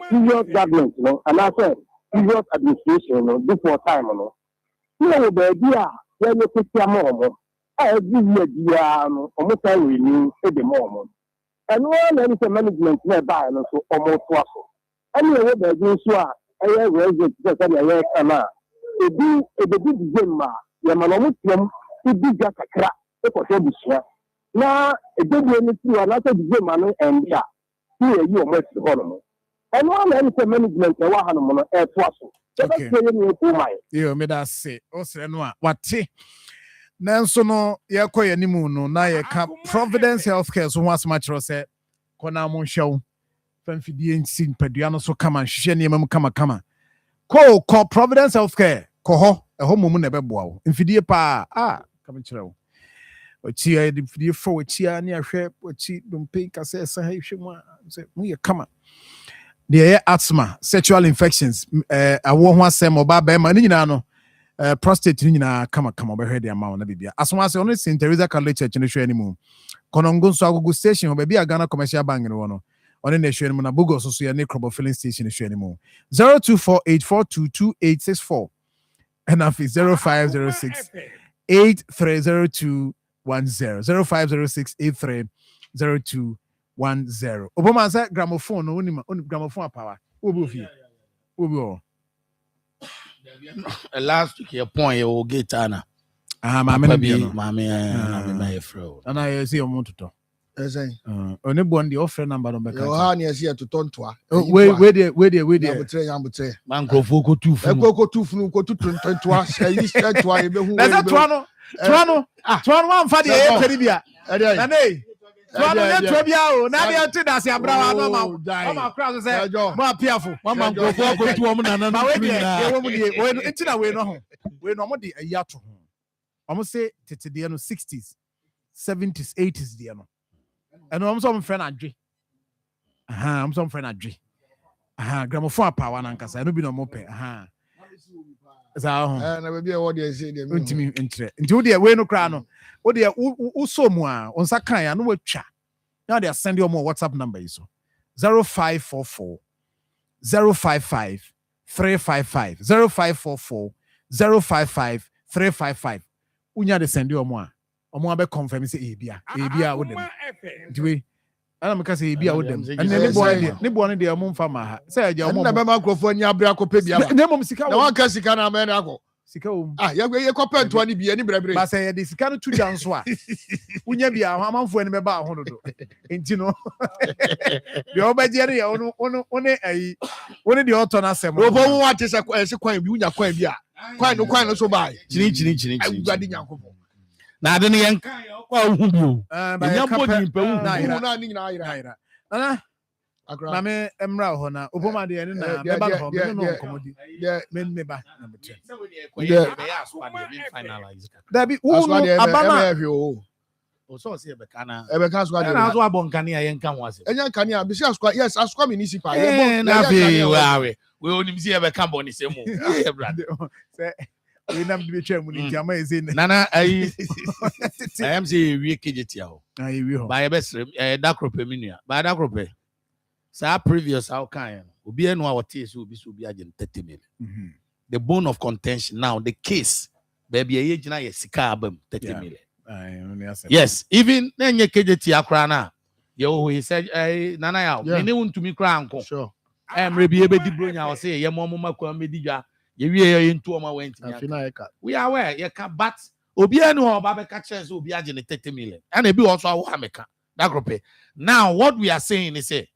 S3: period government, you know, and I said, period administration, before time, you know, baby, when you put your mom, every year, almost every new, the moment. And one is a management nearby, and so almost was. Anyway, baby, so I resident just a year, and a big Gemma, your manomutum, it be just a crack, it was a bush. Now, a big one is another Gemma, and yeah, here you are most horrible. And one is a management, a one air twassel.
S11: Okay. You made us say, oh, what? Nanso no yakɔ yanimu no na yɛka Providence Healthcare so once much say kɔna mo nhwɛw famfidie nsi mpadua no so kama hwehwɛ nneɛma mu kama kɔ Providence Healthcare kɔ hɔ ɛhɔ momu na ɛbɛboa wo mfidie pa kama kyerɛ wo ɔkyia de mfidie fo ɔkyia ne ahwɛ ɔkyi dompe kasa ɛsa ha hwɛ mu sɛ mu yɛ kama deɛ asthma sexual infections awo ho asɛm ɔba bɛma ne nyinaa no prostate ni nyina kama obehwe de ama na bibia asomase ono St. Teresa College Church no hwe animu konongo so agogo station ho bibia Ghana Commercial Bank no no ono na hwe animu na bugo so ya ne Krobo filling station hwe animu 0248422864 and if 0506 830210 0506 830210 oboma sa gramophone no onima gramophone power obi
S4: last week your point you get ana
S11: mama na
S4: mama na efro
S11: ana you see omo toto Only one the offer number on back.
S8: Yo ha near here to tontoa.
S11: Wait there.
S8: Yambutre.
S4: Man go for go too fun.
S8: Go to funu go to tontoa. Say this tontoa e be hu.
S11: That's Toano one for the Caribbean. Nane. Toano ye Trobia o. Na dey to das ya brawa no ma crowd say mo apiafo.
S4: Man go for go to am na na.
S11: Ma we dey wo mu dey. We ntina we no ho. We no mo dey ayato ho. Omo say tete dey no 60s, 70s, 80s dey no. And I'm some friend Adri. I'm some friend Adri. Gramophone power nankasa. I no be no mope.
S8: Na be be what dey say dey me.
S11: Ntimi entre. Nti wo dey we no kra no. Wo dey wo so mu a, onsa kan ya no watwa. Now they send you more WhatsApp number so. 0544 055 355 0544 055 355. Unya de send you more. Omo be confirm say ebia wo dem diwe ana me ka say ebia wo dem and ne boy dey omo mfa ma ha say aja omo
S8: na be makrofo nya abra ko pe bia ba
S11: ne mom sika
S8: na wan ka sika na me na akọ
S11: sika wo
S8: ye ko pentoa ni bia ni brebre
S11: ba say de sika no tu dan so a unya bia amanfo ani me ba ho dodo enti no de obaje re one ayi one de oto na sem
S8: no bo wa te se kwan bi unya kwan bi a kwan no so ba
S4: chini
S8: agwade nyankofo
S4: na ade ne yen kan kwa hu bio nya bodi mpa hu
S8: na ni na ira
S11: ana na me emra ho na oboma de ene na me ba ho me no komodi me ba na betre
S4: be ya so ade be finalize
S11: da bi wo abana
S4: o so se be kana
S8: e be kan so ade
S4: na so abon kan ya yen kan wase
S8: enya kan ya bi se askwa yes askwa municipal
S4: na be we onim se e be kan boni se mu e brad
S11: we nam di betwa mu ni tiama ezin
S4: nana ayi I am say we kejetia ho
S11: ayi we ho
S4: ba ye besrem dakrope minua ba dakrope sa previous how kan obi enu a wote so obi agent 30 million the bone of contention now the case baby ye gina ye sika abam 30 million yes even na nye kejetia kra na ye ho he said nana ya me ne wuntumi kra anko
S8: sure
S4: emre bi ebe di bronya o say ye momo makwa medi dwa ye wie ye ntu oma went we are aware ye can but obi enu oba be ka chance obi agent 30 million and e bi also awo ameka dakrope now what we are saying is say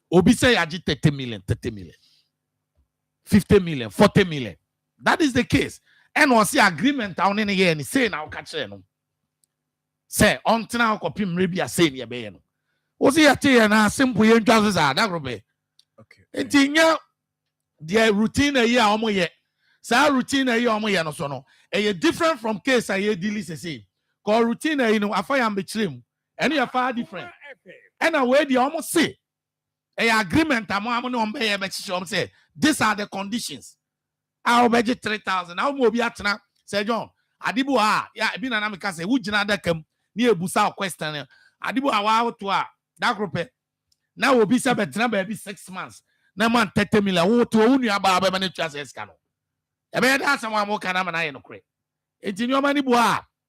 S4: obi say agi 30 million 50 million 40 million that is the case and we see agreement down in here and say now catch no say until now kopim rebia say ne be no o see ya na simple ye ntwa so that group okay entinya their routine a year omo ye sa routine a year omo ye no so no e different from case a ye deal say ko routine a no afa ya mbechirem and you far different and away the almost say a agreement among no be say these are the conditions I budget 3,000 now mo bi atena say John adibu ya bi na me ka say wo gina da kam ni ebusa question adibu wa to a that group now obi say betena ba bi 6 months na man 30 million wo to unu aba ba na twa say ska no e be da asama mo kana na ye no kre enti ni o mani bu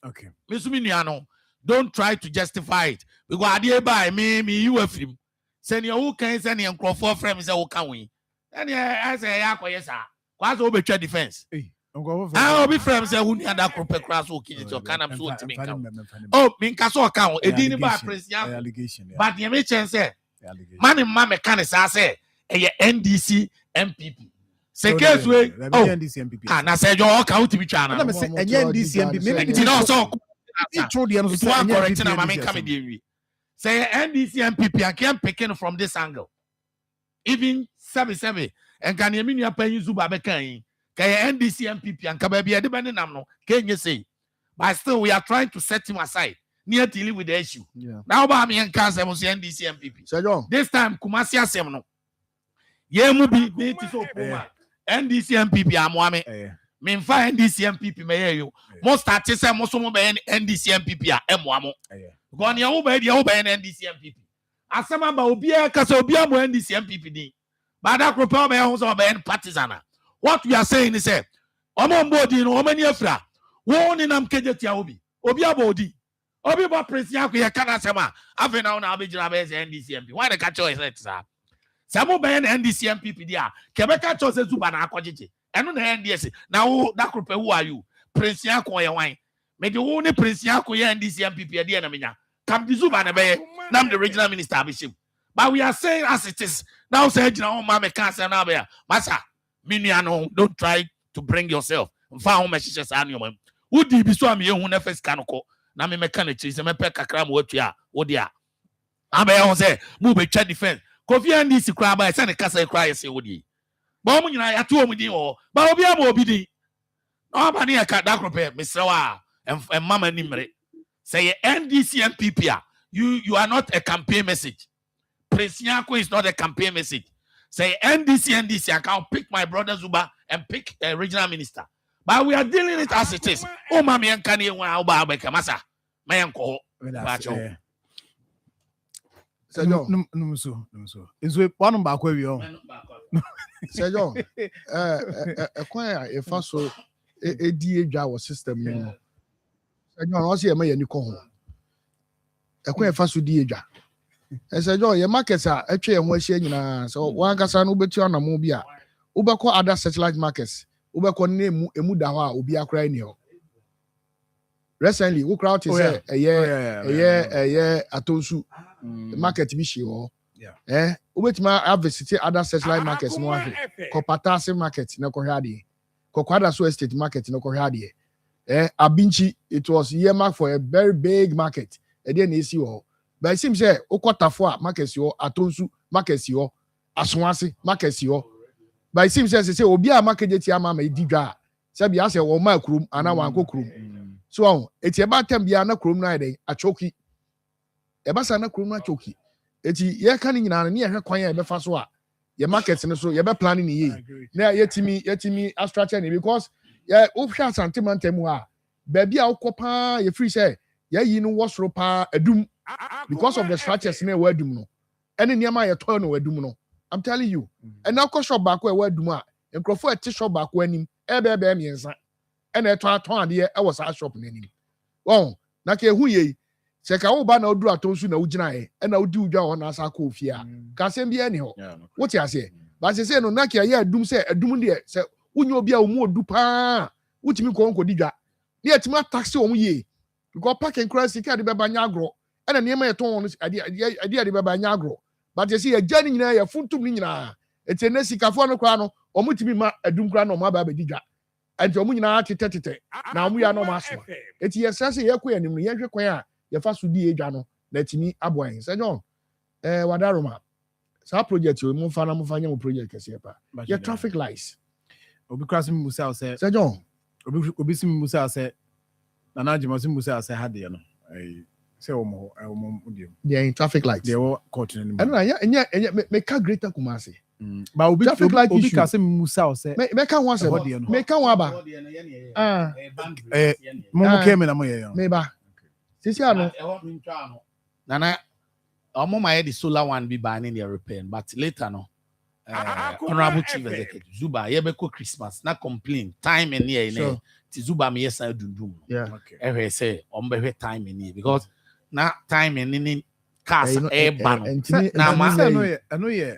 S11: okay
S4: me sumi nua no don't try to justify it because ade by me you afrim send your who can send your crofo frame say wo kan wi and I say ya koye sa kwa so obetwa defense obi frame say who nua da krope kra so okiji to kanam so otimi kan oh min ka so kan edi ni ba president but ye me chen say man ma me kan say say e NDC MPP say case we
S11: NDC MPP
S4: na say jo kan otimi twa na
S11: na me say NDC MPP me
S4: ti no so
S11: true the no
S4: so correct na ma me come dey wi say NDC MPP I can't pick it from this angle even 77 and can you mean you pay Zuba Bekan kay NDC MPP and kababia de benam no can you say but still we are trying to set him aside near dealing with the issue now ba me can say NDC MPP
S8: so
S4: this time Kumasi asem no ye mu bi ti so kuma NDC MPP amwame me mfa NDC MPP me ye yo mo start say mo so mo be NDC MPP a emwamo because you be NDC MPP asema ba obi e kasa obi am NDC MPP din but that group be ho so be partisan what we are saying is say omo mbodi no omo ni afra wo ni nam kejetia obi abodi obi ba president akwe kana asema afi na una abejira be NDC MPP why the catch is that sir samo be NDC MPP dia kebe catch us Zuba na akojije eno na NDC na wo that group who are you president akwe ye wan me de wo ni president akwe NDC MPP dia na menya kam di Zuba na be Nam the regional minister Bishop. But we are saying as it is. Now say you mama can't say now be masa. Miniano, don't try to bring yourself. Found messages annual. Who did be so me who never canoko? Na me mechanic is a mepe kakram what ya, what ya. Abe say, move a chat defense. Kofi and this crab by send a casa cry say what ye. Bomb you I told me or but I'll be able to be. Nobody a cat that repair, Mr. Wa and Mama Nimre. Say NDC and PPR. You are not a campaign message. Prince Nyako is not a campaign message. Say NDC, I can pick my brother Zuba and pick a regional minister. But we are dealing it as it is. Oh, Mammy and Kanye, Oba Bekamasa, my uncle.
S11: No. Is we one back where we are.
S8: Sir John, acquire a fast a DA was system. Sir John, also a man you call. Acquire fast with DA. As I join your markets are actually and we're saying, so one can Uber on a mobile. Uber call other satellite markets. Uber can name a Mudawa, Ubia Cranio. Recently, who crowd is a year, a Tosu market issue. Yeah, Ubetima have visited other satellite markets, no one. Copatasi market, no Corradi. Coquada so estate market, no Corradi. Abinchi, it was earmarked for a very big market. And then you. But it seems say Okotafua markets yo, Atonsu markets yo, Aswansi markets yo. But it seems say Obia market yama me diga. Sabi ase o ma krum ana wan ko krum. So eti e ba tem bia na krum na dey achoki. E ba sa na krum na achoki. Eti ye kan nyina na ye hwe kwan ya be fa so a ye market no so ye be planning ni ye. Na yetimi a structure ni because ye ofsha santimantemu a ba bia ukopa ye free say ye yi no wosro pa adum. Because of the structures in a word, no. Any near my turn or no. I'm telling you. And now, shop back where word do and Crawford a tissue back when him, and I tried to the I was out shopping in him. Oh, Nake who ye, Sekaoba no do a tosu no ujinae, and I'll do your on as a cool fear. Can't be anyhow. What you say? But I say no Nakia, yeah, doom say a doom dear, say, when you'll be a more dupa, which me conquer diga. Yet my taxi on ye. You got pack and cross the cat by Banyagro. And a name I told idea the Baba Nyagro. But you see a journey in a foot to me. It's a Nessicafono crano, or Mutimi a doom crown or my baby diga. And Jomina tete. Now we are no master. It's yes, as a year and we enter choir, your first would be a jano, let me abwine. Say no. Wadaroma. So project you move on project your traffic lights.
S11: Obi crossing Musa said,
S8: Sir John.
S11: Obi Musa said, Nanaji Musa said, had the
S8: they're in traffic lights.
S11: They were caught in
S8: and make a greater Kumasi.
S11: But we traffic light issue.
S8: Musa say, make a once a body. Make a waba.
S11: Momo came in a way.
S8: Maybe. Sisiano.
S4: Nana, my the solar one be banning your repair, but later no. Honorable Chief Executive Zuba, Yebeko Christmas, not complain. Time and year in Zuba me yes I do.
S8: Yeah.
S4: Okay. Say time in here because now time in cars air ban.
S11: I know yeah.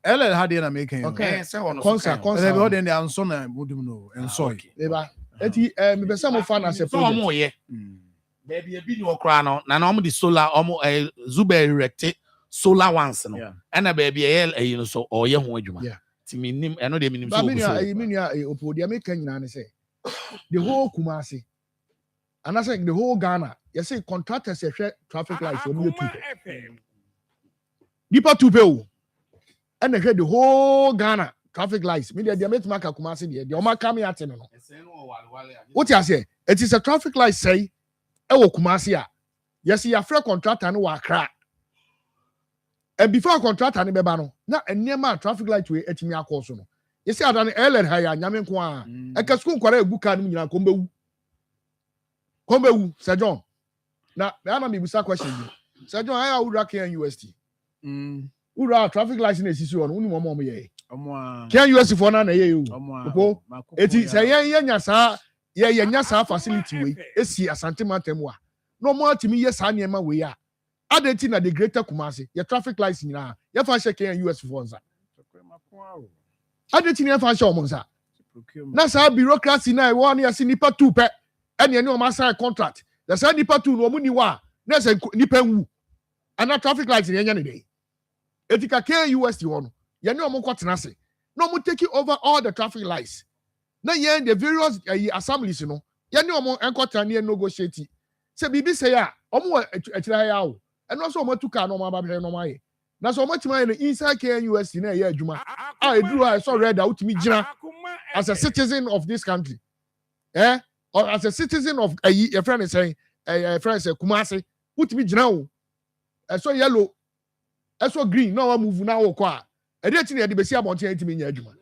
S11: Ellen had in making
S8: okay.
S11: Concert. Then the answer would know and so.
S8: Maybe some fan as a
S4: more yeah. Baby a video crown now the solar almost Zuba erected solar once no. And a baby you know so or young
S8: yeah.
S4: To me I know they mean
S8: I mean opodia make Kenya say the whole Kumasi and I say the whole Ghana you say contractors share traffic lights for me deeper to pay and they the whole Ghana traffic lights media they make mark Kumasi there the oma come here no what you say it is a traffic light say e wo Kumasi a yes you free contractor no wa Accra and before contractor ni beba no na enema traffic light we etimi akoso no you see adan ellen ha ya nyame nko a e ka school kwara egu ka no nyina kombewu Sir John na na me busa question you Sir John how ura Ken UST ura traffic light na esisi on unu mo ye Ken UST for na ye you opo eti say ye nya sa facility we esi Asante Mantem wa no mo atimi ye sa niema we a adenti na the greater Kumasi your traffic lights nyina ye fa shake Ken UST for nza adenti na fa shake o nza na sa bureaucracy na e won ya si nipa 2 pe ene o ma sign contract the say nipa 2 no mu ni wa na say nipa nwu ana traffic lights in any day. Etika KUST one. You know mo kwatenase. No mo take over all the traffic lights. Na yen the various assemblies no. You know mo enkwatane negotiate. Say bibi say ya, omo akira ya o. And also omo tuka no mo abahwe no maye. Na so omo tima no inside KUST na ya adwuma. Eduru I saw red out me gina as a citizen of this country. Or as a citizen of a friend is saying a friend say Kumasi, put me gina. I saw yellow. I saw green. No one move now. Qua. I didn't see the Bessia Monte to me. Edgement.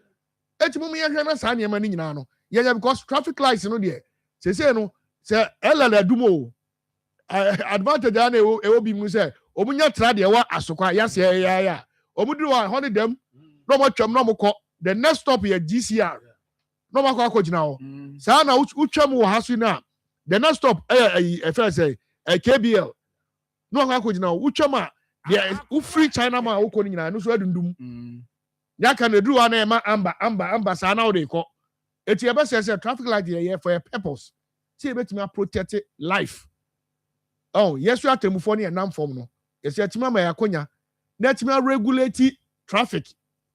S8: Etimum Yana Sanya Maninano. Yeah, because traffic lights no dear. Say no, say Ella Dumo. Advantage it will be Muse. Omunya Tradia wa Asoka, yes, yeah. Omudua, honey them. No more chum, no more. The next stop here, GCR. No more coach now. Sana Uchamu Hasina. The next stop, a first say, a KBL. No more coach now. Uchama. Yeah, free China ma ukoni na no so adundum. Ya can do an amba sana they call. It's your best say traffic light here for a purpose. See bet me protect life. Oh, yes you are temufoni and nam form no. Yes ya tima ma yakonya. Let me regulate traffic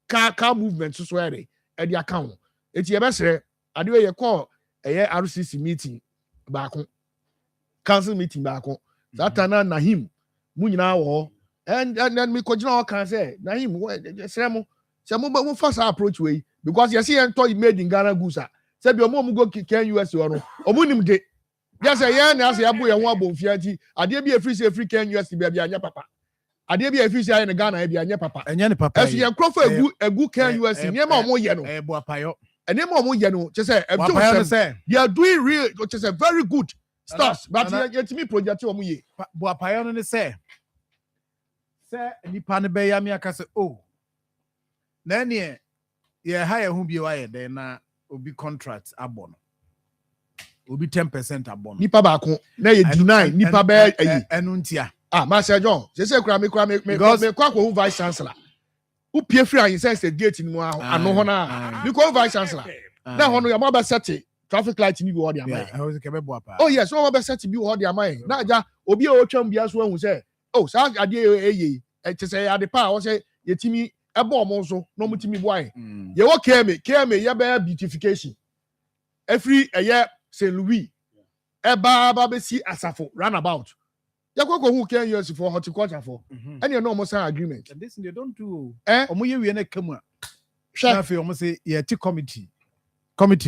S8: car movement so where they at the account. It's your best say adiwe ye call a RCC meeting back council meeting back. That na him munyina wo. And then me continue can say na him some first approach way because you see and made in Ghana Gusa. Say your mom go can US or no. Omunim de. Yes, I na say abu ya one bon fianti. Ade be a free can US be anya papa. Ade be a free in Ghana be anya papa. Anya ni papa. If you crofo a good can US near ma mo ye no. E bo apayo. And near mo ye no. Just say you are doing real just a very good stuff but yet me project o mo ye. Bo apayo no say nipa ne be ya me aka se oh na ne ye hire hu bi wa ye den na obi contract abono obi 10% abono nipa ba ko na ye deny nipa be ayi enu ntia Master John say kura me kwa ko vice chancellor who pay free and say gate ni mu ano ho na me ko vice chancellor na ho no ya mo ba set traffic light ni bi wo de amai oh yes so mo ba set bi wo de amai na ja obi o twam bia so ahu say oh sa ade eye to say ade pa o say yetimi ebo mo so no mutimi boy ye wo keme ye be beautification every St. Louis ba be si asafo roundabout ye kwako who can use for horticulture for any no mo sign agreement and this they don't do omo ye we na kamu na fe omo say ye ti committee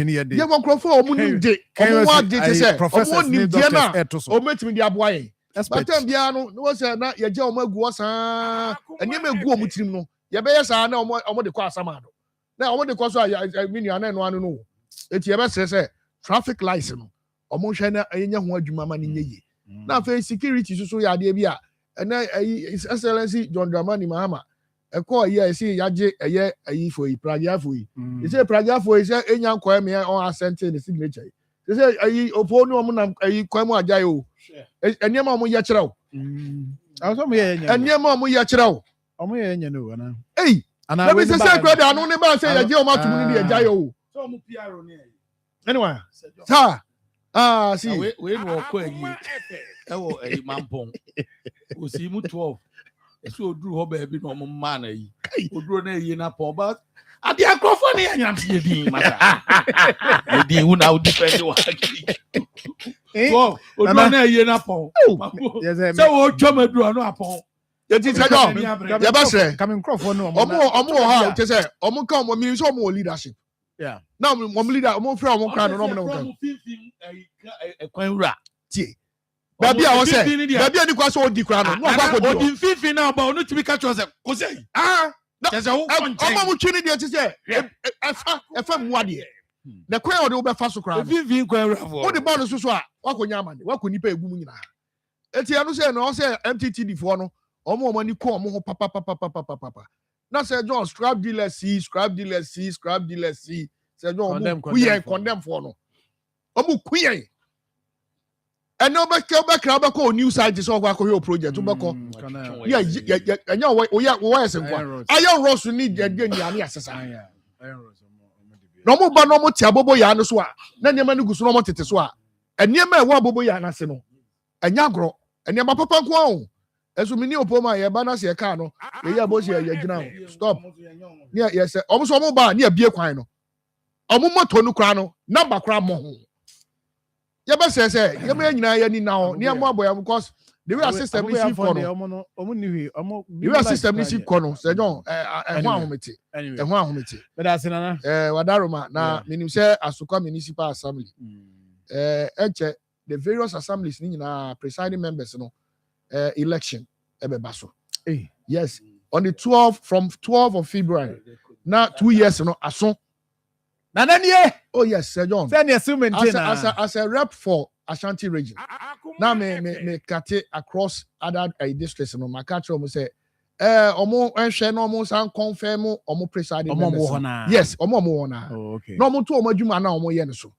S8: ni ye dey ye won crofo omo ni dey omo wa dey say omo ni dey na omo metimi dey aboa ye but time bia no say na ye je omo agu osan eni ma agu omo tirim no ye be yes na omo de kwa asama do na omo de kwa so mini ana no anu no eti ye be say traffic lights no omo hwe na enya ho adwuma ma ni nye na fe security so ya de bia na excellency John Dramani Mahama e call here say yaje ayi for yi praja for yi e say praja for yi say enya nko me on assent the signature e say ayi opo no omo na ayi kwan mu ajaye o eniema omo ye kire o aso mo ye nya eniema omo ye kire o omo ye nya no na na be say kwade anu ne ba say yaje omo atum ni ajaye o so omo PR ni anyway sir see
S4: we no ko ayi ewo ayi mampon o si mu 12 eso oduru ho ba bi no mo ma na yi oduru na yi na pon ba ade akrofo ne anyam se din mata e din hu na o defend wa so oduru na yi na pon so o twamadu no apon
S8: ye ti se jo ye ba se coming crofo no omo ha te se omo ka omo mi so omo leadership yeah now omo leader omo fra omo kra no omo ka
S4: kwan wura
S8: tie baby a wo se baby ani kwa so odi kra no kwa ko
S4: odi mfifi na ba onu timi ka chose ko sei tese wo
S8: omo mu twini de ti se efa mu ade the kwan o de wo be fa so kra no
S4: mfifi kwan wura fo
S8: wo de ba no so a wakonya amane wakoni pa egum nyina eti anu se no se MTTD fo no omo ani ko omo ho papa na se John scrap dealer C say John we condemn for no omo kuyen eno be kra be ko new site so kwa ko project be ko yeah enya wo yes nkwa ayo rosu ni de ni ani asesa no mo ba no mo ti abobo ya no so a na niam ni gusu no mo tete so a eniam e wo abobo ya na se no enya gro eniam papa nko Esu mini opoma ye ba na se ka no. Ye ya bo se ye gina. Stop. Nia ye se omo so omo ba nia bie kwan no. Omo moto no kra no, number kra mo ho. Ye ba se ye ma nyina ye ni na ho. Nia mo aboya because the way system is shift kono. The way system is shift kono. Se John ehun ahomete. Ehun ahomete.
S11: But that's nana.
S8: Wadaroma na minim se Asukwa Municipal Assembly. Enche the various assemblies ni nyina presiding members no election ebe baso. Yes, on the 12th from 12th of February. Now 2 years no aso. Oh yes, Sir John. As a rep for Ashanti region. Now me cut it across other districts no. My country almost say omo enhwe no omo san confirm omo presiding members. Yes, omo wona.
S11: Oh, okay.
S8: No omo to omo adwuma na omo ye ne so.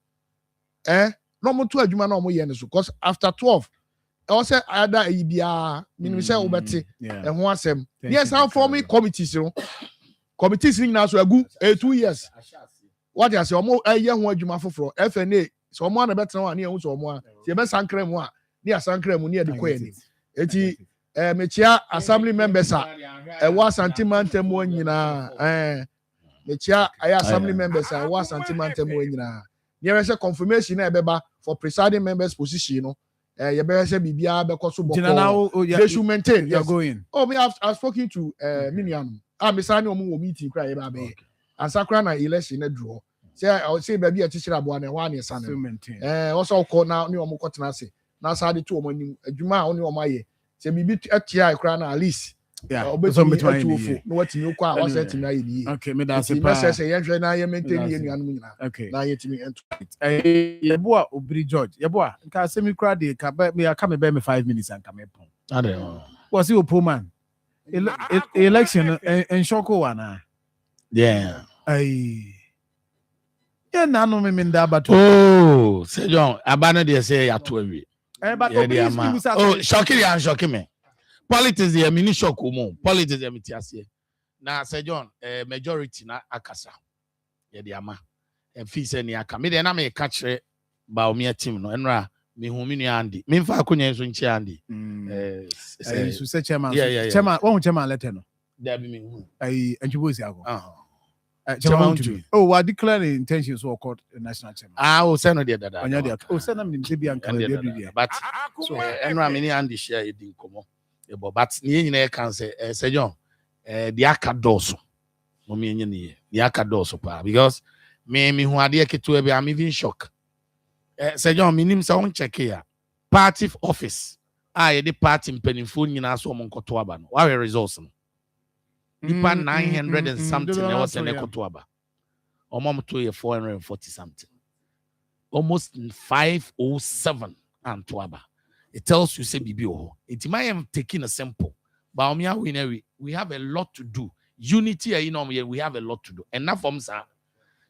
S8: No omo to adwuma na omo ye ne so because after 12 also other ibia meaning say obeti ho asem. Yes, how forming committees no. Committees ni na so agu 2 years. What you say omo ye ho adwuma foforo FNA so omo na betra wa na ye hu so omo a se be sankra mu a na ya sankra mu na ye de ko ani. Eti mechia assembly members wa santimantem nyina mechia aya assembly members wa santimantem nyina there is a confirmation na ebeba for presiding members position no you better say bibia be ko so boko they should maintain
S11: you're going.
S8: Oh me I've spoken to Miniam me say na omo meeting kra ye ba be ansakra na election na draw say baby a teacher abo na wa na san also call na ni omo kotena say na sade to omo nim adwuma a oni omo aye say bibi atia ekra na at least
S11: so between
S8: no what you kwa was set na ye
S11: okay me da
S8: say say ye na ye maintain ye nuanu nyina
S11: okay
S8: na ye timi ento
S11: ye boa obri George ye boa nka say me kra de ka me aka me be me 5 minutes and come pon
S4: ade
S11: was you poor man election en shoko wana
S4: yeah
S11: yeah na no me nda abato
S4: oh Sir John abana de say ya to awi
S11: but
S4: oh shocking me politics the mini shock mo politics the metiase na Sir John majority na akasa ye de ama e fi se ni aka me de na me ka kire ba omi team no enra me hu me nua andi me mfa akonya so nchi andi
S11: so say chairman chairman letter no
S4: there be me hu
S11: antibosi ago chairman oh we declare the intentions to court national chairman
S4: oh say no there dada
S11: onya there oh say na me be anka there
S4: but so enra me ni andi share e din komo but ni nyina e kan say Sir John the akadoso no me nyina ye the akadoso pa because me hu ade keto e be am even shock Sir John minim say on check here party office ye the party mpanimfo nyina so mo nkoto aba no wa results no nipa 900 and something e was an ekoto aba omom to ye 440 something almost 507 and to aba. It tells you say bibi oh it might am taking a sample but we have a lot to do unity we have a lot to do enough from sir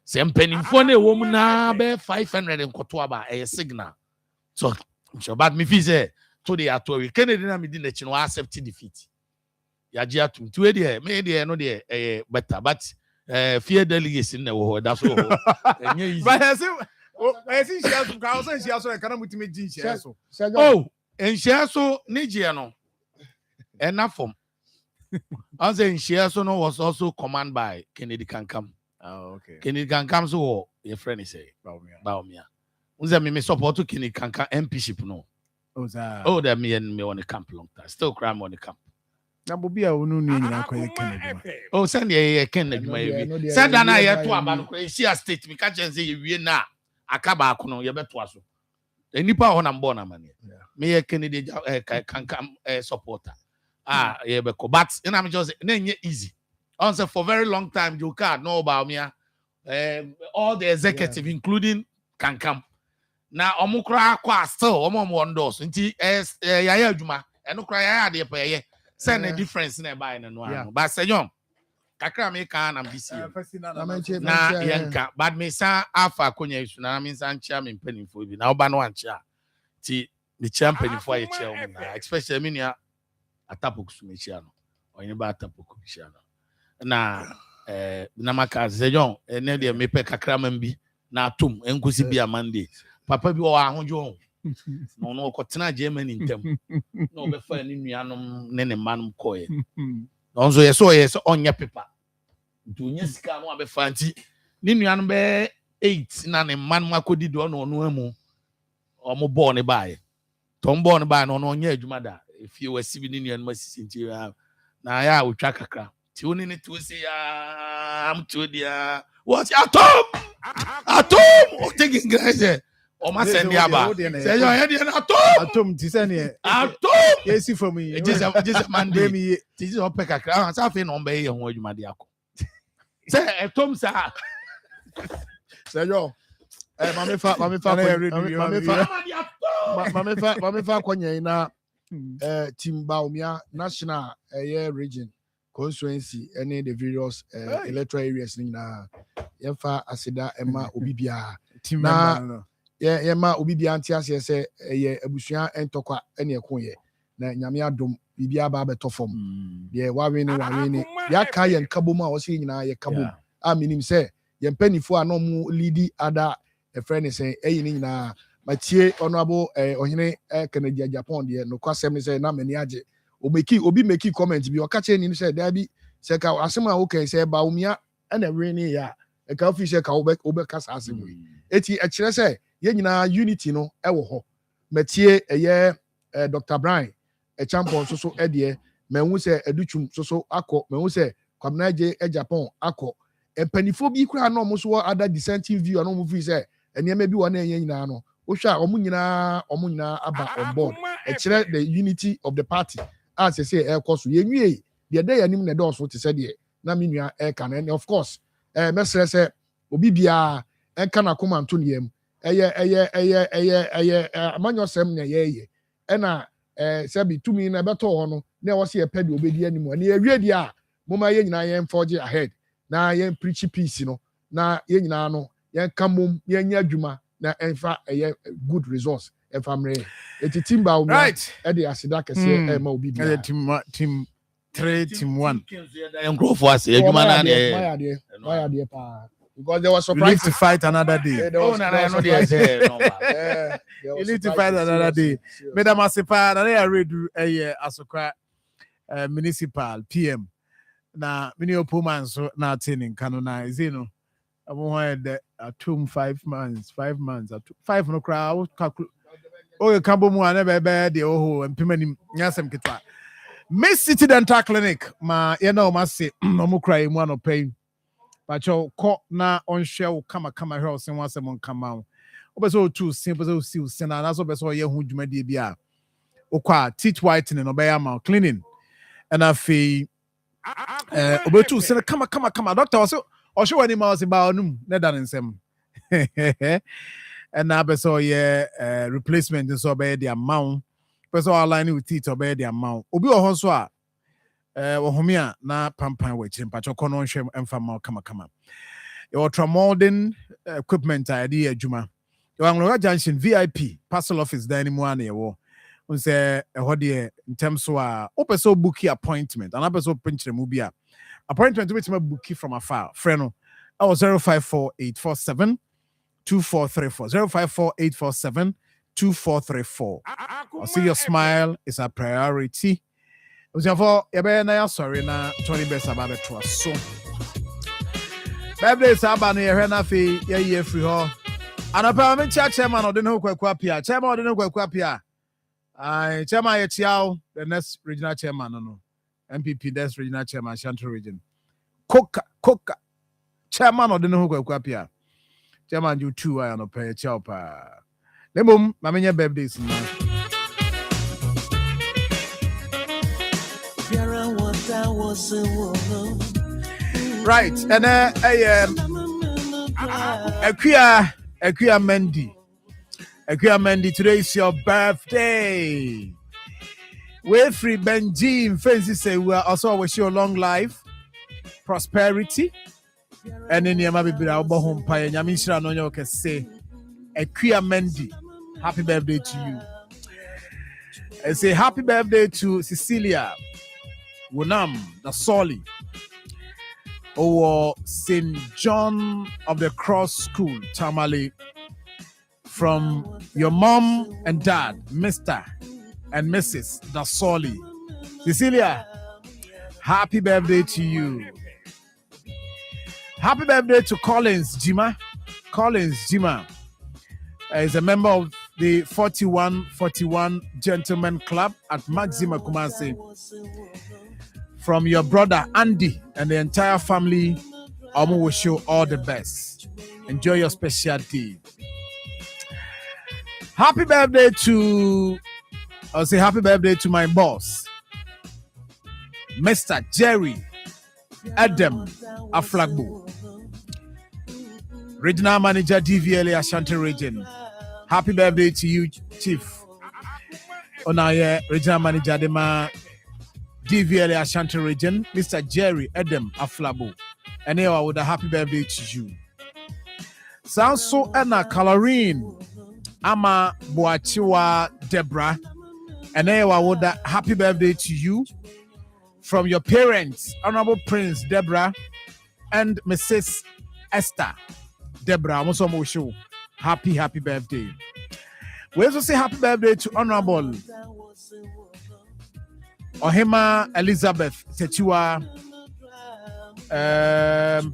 S4: say mpanimfo na ewo mu na be 500 nkoto aba a signal so but me fi say to the atori Kennedy na me di na chi no accept defeat ya ji atum to dey me dey no dey better but fear delegates na wo that's all enye easy
S11: but I see she has ka so she has so kana mutime ji she so
S4: oh enhia so nigie no enough from as enhia so no was also command by Kennedy Kankam.
S11: Oh, okay.
S4: Kennedy Kankam so your friend is say Baumia. Unza me support to Kennedy Kankam MPship no. Oh that me and me on the camp long time. Still crime on the camp.
S11: Na bobia onu nu nyina kwa Kennedy.
S4: Oh send ye Kennedy my. Send na ye to aba no kwa see state me ka chen say ye wie na akaba akono ye beto aso. Enipa ho na mbo na mane. Me ye Kennedy Kankam supporter. Yeah beko but na me just na nye easy. Also for very long time you can't know about me all the executive including Kankam na omukra kwa still omo endorse nti yaya adwuma eno kra yaya de peye send a difference na buy no but Sir John kakra me kan na bisi na yanka but me sa afa konya isu na me sa nchia me mpanimfo bi na oba no anchia ti the champion for ye chia na especially me nia atapoku me chia no onye ba atapoku chia no na na maka Sir John ne de me pe kakra man bi na atom enkusi bi amande papa bi o ahonjo no kotena Germany ntem no be fa ni nuanom ne manum koye no so yes onya paper dunya sika no abefa nti ni nuanom be 8 na ne manum akodi do no amu omo ball ne bae tom ball ne bae no onya adwuma da efie wasi bi ni nuanom asisi nti na ya otwa kakra ti oni ne to say am to dia what atom o taking grace o ma send ya ba say yo head na
S11: atom ti say ne
S4: atom
S11: yes for me
S4: just Monday me ti just opek kakra sa fe no be ye ho adwuma de akọ say atom sa
S8: say yo mame fa kwanya na Timba Umia National Region Constituency any the various electoral areas na yefa asida ema obibia na yema obibia antiase se abusua entokwa ene ekoye na nyame adom bibia ba beto fom de wawe ya ka yen kabom a wose nyina ye kabom a minim se ye mpanifo a no mu leadi ada a friend say eyi ni nyina matie honorable ohene Canada Japan de no kwasem ni say na mani age obi meki comment bi o ka che ni say da bi say ka asem a o kan say ba umia na we ni ya e ka fi say ka obe kasa asem eti e kire say ye nyina unity no e wo ho matie eye Dr. Brian champion so de mehu say educhum so akọ mehu say kwamnaje Japan akọ empanifo bi kura na omo so other dissenting view na omo fi say enema bi wona enye nyina no ohwa omo nyina aba on board e kire the unity of the party as say e koso yenwie de dey anim na do so te say de na menua e kan and of course mesre say obi bia e kan Akoma nto niem eye amanyosem na ye e na say bi tumi na beto ho no na wo se e pedi obedi anim na ewie dia moma ye nyina ye forge ahead na ye preach peace no na ye nyina no ye kamom ye nya adwuma na enfa good resource enfa mre eti timba
S11: right
S8: e de asida kese ma obi bia
S11: team 3 team 1
S4: engrofo ase adwuma na
S8: why de pa because there was surprise.
S11: You need to fight another day.
S4: No,
S11: you need to fight another day. Madam Asipa, na ya redu Asokra municipal PM. Na mini opponents so na attaining kanona is you know. I want the 5 months, 5 months, 5 no crowd. Oh, you can't be never bad the oh and pimani nyasem kitwa. Miss City Dental Clinic, ma you know must say no more cry one of pain. But your court na on shell kama house and once a month come out. Obeso too simple so send and also beso ye hu dwuma de bia. Okwa teeth whitening obey ma cleaning. And I feel obeto send kama doctor also or show any mouse about num na dan nsem. And na beso ye replacement so obey the amount. Beso align with teeth obey the amount. Obi o so a Wahomia na pampan we chimpa chokono nhwem emfama kama your ultramolding equipment idea adwuma your Anglo Junction VIP parcel office dining mu ana yewo unse ehode in terms so a opeso bookie appointment and opeso pinchre mu bia appointment which ma bookie from afar freno 054847 2434 054847 2434 I'll see your smile is a priority. For na sorry na 20 best about it so birthday saba no ye na fe ye free ho anapa me chairman ode no kwakwa pia chairman ode no kwakwa pia ai chairman ye chiao the next regional chairman no MPP next regional chairman Central region koka chairman ode no kwakwa pia chairman you 2 I no pay chiao pa lemom ma menye birthdays na right, and Akua Mendy, today is your birthday. We're free Benji Fancy say we are also wish you a long life, prosperity, and then you might be our home pie. Yamishra no you can say Akua Mendy, happy birthday to you. And say happy birthday to Cecilia Wunam, the Soli, or St. John of the Cross School, Tamale, from your mom and dad, Mr. and Mrs. Dasoli. Cecilia, happy birthday to you. Happy birthday to Collins Jima. Collins Jima is a member of the 4141 Gentlemen Club at Maxima Kumasi. From your brother Andy and the entire family, I wish you all the best. Enjoy your special day. Happy birthday to, I'll say happy birthday to my boss, Mr. Jerry Adam Aflagbo, Regional Manager DVLA Ashanti Region. Happy birthday to you, Chief. Onaye, Regional Manager Dema DVLA Ashanti Region, Mr. Jerry Adam Aflagbo. And here with a happy birthday to you. Sounds so Anna Calorine Ama Boachiwa Deborah. And here with a happy birthday to you from your parents, Honorable Prince Deborah and Mrs. Esther Deborah. Also, show happy birthday. We also say happy birthday to Honorable Ohema Elizabeth Tetua,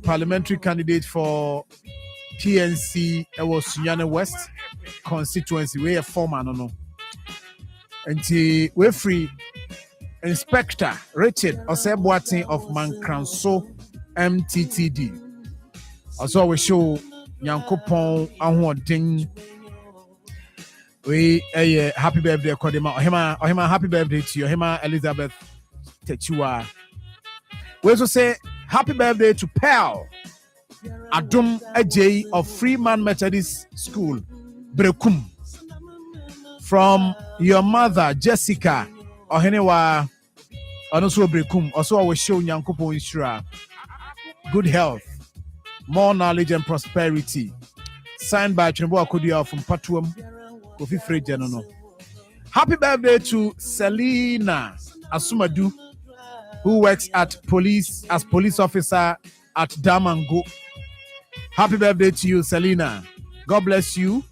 S11: parliamentary candidate for PNC. It was Sunyane West constituency. We are former, no. And we're free. Inspector Richard Osebwati of Mankranso MTTD. Also, we show Yankopon Ahwoding. We a happy birthday, Kodema. Ohema, happy birthday to you, Ohema Elizabeth Techua. We also say happy birthday to Pearl Adum Ajay of Freeman Methodist School, Brekum. From your mother, Jessica Ohenewa. Also Brekum. Also, I will show Yankopon Inshura. Good health, more knowledge and prosperity. Signed by Chimbo Akodia from Patuam. Kofi Frejanono. Happy birthday to Selena Asumadu, who works at police as police officer at Damango. Happy birthday to you, Selena. God bless you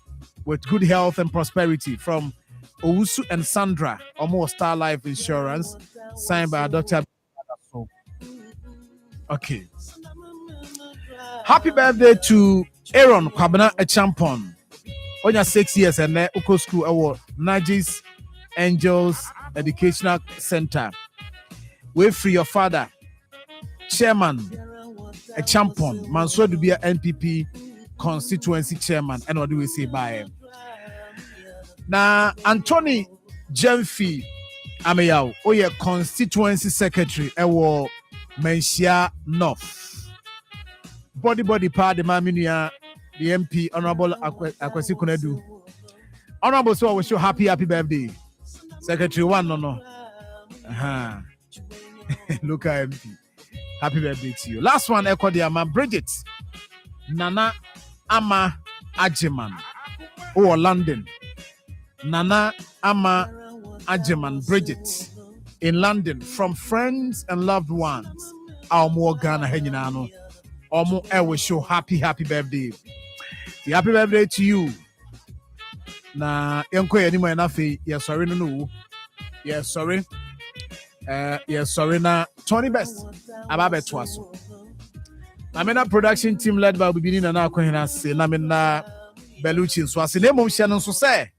S11: with good health and prosperity. From Owusu and Sandra, almost Star Life Insurance, signed by Dr. Okay. Happy birthday to Aaron Kwabena Echampon. On your 6 years and Uko School Award, Najis Angels Educational Center. Wait for your father, Chairman, a champion, Mansour Dubia NPP constituency chairman. And what do we say by him? Now, Anthony Jemfi Ameyao, your constituency secretary, Ewo Menshia North. Body part the Maminia. The MP, Honorable Akwesi Kunedu. Honorable, so I wish you happy birthday. Secretary one, no. Look at MP. Happy birthday to you. Last one, Echo Diama, Bridget Nana Ama Ajiman. Oh, London. Nana Ama Ajiman, Bridget in London, from friends and loved ones. Our more Ghana Henyanano. Omo, I wish you happy birthday. Happy birthday to you. Na yanko anymore na fe yes sorry no. Yes sorry. Yes sorry na Tony Best. Ababe twaso. Na me na production team led by Bibini na akohena se na me na Belucci so ase na mom hye no so say